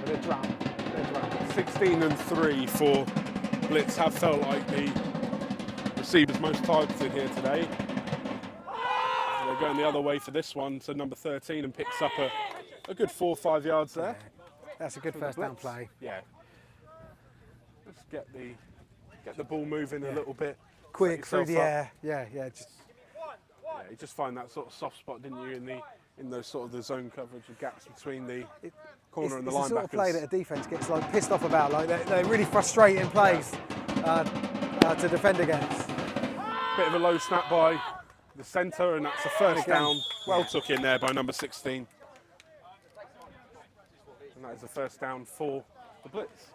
The drum. 16 and 3 for Blitz. Have felt like the receivers most targeted here today. They're going the other way for this one, so number 13 and picks up a good 4 or 5 yards there. That's a good for the first down Blitz. play. Yeah. Let's get the ball moving a little bit. Quick Set through the yourself up. air. Yeah, yeah. Just Yeah, you just find that sort of soft spot, didn't you, in those sort of the zone coverage and gaps between the corner and the it's the sort of play linebackers. that a defence gets like pissed off about. Like they're really frustrating plays to defend against. Bit of a low snap by the centre, and that's a first Again. down. Well took in there by number 16. And that is a first down for the Blitz.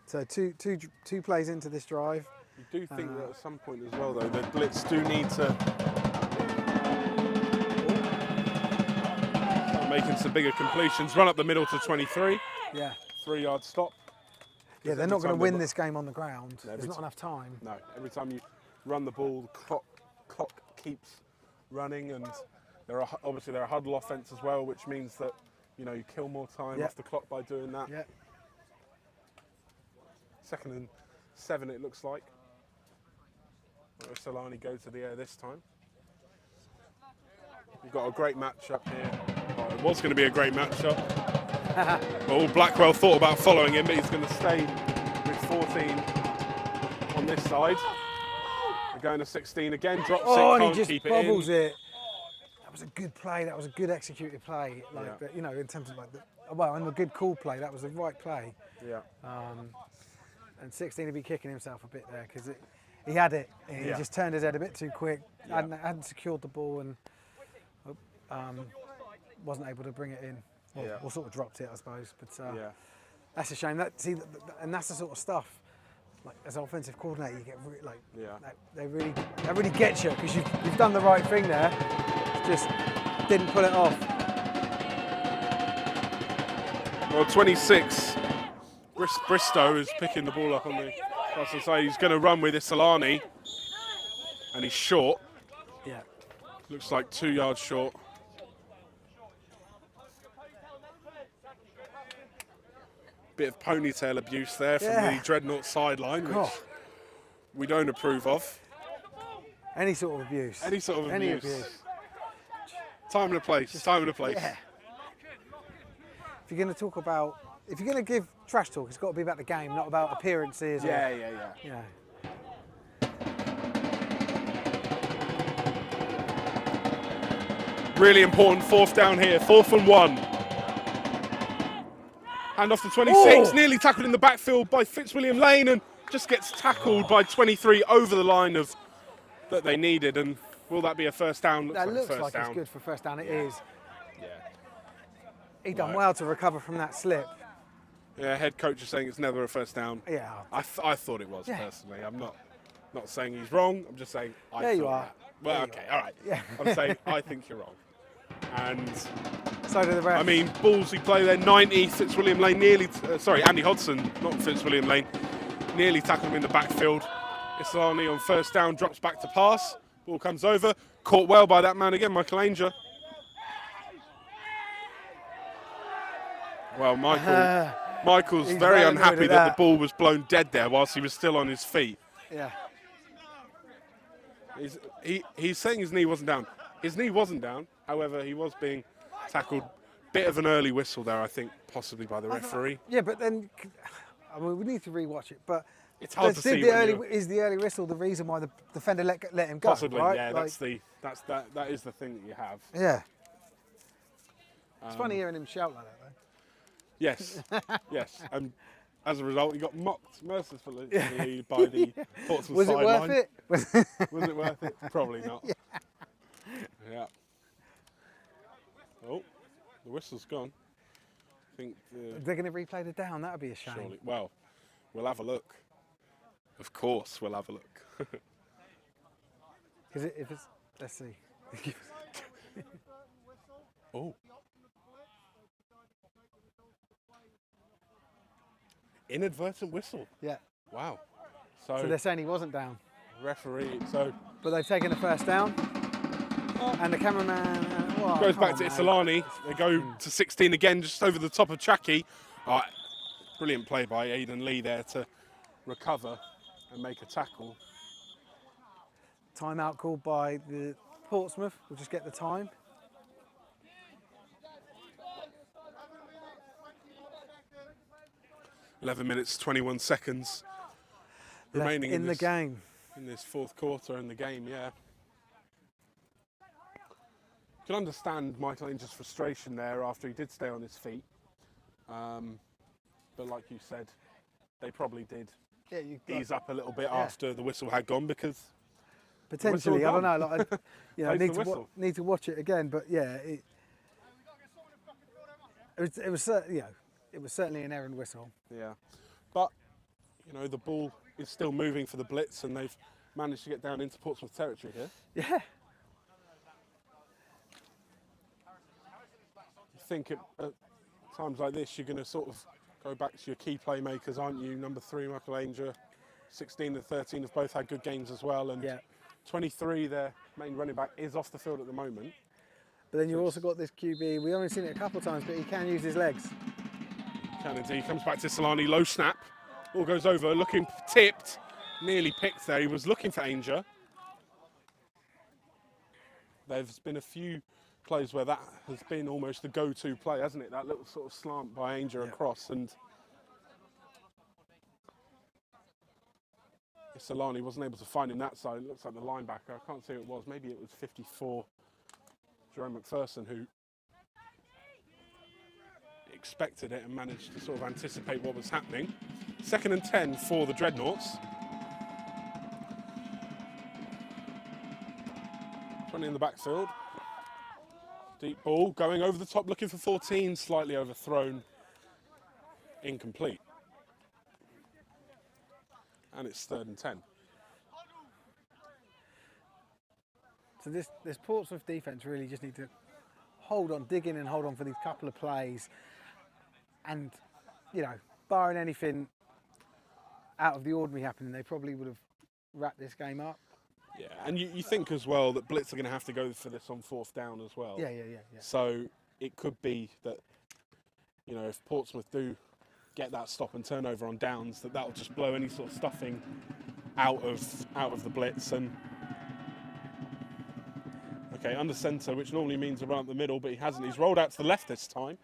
So two plays into this drive. You do think that at some point as well, though, the Blitz do need to start making some bigger completions. Run up the middle to 23, Yeah. 3-yard stop. Yeah, they're every not going time to they win look- this game on the ground. every There's not ti- enough time. No, every time you run the ball, the clock keeps running, and obviously they're a huddle offense as well, which means that you kill more time Yeah. off the clock by doing that. Yeah. 2nd and 7, it looks like. Solani go to the air this time. We've got a great matchup here. Well, it was going to be a great matchup. Well, Blackwell thought about following him, but he's going to stay with 14 on this side. They're going to 16 again, drops Oh, it, and he can't just keep it bobbles in. it. That was a good play. That was a good executed play. Like Yeah. in terms of and a good call play. That was the right play. Yeah. And 16 to be kicking himself a bit there because he had it. And He Yeah. just turned his head a bit too quick. Yeah. Hadn't secured the ball and wasn't able to bring it in. Or sort of dropped it, I suppose. But Yeah. that's a shame. And that's the sort of stuff. Like as an offensive coordinator, you get Yeah. that really gets you because you've done the right thing there. Just didn't pull it off. Well, 26, Bristow is picking the ball up on the cross and side. He's going to run with Isolani, and he's short. Yeah. Looks like 2 yards short. Bit of ponytail abuse there from Yeah. the Dreadnought sideline, which we don't approve of. Any sort of abuse. Any sort of Any abuse. Time and a place. Time and a place. Yeah. If you're going to talk about, if you're going to give trash talk, it's got to be about the game, not about appearances. Yeah. You know. Really important 4th down here. 4th and 1. Hand off to 26. Oh. Nearly tackled in the backfield by Fitzwilliam Lane, and just gets tackled by 23 over the line of that they needed. And will that be a first down? That looks first like down. it's good for first down. It is. Yeah. He done Right. well to recover from that slip. Yeah, head coach is saying it's never a first down. Yeah. I thought it was, Yeah. personally. I'm not saying he's wrong. I'm just saying I There you thought are. that. Well, There you okay, are. all right. Yeah. I'm saying I think you're wrong. And So do the rest. I mean, ballsy play there. 90, Fitzwilliam Lane nearly, Andy Hodson, not Fitzwilliam Lane, nearly tackled him in the backfield. Islani on first down, drops back to pass. Ball comes over, caught well by that man again, Michael Ainger. Well, Michael's He's very very unhappy annoyed at that the that. ball was blown dead there whilst he was still on his feet. yeah. He's saying his knee wasn't down. His knee wasn't down, however, he was being tackled Bit of an early whistle there, I think, possibly by the referee. Yeah, but then, I mean, we need to rewatch it, but It's hard to see. Is the early whistle the reason why the defender let him go? Possibly, right? yeah. Like, That is the thing that you have. Yeah. It's funny hearing him shout like that, though. Yes, yes. And as a result, he got mocked mercifully by the Portsmouth sideline. Was it worth it? Was it worth it? Probably not. Yeah. Oh, the whistle's gone. I think They're going to replay the down. That would be a shame. surely. Well, we'll have a look. Of course, we'll have a look. Because if it's, let's see. Oh. Inadvertent whistle. Yeah. Wow. So they're saying he wasn't down. Referee. So But they've taken the first down. And the cameraman goes back to Isolani. They go to 16 again, just over the top of Chucky. Brilliant play by Aidan Lee there to recover and make a tackle. Timeout called by the Portsmouth. We'll just get the time. .11 minutes, 21 seconds remaining in the game. In this fourth quarter in the game, yeah. Can understand Michael Ainger's frustration there after he did stay on his feet. But like you said, they probably did ease up a little bit after the whistle had gone, because potentially, I don't know. Like, need to watch it again. But yeah, it was certainly an errant whistle. Yeah, but you know, the ball is still moving for the Blitz, and they've managed to get down into Portsmouth territory here. Yeah. I think at times like this, you're going to sort of go back to your key playmakers, aren't you? Number 3, Michael Ainger, 16 and 13 have both had good games as well, and 23, their main running back, is off the field at the moment. But then you've also got this QB. We've only seen it a couple of times, but he can use his legs. Can indeed. Comes back to Solani, low snap. Ball goes over, looking tipped, nearly picked there. He was looking for Ainger. There's been a few plays where that has been almost the go-to play, hasn't it? That little sort of slant by Ainger across, and Solani wasn't able to find him that side. It looks like the linebacker. I can't see who it was. Maybe it was 54, Jerome McPherson, who expected it and managed to sort of anticipate what was happening. 2nd and 10 for the Dreadnoughts. 20 in the backfield. Deep ball going over the top, looking for 14, slightly overthrown, incomplete. And it's 3rd and 10. So this Portsmouth defence really just need to hold on, dig in and hold on for these couple of plays. And, you know, barring anything out of the ordinary happening, they probably would have wrapped this game up. Yeah, and you think as well that Blitz are going to have to go for this on 4th down as well. Yeah. So it could be that, you know, if Portsmouth do get that stop and turnover on downs, that'll just blow any sort of stuffing out of the Blitz. And okay, under centre, which normally means around the middle, but he hasn't. He's rolled out to the left this time.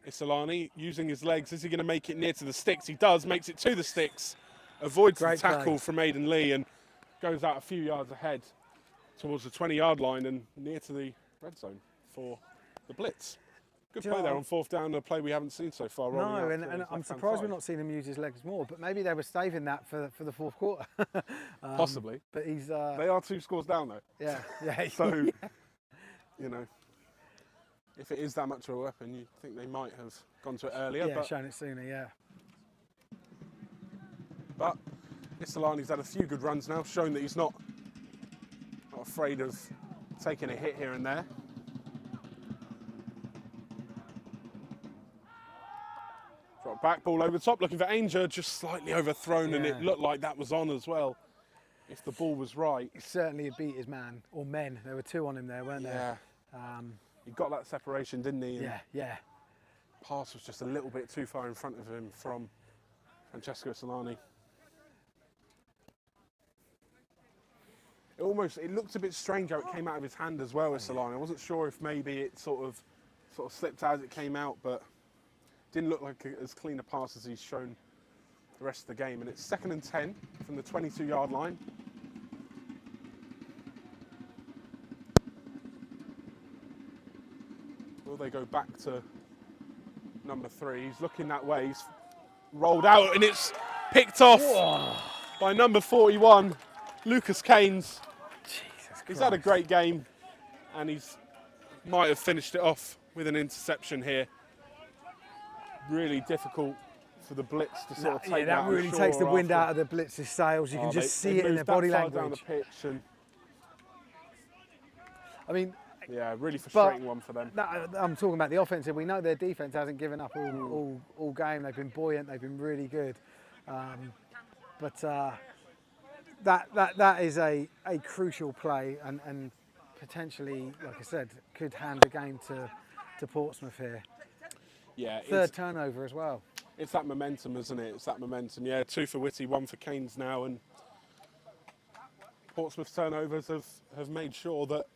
Isolani using his legs. Is he going to make it near to the sticks? He does. Makes it to the sticks. Avoids the tackle from Aidan Lee and goes out a few yards ahead towards the 20-yard line and near to the red zone for the Blitz. Good play there on 4th down, a play we haven't seen so far. No, and I'm surprised we're not seeing him use his legs more, but maybe they were saving that for the 4th quarter. Possibly. But he's... they are 2 scores down, though. Yeah. So, you know, if it is that much of a weapon, you'd think they might have gone to it earlier. Yeah, but shown it sooner, yeah. But Isolani's had a few good runs now, showing that he's not afraid of taking a hit here and there. Drop back, ball over the top, looking for Ainger, just slightly overthrown, and it looked like that was on as well, if the ball was right. He certainly beat his man, or men. There were 2 on him there, weren't there? He got that separation, didn't he? And yeah. Pass was just a little bit too far in front of him from Francesco Solani. It looked a bit strange how it came out of his hand as well as Solani. I wasn't sure if maybe it sort of sort of slipped as it came out, but didn't look like as clean a pass as he's shown the rest of the game. And it's 2nd and 10 from the 22-yard line. Will they go back to number 3? He's looking that way. He's rolled out and it's picked off by number 41, Lucas Keynes. He's had a great game and he's might have finished it off with an interception here. Really difficult for the Blitz to sort of take that really takes the wind out of the Blitz's sails. You can just see it in their body language. Down the pitch and I mean, yeah, really frustrating one for them. I'm talking about the offensive. We know their defense hasn't given up all game. They've been buoyant. They've been really good. That is a crucial play and potentially, like I said, could hand the game to Portsmouth here. Yeah, third turnover as well. It's that momentum, isn't it? It's that momentum. Yeah, 2 for Whitty, 1 for Keynes now, and Portsmouth's turnovers have made sure that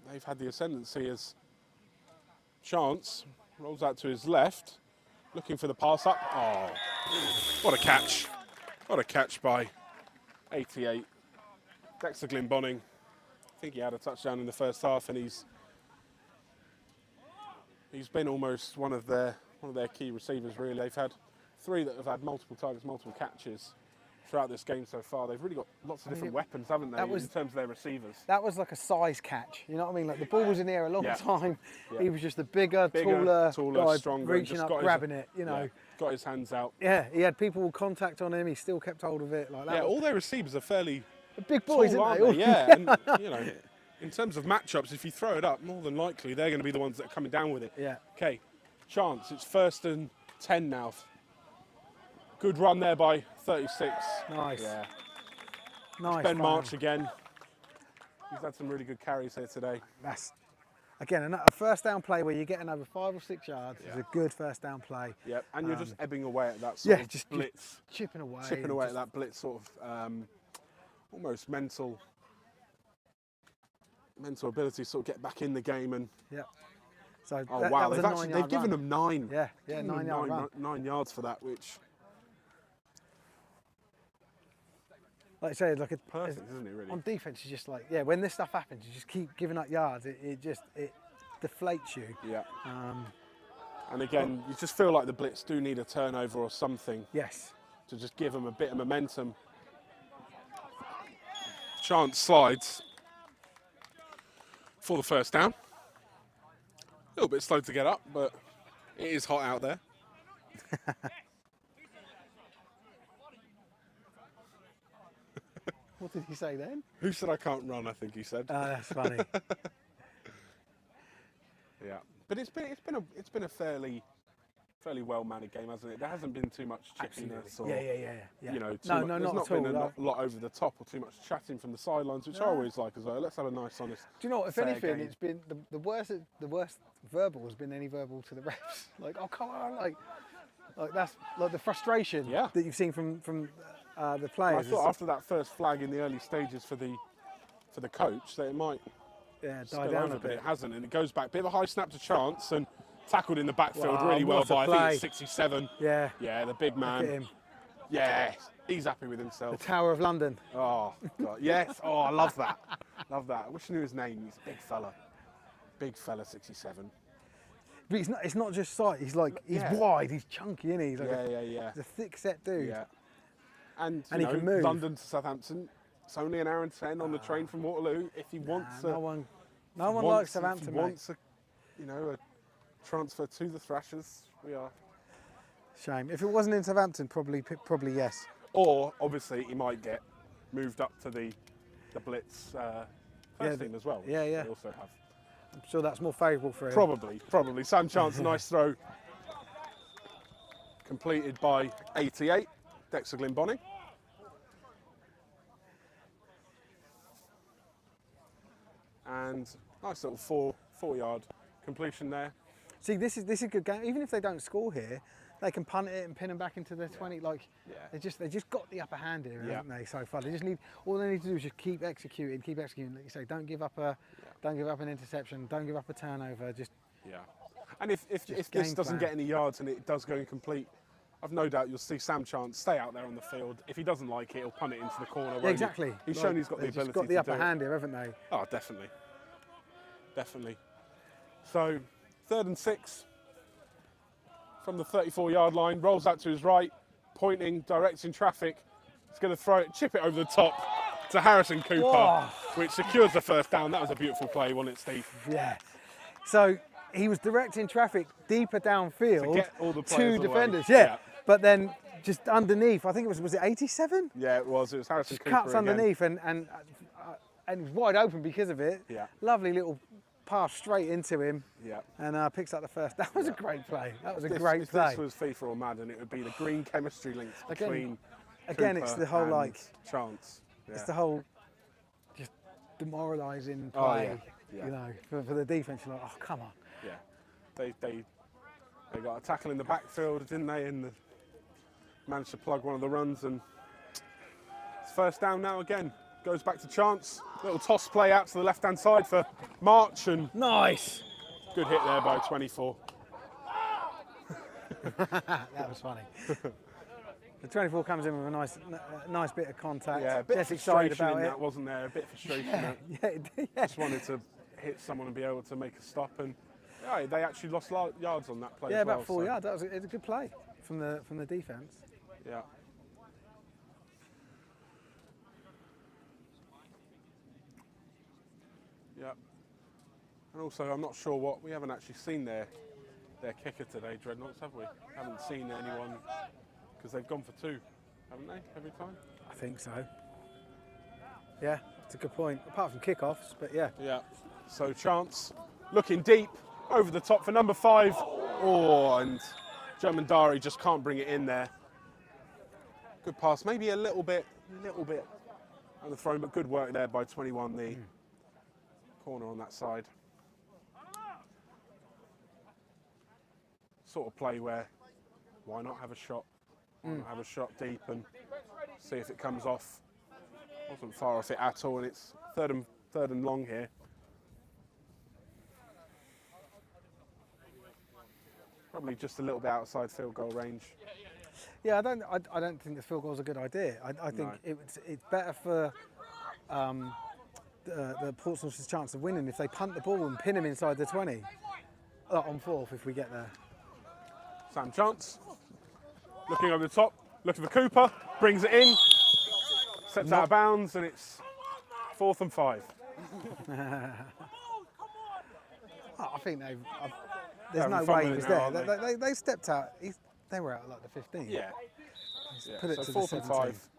they've had the ascendancy. As Chance rolls out to his left, looking for the pass up. Oh, what a catch. What a catch by 88. Dexter Glenbonning. I think he had a touchdown in the first half, and he's been almost one of their key receivers, really. They've had 3 that have had multiple targets, multiple catches throughout this game so far. They've really got lots of different weapons, haven't they, in terms of their receivers? That was like a size catch, you know what I mean? Like the ball was in the air a long time. Yeah. He was just a bigger, taller guy stronger, reaching up, grabbing it, you know. Yeah, got his hands out. Yeah, he had people with contact on him. He still kept hold of it. Like that. Yeah, all their receivers are fairly big boys, tall, aren't they? Yeah, and, you know, in terms of matchups, if you throw it up, more than likely they're going to be the ones that are coming down with it. Yeah. Okay, Chance. It's 1st and 10 now. Good run there by 36. Nice. Yeah. Nice. Ben March again. He's had some really good carries here today. That's, again, a first down play where you're getting over 5 or 6 yards is a good first down play. Yep, and you're just ebbing away at that sort of just blitz. Chipping away. Chipping away at that blitz sort of almost mental ability to sort of get back in the game and... Yeah. So oh, wow, they've given them 9. Yeah, 9-yard run. 9 yards for that, which... Like I say, like perfect, isn't it, really? On defense, you just like, when this stuff happens, you just keep giving up yards. It deflates you. Yeah. And again, you just feel like the Blitz do need a turnover or something. Yes. To just give them a bit of momentum. Chance slides for the first down. A little bit slow to get up, but it is hot out there. What did he say then? Who said I can't run? I think he said. That's funny. Yeah, but it's been a fairly well managed game, hasn't it? There hasn't been too much chippiness or you know, not there's not been a lot over the top or too much chatting from the sidelines, which I always like as well. Let's have a nice, honest. Do you know what? If anything, game. it's been the worst verbal has been any verbal to the refs. Like, oh come on, like that's like the frustration that you've seen from the players. I thought after that first flag in the early stages for the coach that it might die down a bit. But it hasn't, and it goes back. Bit of a high snap to Chance and tackled in the backfield really well by I think it's 67. Yeah. Yeah, the big man. Look at him. Yeah, he's happy with himself. The Tower of London. Oh God, yes. Oh, I love that. Love that. I wish I knew his name. He's a big fella. Big fella, 67. But it's not just size. He's wide. He's chunky, isn't he? He's like yeah. He's a thick set dude. Yeah. And he can move. London to Southampton. It's only an hour and 10 on the train from Waterloo. If he wants no one likes Southampton. If he wants a transfer to the Thrashers, we are. Shame. If it wasn't in Southampton, probably yes. Or obviously he might get moved up to the Blitz first team as well. Yeah. They also have. I'm sure that's more favourable for him. Probably. Sam Chance, a nice throw. Completed by 88, Dexter Glenbonning. And nice little four-yard completion there. See, this is a good game. Even if they don't score here, they can punt it and pin them back into their 20. Like, they just got the upper hand here, haven't they? So far, all they need to do is just keep executing. Like you say, don't give up an interception, don't give up a turnover. Just Yeah. And if this game doesn't plan. get any yards and it does go incomplete, I've no doubt you'll see Sam Chance stay out there on the field. If he doesn't like it, he'll punt it into the corner. Yeah, won't he? exactly. He's Like, shown he's got the they've ability just got the to upper do hand here, haven't they? it. Oh, definitely. Definitely. So, 3rd and 6 from the 34-yard line, rolls out to his right, pointing, directing traffic. He's going to throw it, chip it over the top to Harrison Cooper, Whoa. which secures the first down. That was a beautiful play, wasn't it, Steve? Yeah. So he was directing traffic deeper downfield To get all the to players away. defenders. Yeah. Yeah. But then just underneath, I think it was it 87? Yeah, it was. It was Harrison Cooper Cuts again. underneath and he's wide open because of it. Yeah. Lovely little pass straight into him. Yeah. And picks up the first. That was a great play. That was a If great play. this was FIFA or Madden, it would be the green chemistry links between Again, it's Cooper the whole and like Chance. Yeah. it's the whole just demoralising Oh, play. yeah. You know, for the defence. You're like, oh come on. Yeah. They got a tackle in the backfield, didn't they? And managed to plug one of the runs, and it's first down now again. Goes back to Chance. Little toss play out to the left-hand side for March, and Nice. good hit there by 24. That was funny. The 24 comes in with a nice bit of contact. Yeah, a bit Just of excited frustration about in it. that, wasn't there? A bit of frustration. Yeah, there. yeah, it did, yeah. Just wanted to hit someone and be able to make a stop, and yeah, they actually lost yards on that play. Yeah, as well, about 4 so, yards. That was it's a good play from the defence. Yeah. Yeah. And also, I'm not sure what we haven't actually seen their kicker today, Dreadnoughts, have we? Haven't seen anyone because they've gone for 2, haven't they? Every time. I think so. Yeah, it's a good point. Apart from kickoffs, but yeah. Yeah. So Chance looking deep over the top for number 5. Oh, and German Dari just can't bring it in there. Good pass, maybe a little bit underthrown, but good work there by 21, the corner on that side. Sort of play where why not have a shot? Why not have a shot deep and see if it comes off? Wasn't far off it at all, and it's third and long here. Probably just a little bit outside field goal range. Yeah, I don't think the field goal is a good idea. I think No. it's better for the Portsmouth's chance of winning if they punt the ball and pin him inside the 20 on 4th if we get there. Sam Chance, looking over the top, looking for Cooper, brings it in, steps out of bounds, and it's 4th and 5. I think there's Having no fun way he with was it there. now, aren't They stepped out. They were out at like the 15. Yeah. Put it So to 4th the and 17. 5.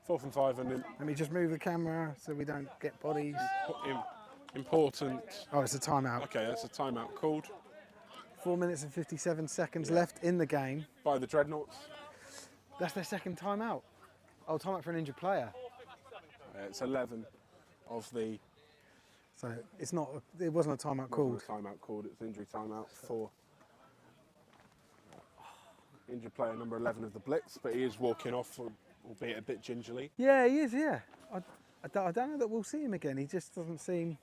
4th and 5, and then Let me just move the camera so we don't get bodies. important. Oh, it's a timeout. Okay, that's a timeout called 4 minutes and 57 seconds left in the game. by the Dreadnoughts. That's their second timeout. Oh, timeout for an injured player. It's 11 of the So it's not. It wasn't a timeout called. timeout called. It's injury timeout for injured player number 11 of the Blitz, but he is walking off, albeit a bit gingerly. Yeah, he is. Yeah. I don't know that we'll see him again. He just doesn't seem.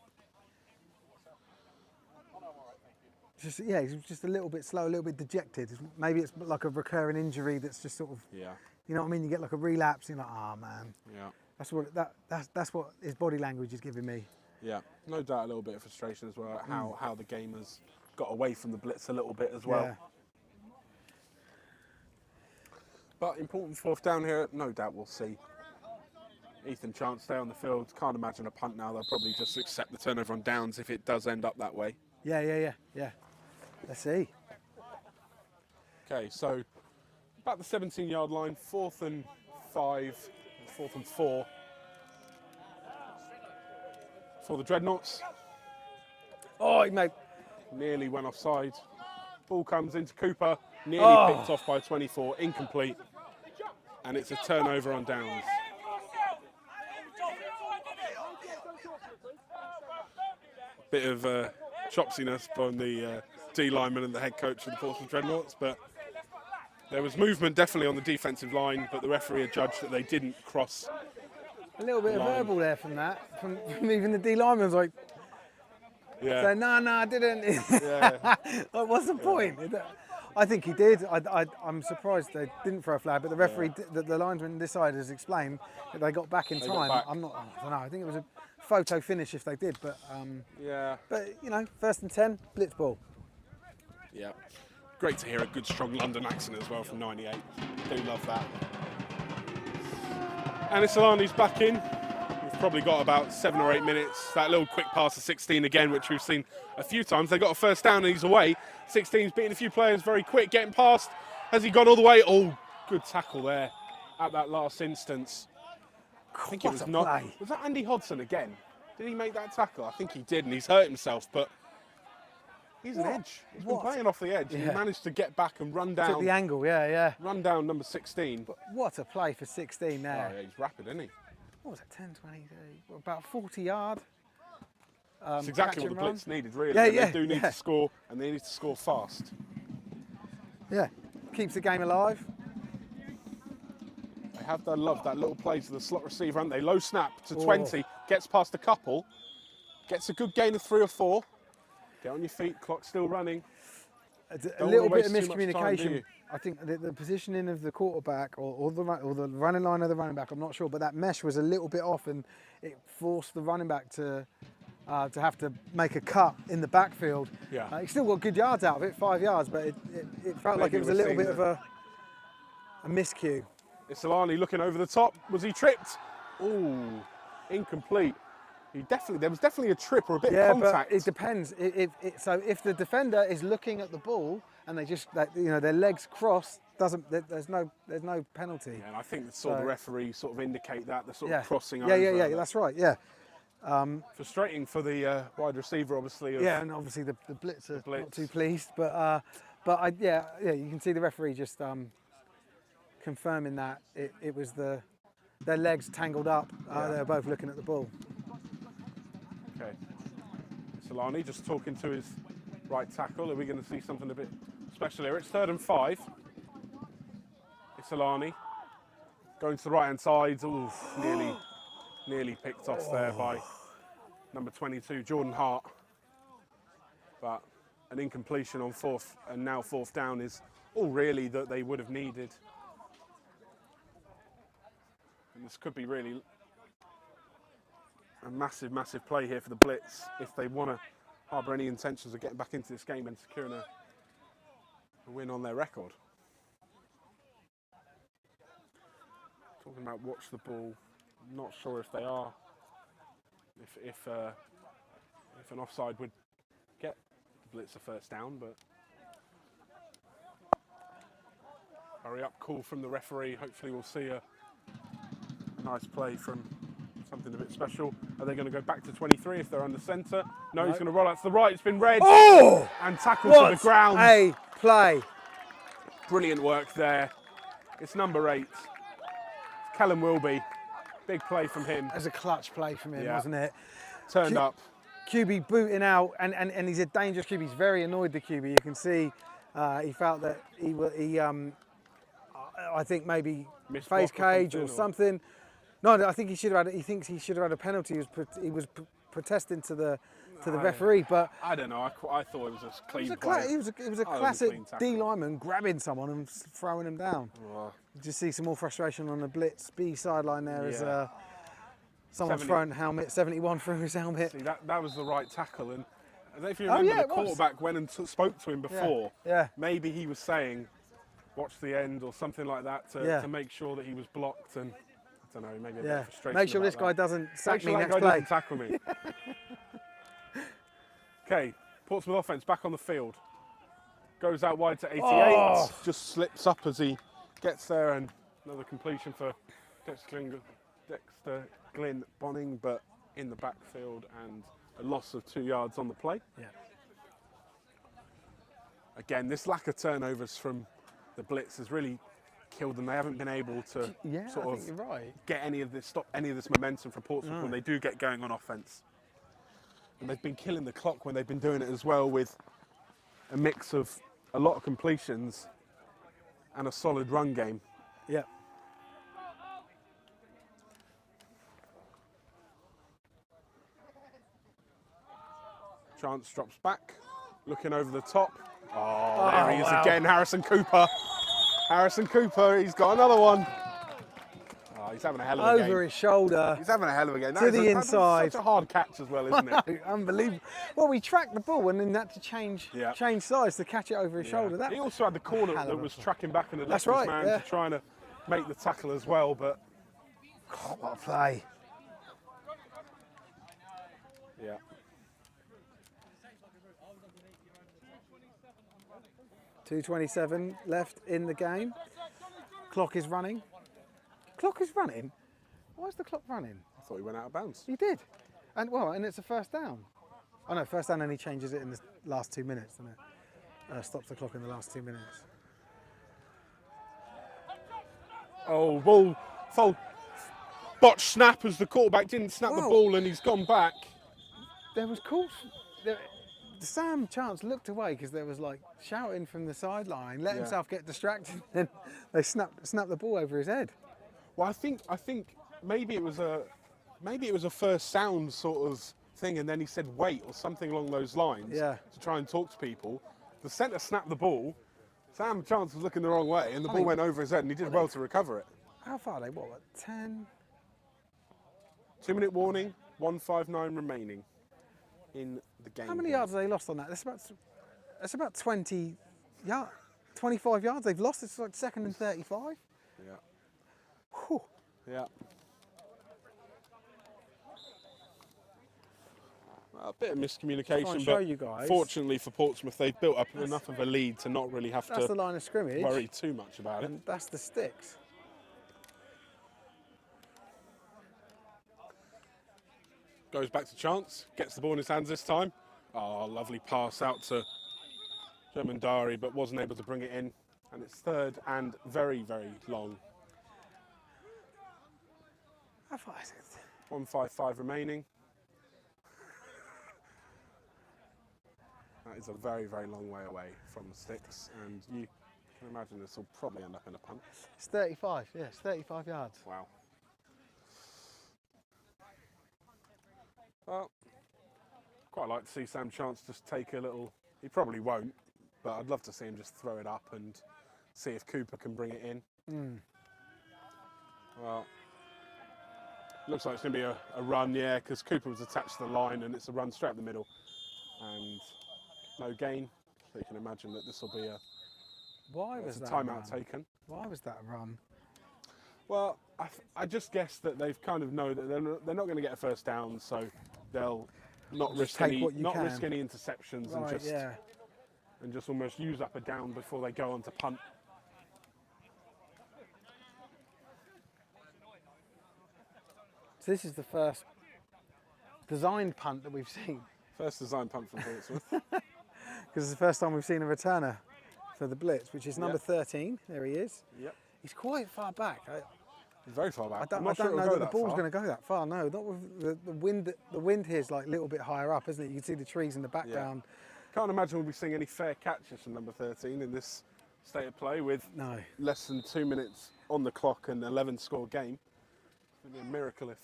Yeah, he's just a little bit slow, a little bit dejected. Maybe it's like a recurring injury that's just sort of. Yeah, You know what I mean? You get like a relapse. And you're like, oh man. yeah, That's what his body language is giving me. yeah. No doubt a little bit of frustration as well, how the game has got away from the Blitz a little bit as well. Yeah. But important 4th down here, no doubt we'll see Ethan Chance stay on the field. Can't imagine a punt now. They'll probably just accept the turnover on downs if it does end up that way. Yeah. Let's see. Okay, so about the 17-yard line, 4th and 5, 4th and 4 for the Dreadnoughts. Oh, mate. Nearly went offside. Ball comes into Cooper, nearly picked off by 24, incomplete, and it's a turnover on downs. Bit of chopsiness from the D lineman and the head coach of the Portsmouth Dreadnoughts, but there was movement definitely on the defensive line, but the referee had judged that they didn't cross. A little bit of Line. verbal there from that, from even the D lineman's like, Yeah. saying, no, I didn't. Yeah. Like, what's the point? I think he did. I'm surprised they didn't throw a flag, but the referee, the linesman this side has explained that they got back in time. back. I don't know. I think it was a photo finish if they did, but Yeah. But you know, 1st and 10, blitz ball. Yeah. Great to hear a good, strong London accent as well from 98. Do love that. And Isolani's back in. We've probably got about 7 or 8 minutes. That little quick pass to 16 again, which we've seen a few times. They got a first down and he's away. 16's beating a few players very quick, getting past. Has he gone all the way? Oh, good tackle there at that last instance. I think it was not. Play. Was that Andy Hodson again? Did he make that tackle? I think he did, and he's hurt himself, but he's an edge. He's been playing off the edge, and he managed to get back and run down. Took the angle, yeah. Run down number 16. But what a play for 16 there. Oh, yeah, he's rapid, isn't he? What was it, 10, 20, 30, about 40 yard? It's exactly what the Blitz needed, really. Yeah, and yeah, they do need to score, and they need to score fast. Yeah, keeps the game alive. They have their love, that little play to the slot receiver, haven't they? Low snap to 20, gets past a couple, gets a good gain of 3 or 4. Get on your feet, clock's still running. A little bit of waste too much time, do miscommunication. you? I think the positioning of the quarterback or the running line of the running back, I'm not sure, but that mesh was a little bit off, and it forced the running back to have to make a cut in the backfield. Yeah. He still got good yards out of it, 5 yards, but it felt like it was a little bit of a miscue. Isolani looking over the top. Was he tripped? Ooh, incomplete. There was definitely a trip or a bit of contact. But it depends. So if the defender is looking at the ball and they just, their legs cross, there's no penalty. Yeah, and I think the referee sort of indicate that the sort of crossing Yeah, over. yeah, that's right. Yeah. Frustrating for the wide receiver, obviously. And obviously the blitz are not too pleased, but you can see the referee just confirming that it was their legs tangled up. They were both looking at the ball. Okay. Solani just talking to his right tackle. Are we going to see something a bit special here? It's 3rd and 5. Isolani going to the right hand side. Ooh, nearly picked off there by number 22, Jordan Hart. But an incompletion on 4th and now 4th down is all really that they would have needed. And this could be really a massive, massive play here for the Blitz if they want to harbour any intentions of getting back into this game and securing a win on their record. Talking about watch the ball, I'm not sure if they are. If an offside would get the Blitz a first down, but hurry up call from the referee. Hopefully we'll see a nice play from something a bit special. Are they going to go back to 23 if they're under centre? No, he's going to roll out to the right. It's been red. Oh! And tackled to the ground. A play. Brilliant work there. It's number 8. Callum Wilby. Big play from him. That was a clutch play from him, wasn't it? Turned up. QB booting out, and he's a dangerous QB. He's very annoyed, the QB. You can see he felt that I think maybe face cage or something. No, I think he should have had. He thinks he should have had a penalty. He was protesting to the referee, but I don't know. I thought it was a clean play. It was a classic D lineman grabbing someone and throwing him down. Oh. You just see some more frustration on the Blitz B sideline there as someone's thrown helmet 71 through his helmet. See, that was the right tackle, and if you remember, the quarterback went and spoke to him before. Yeah. Maybe he was saying, "Watch the end" or something like that to make sure that he was blocked and. I don't know, maybe a bit of frustration. Make sure this guy doesn't sack me next play. Doesn't tackle me. Okay, Portsmouth offense back on the field. Goes out wide to 88. Just slips up as he gets there, and another completion for Dexter Glyn Bonning, but in the backfield, and a loss of 2 yards on the play. Yeah. Again, this lack of turnovers from the Blitz has really killed them. They haven't been able to get any of this momentum from Portsmouth when they do get going on offense. And they've been killing the clock when they've been doing it as well, with a mix of a lot of completions and a solid run game. Yeah. Chance drops back, looking over the top. Oh, there he is again, Harrison Cooper. Harrison Cooper, he's got another one. Oh, he's having a hell of a game. Over his shoulder. He's having a hell of a game. To the That's inside. such a hard catch as well, isn't it? Unbelievable. Well, we tracked the ball and then had to change size to catch it over his shoulder. That he also had the corner that was tracking back and the left man to trying to make the tackle as well, but... Oh, what a play. Yeah. .227 left in the game. Clock is running. Clock is running? Why is the clock running? I thought he went out of bounds. He did. And well, and it's a first down. Oh no, first down, and he changes it in the last 2 minutes, doesn't it? Stops the clock in the last 2 minutes. Oh, ball, foul, botch snap as the quarterback didn't snap the ball and he's gone back. There was calls. Sam Chance looked away because there was like shouting from the sideline, let himself get distracted, and they snapped the ball over his head. Well, I think maybe it was a first sound sort of thing, and then he said wait or something along those lines to try and talk to people. The centre snapped the ball. Sam Chance was looking the wrong way, and the ball went over his head, and he did well to recover it. How far are they? What, 10? 2 minute warning, 1:59 remaining in the game. How many yards have they lost on that? That's about 20 yards, 25 yards they've lost. It's like 2nd and 35. Yeah. Whew. Yeah. A bit of miscommunication, but you guys. Fortunately for Portsmouth, they've built up enough of a lead to not really have That's the to line of scrimmage. worry too much about it. And that's the sticks. Goes back to Chance, gets the ball in his hands this time. Oh, lovely pass out to Germandari, but wasn't able to bring it in. And it's 3rd and very, very long. How far is it? 1:55 remaining. That is a very, very long way away from the sticks, and you can imagine this will probably end up in a punt. It's 35, yes, 35 yards. Wow. Well, quite like to see Sam Chance just take a little, he probably won't, but I'd love to see him just throw it up and see if Cooper can bring it in. Well, looks like it's going to be a run, yeah, because Cooper was attached to the line and it's a run straight up the middle. And no gain, so you can imagine that this will be a timeout taken. Why was that a run? Well, I just guess that they've kind of know that they're not going to get a first down, so they'll not risk any interceptions and just almost use up a down before they go on to punt. So this is the first designed punt that we've seen. First design punt from Portsmouth. Because it's the first time we've seen a returner for the Blitz, which is number 13. There he is. Yep. He's quite far back. He's very far back. I don't know that the ball's going to go that far. No, not with the wind. The wind here is like a little bit higher up, isn't it? You can see the trees in the background. Can't imagine we'll be seeing any fair catches from number 13 in this state of play with less than 2 minutes on the clock and 11-score game. It'd be a miracle if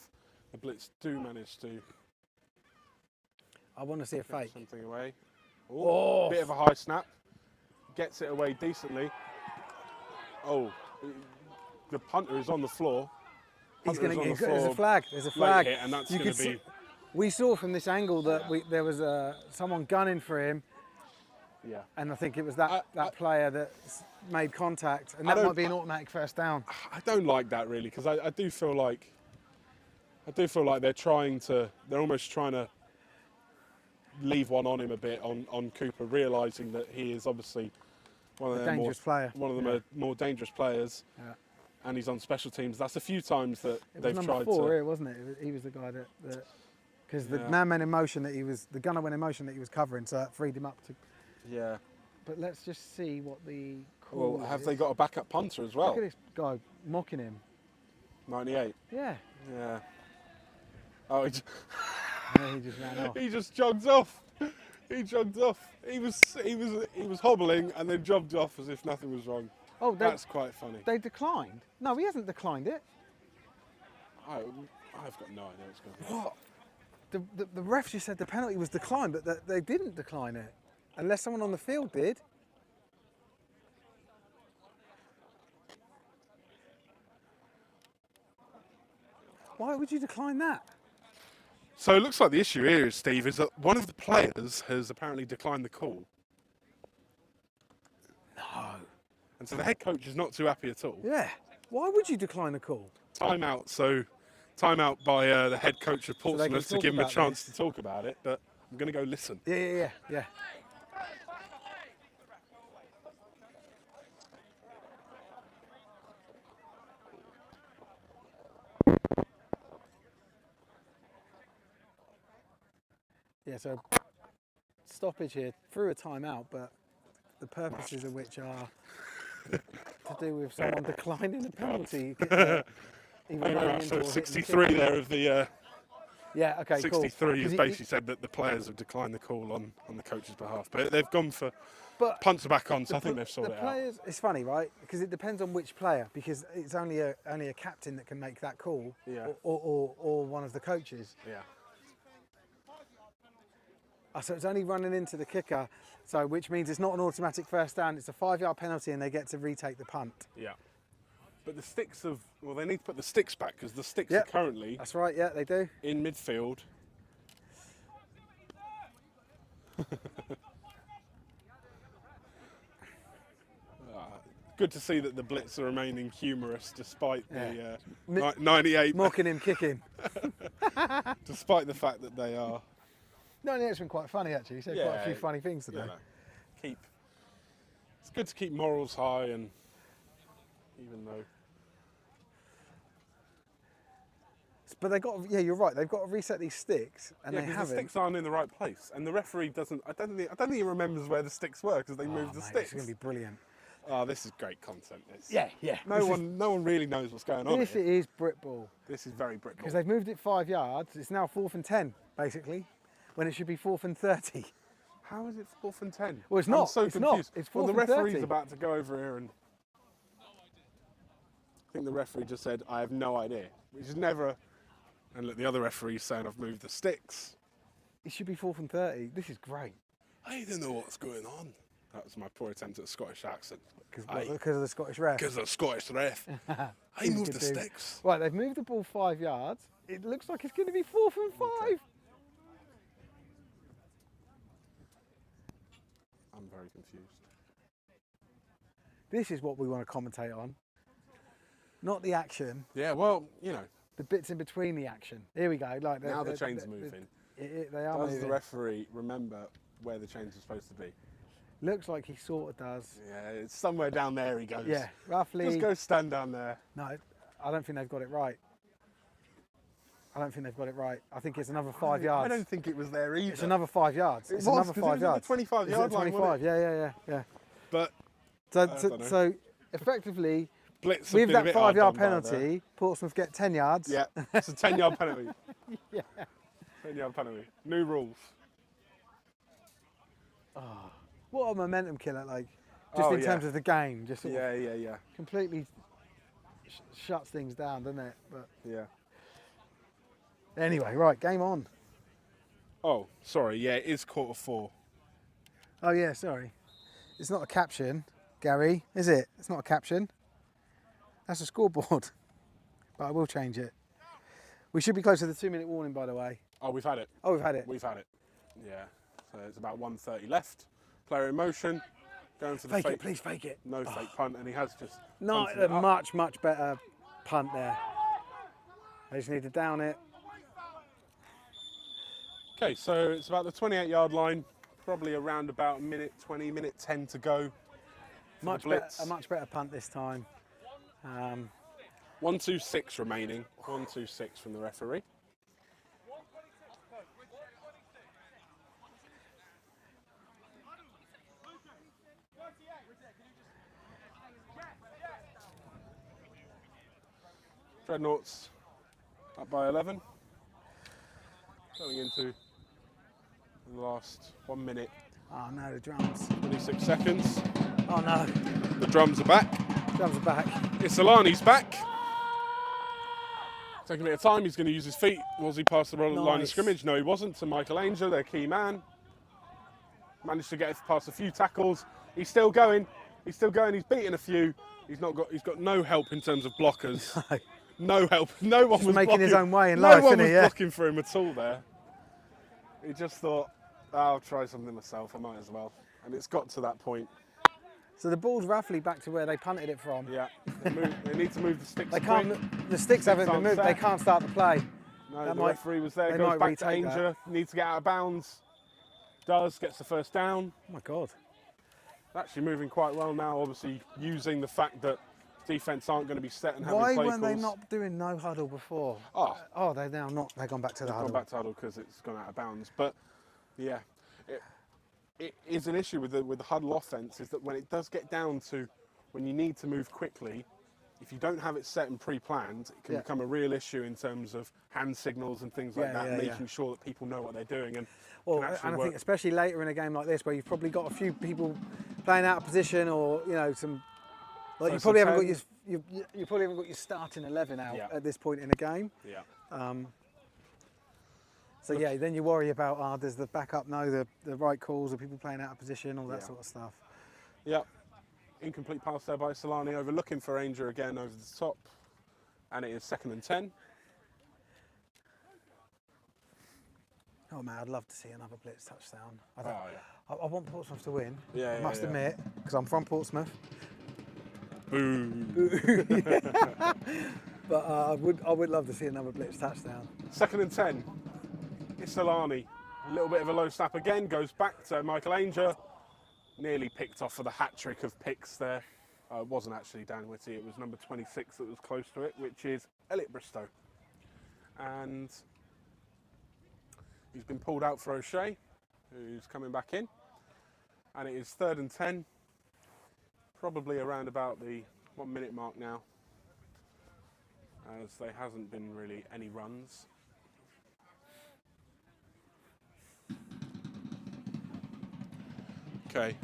the Blitz do manage to. I want to see a fake. Something away. Oh, bit of a high snap. Gets it away decently. Oh, the punter is on the floor. He's going to get. There's a flag. There's a flag. Hit, and that's going to be. We saw from this angle that there was someone gunning for him. Yeah. And I think it was that player that made contact, and that might be an automatic first down. I don't like that really, because I do feel like they're almost trying to leave one on him a bit on Cooper, realising that he is obviously one of the more dangerous players. Yeah. And he's on special teams. That's a few times that they've tried to. Number 4 here, wasn't it? He was the guy that because the man went in motion the gunner went in motion that he was covering, so that freed him up to. Yeah. But let's just see what the call is. Have they got a backup punter as well? Look at this guy mocking him. 98. Yeah. Yeah. Oh, he just ran off. He just jogged off. He jogged off. He was hobbling and then jogged off as if nothing was wrong. Oh, that's quite funny. They declined? No, he hasn't declined it. I've got no idea what's going on. What? The ref just said the penalty was declined, but they didn't decline it, unless someone on the field did. Why would you decline that? So it looks like the issue here, Steve, is that one of the players has apparently declined the call. No. And so the head coach is not too happy at all. Yeah. Why would you decline the call? Timeout. So timeout by the head coach of So they can Portsmouth to talk give him a about chance this. to talk about it. But I'm going to go listen. Yeah. Yeah, so stoppage here through a timeout, but the purposes of which are to do with someone declining a penalty. Even running into So or hitting the 63 kick. there of the Yeah, okay, 63 cool. has 'Cause basically said that the players have declined the call on the coach's behalf. But they've gone for But punts are back on, so I think they've sorted the it out. players, it's funny, right? Because it depends on which player, because it's only a captain that can make that call, Yeah. or one of the coaches. Yeah. So it's only running into the kicker, so which means it's not an automatic first down. It's a 5-yard penalty, and they get to retake the punt. Yeah. But the sticks they need to put the sticks back because the sticks Yep. are currently That's right. Yeah, they do. in midfield. Good to see that the Blitz are remaining humorous despite the 98, Mocking him, kicking. despite the fact that they are. No, it's been quite funny actually. He said quite a few funny things today. It's good to keep morals high, and even though. But they got, yeah, you're right. They've got to reset these sticks, and they 'cause haven't. the sticks aren't in the right place, and the referee doesn't. I don't think he remembers where the sticks were because they moved the Mate, sticks. It's going to be brilliant. Oh, this is great content. Yeah. No one really knows what's going on. This Here. is Britball. This is very Britball. Because they've moved it 5 yards. It's now 4th and 10, basically, when it should be 4th and 30. How is it 4th and 10? Well, it's not. I'm so It's not. confused. It's well, the 4th and referee's 30. about to go over here, and I think the referee just said, "I have no idea," which is never. And look, the other referee's saying, "I've moved the sticks." It should be 4th and 30. This is great. I don't know what's going on. That was my poor attempt at a Scottish accent. Because of the Scottish ref. Because of the Scottish ref. I He's moved good the dude. sticks. Right, they've moved the ball 5 yards. It looks like it's going to be 4th and 5. Okay. I'm very confused. This is what we want to commentate on. Not the action, Yeah, well, you know, the bits in between the action. Here we go. Like now the chains are moving. They are Does moving. the referee remember where the chains are supposed to be? Looks like he sort of does. Yeah, it's somewhere down there he goes. Yeah, roughly. Just go stand down there. No, I don't think they've got it right. I think it's another 5 yards. I don't think it was there either. It's another 5 yards. It It's was, another 'cause it 5 was at the yards. 25 It's yard at line, 25. wasn't Yeah. But So, don't know. so effectively, Blitz have with been a that bit 5 hard yard done by there. penalty, Portsmouth get 10 yards. Yeah, it's a 10-yard penalty. Yeah. 10-yard penalty. New rules. What a momentum killer, like, just in terms of the game, just sort of Yeah. completely shuts things down, doesn't it? But Yeah. anyway, right, game on. Oh, sorry. Yeah, it is 4:15. Oh yeah, sorry. It's not a caption, Gary, is it? It's not a caption. That's a scoreboard. But I will change it. We should be close to the 2-minute warning, by the way. Oh, we've had it. Oh, we've had it. We've had it. Yeah. So it's about 1:30 left. Player in motion. Going for the Fake fake. it, please fake it. No fake punt, and he has just. No, punted a it up. much better punt there. They just need to down it. Okay, so it's about the 28-yard line. Probably around about minute 20, minute 10 to go. Much Blitz. better, a much better punt this time. 1-2-6 remaining. 1-2-6 from the referee. Dreadnoughts up by 11. Going into the last 1 minute, Oh no, the drums. 26 seconds. Oh no, The drums are back. drums are back. Isolani's back. Taking a bit of time, he's going to use his feet. Was he past the line of Nice. scrimmage? No, he wasn't. To Michael Angel, their key man. Managed to get past a few tackles. He's still going. He's still going. He's beaten a few. He's got no help in terms of blockers. No help. No one was making blocking. his own way in no life, one isn't was he? Yeah. blocking for him at all there. He just thought, I'll try something myself. I might as well. And it's got to that point. So the ball's roughly back to where they punted it from. Yeah. They need to move the sticks. They quick. can't. The sticks haven't been aren't moved. set. They can't start the play. No, That the might- referee was there. they Goes might back to retake Ainger. Needs to get out of bounds. Does. Gets the first down. Oh my God. Actually moving quite well now. Obviously using the fact that defence aren't going to be set and having Why play weren't they calls. not doing no huddle before? Oh, They're now not. They've gone back to the gone huddle. back to huddle because it's gone out of bounds. But yeah, it is an issue with the huddle offence is that when it does get down to when you need to move quickly, if you don't have it set and pre-planned, it can Yeah. become a real issue in terms of hand signals and things like Yeah, that, yeah, making yeah. sure that people know what they're doing and Well, can actually and I work. think especially later in a game like this, where you've probably got a few people playing out of position, or some, like you First probably and haven't got 10. you probably haven't got your starting 11 out Yeah. at this point in the game. Yeah. So yeah, then you worry about does the backup know the right calls, are people playing out of position, all that Yeah. sort of stuff. Yep. Incomplete pass there by Solani, overlooking for Ainger again over the top. And it is 2nd and 10. Oh man, I'd love to see another Blitz touchdown. Yeah. I want Portsmouth to win. Yeah, I yeah, must yeah. admit, because I'm from Portsmouth. Boom. But I would love to see another Blitz touchdown. 2nd and 10. It's Solani. A little bit of a low snap again, goes back to Michael Ainger. Nearly picked off for the hat-trick of picks there. It wasn't actually Dan Whitty, it was number 26 that was close to it, which is Elliot Bristow. And he's been pulled out for O'Shea, who's coming back in. And it is 3rd and 10, probably around about the 1 minute mark now, as there hasn't been really any runs. Okay,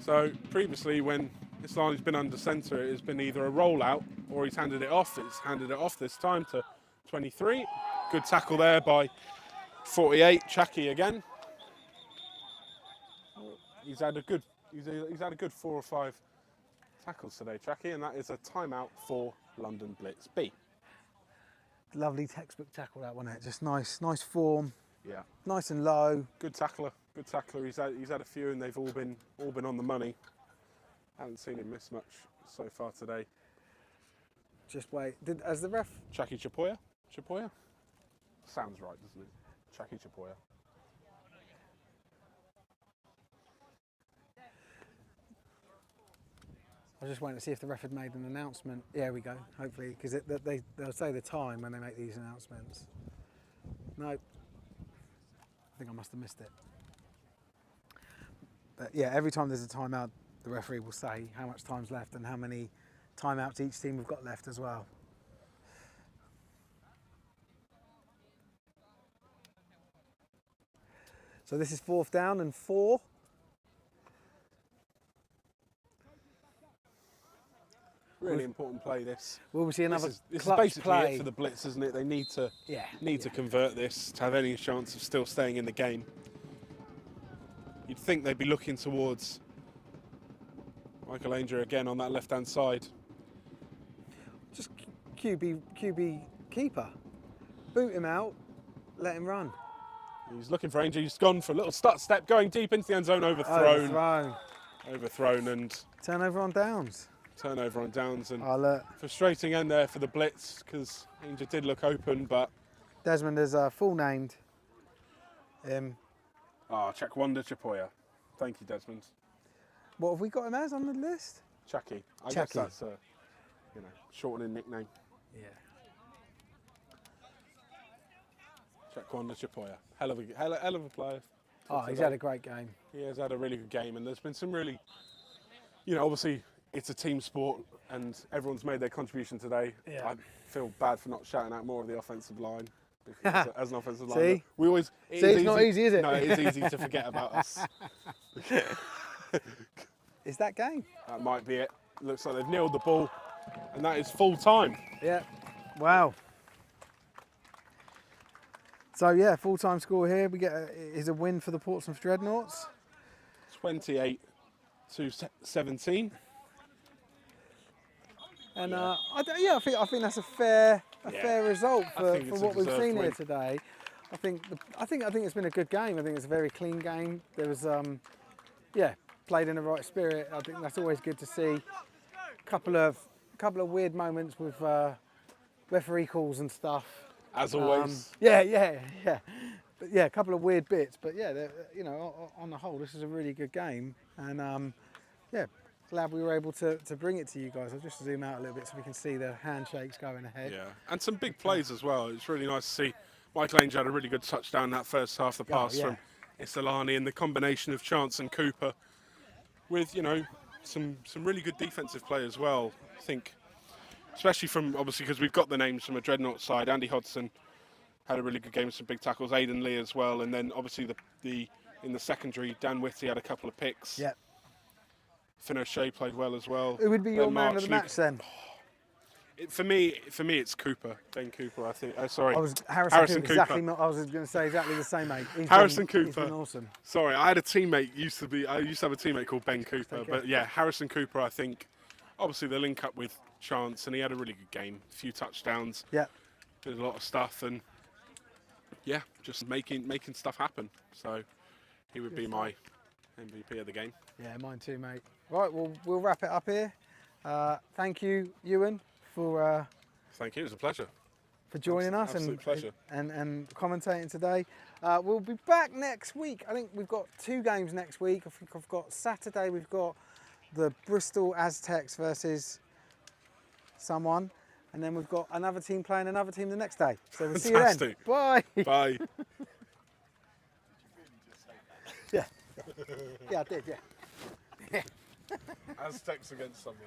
so previously when Islani's been under centre, it has been either a rollout or he's handed it off. It's handed it off this time to 23. Good tackle there by 48, Chucky again. He's had a good 4 or 5 tackles today, Chucky, and that is a timeout for London Blitz B. Lovely textbook tackle that one. Just nice form, Yeah, nice and low. good tackler. Good tackler. He's had a few, and they've all been on the money. Haven't seen him miss much so far today. Just wait. As the ref? Chucky Chapoya? Sounds right, doesn't it? Chucky Chapoya. I was just waiting to see if the ref had made an announcement. Yeah, we go. Hopefully, because they'll say the time when they make these announcements. No. I think I must have missed it. But yeah, every time there's a timeout, the referee will say how much time's left and how many timeouts each team have got left as well. So this is 4th down and 4. Really important play, this. Will we see another This is clutch basically play? it for the Blitz, isn't it? They need to Yeah. to convert this to have any chance of still staying in the game. You'd think they'd be looking towards Michael Ainger again on that left-hand side. Just QB keeper. Boot him out, let him run. He's looking for Ainger. He's gone for a little step, going deep into the end zone, overthrown, and Turnover on downs. turnover on downs, and Look, frustrating end there for the Blitz because Ainger did look open, but Desmond is full named. Czech Wonder Chapoya. Thank you, Desmond. What have we got him as on the list? Chucky. I guess Chucky. that's a shortening nickname. Yeah. Czech Wonder Chapoya. Hell of a player. Oh, he's had a great game. He has had a really good game, and there's been some really, obviously it's a team sport, and everyone's made their contribution today. Yeah. I feel bad for not shouting out more of the offensive line. As an offensive line, See? we always. It's not easy, is it? No, it is easy to forget about us. Is that game? That might be it. Looks like they've nailed the ball, and that is full time. Yeah. Wow. So yeah, full-time score here. We get is a win for the Portsmouth Dreadnoughts. 28-17. And Yeah. I think that's a fair result I for think it's a what we've deserved seen here win. today. I think it's been a good game. I think it's a very clean game. There was played in the right spirit. I think that's always good to see. Couple of weird moments with referee calls and stuff. As always. Yeah. But yeah, a couple of weird bits. But yeah, on the whole, this is a really good game. And glad we were able to bring it to you guys. I'll just zoom out a little bit so we can see the handshakes going ahead. Yeah, and some big plays as well. It's really nice to see. Michael Ainge had a really good touchdown that first half. The pass from Isolani and the combination of Chance and Cooper with, some really good defensive play as well. I think, especially from, obviously, because we've got the names from a Dreadnought side. Andy Hodgson had a really good game with some big tackles. Aidan Lee as well. And then, obviously, in the secondary, Dan Whitty had a couple of picks. Yeah. Finn O'Shea played well as well. Who would be your Ben man of March, the match then? For me, it's Cooper. Ben Cooper, I think. Sorry. Harrison Cooper. Exactly. I was going to say exactly the same, mate. He's Cooper. been awesome. Sorry, I had a teammate. I used to have a teammate called Ben Cooper. But yeah, Harrison Cooper. I think, obviously, the link up with Chance, and he had a really good game. A few touchdowns. Yeah. Did a lot of stuff, and yeah, just making stuff happen. So he would be my MVP of the game. Yeah, mine too, mate. Right, well, we'll wrap it up here. Thank you, Ewan, for Thank you. It was a pleasure. for joining us Absolute pleasure. and commentating today. We'll be back next week. I think we've got 2 games next week. I think I've got Saturday. We've got the Bristol Aztecs versus someone, and then we've got another team playing another team the next day. So we'll see you then. Fantastic. Bye. Bye. Yeah, I did. Yeah. Aztecs against someone.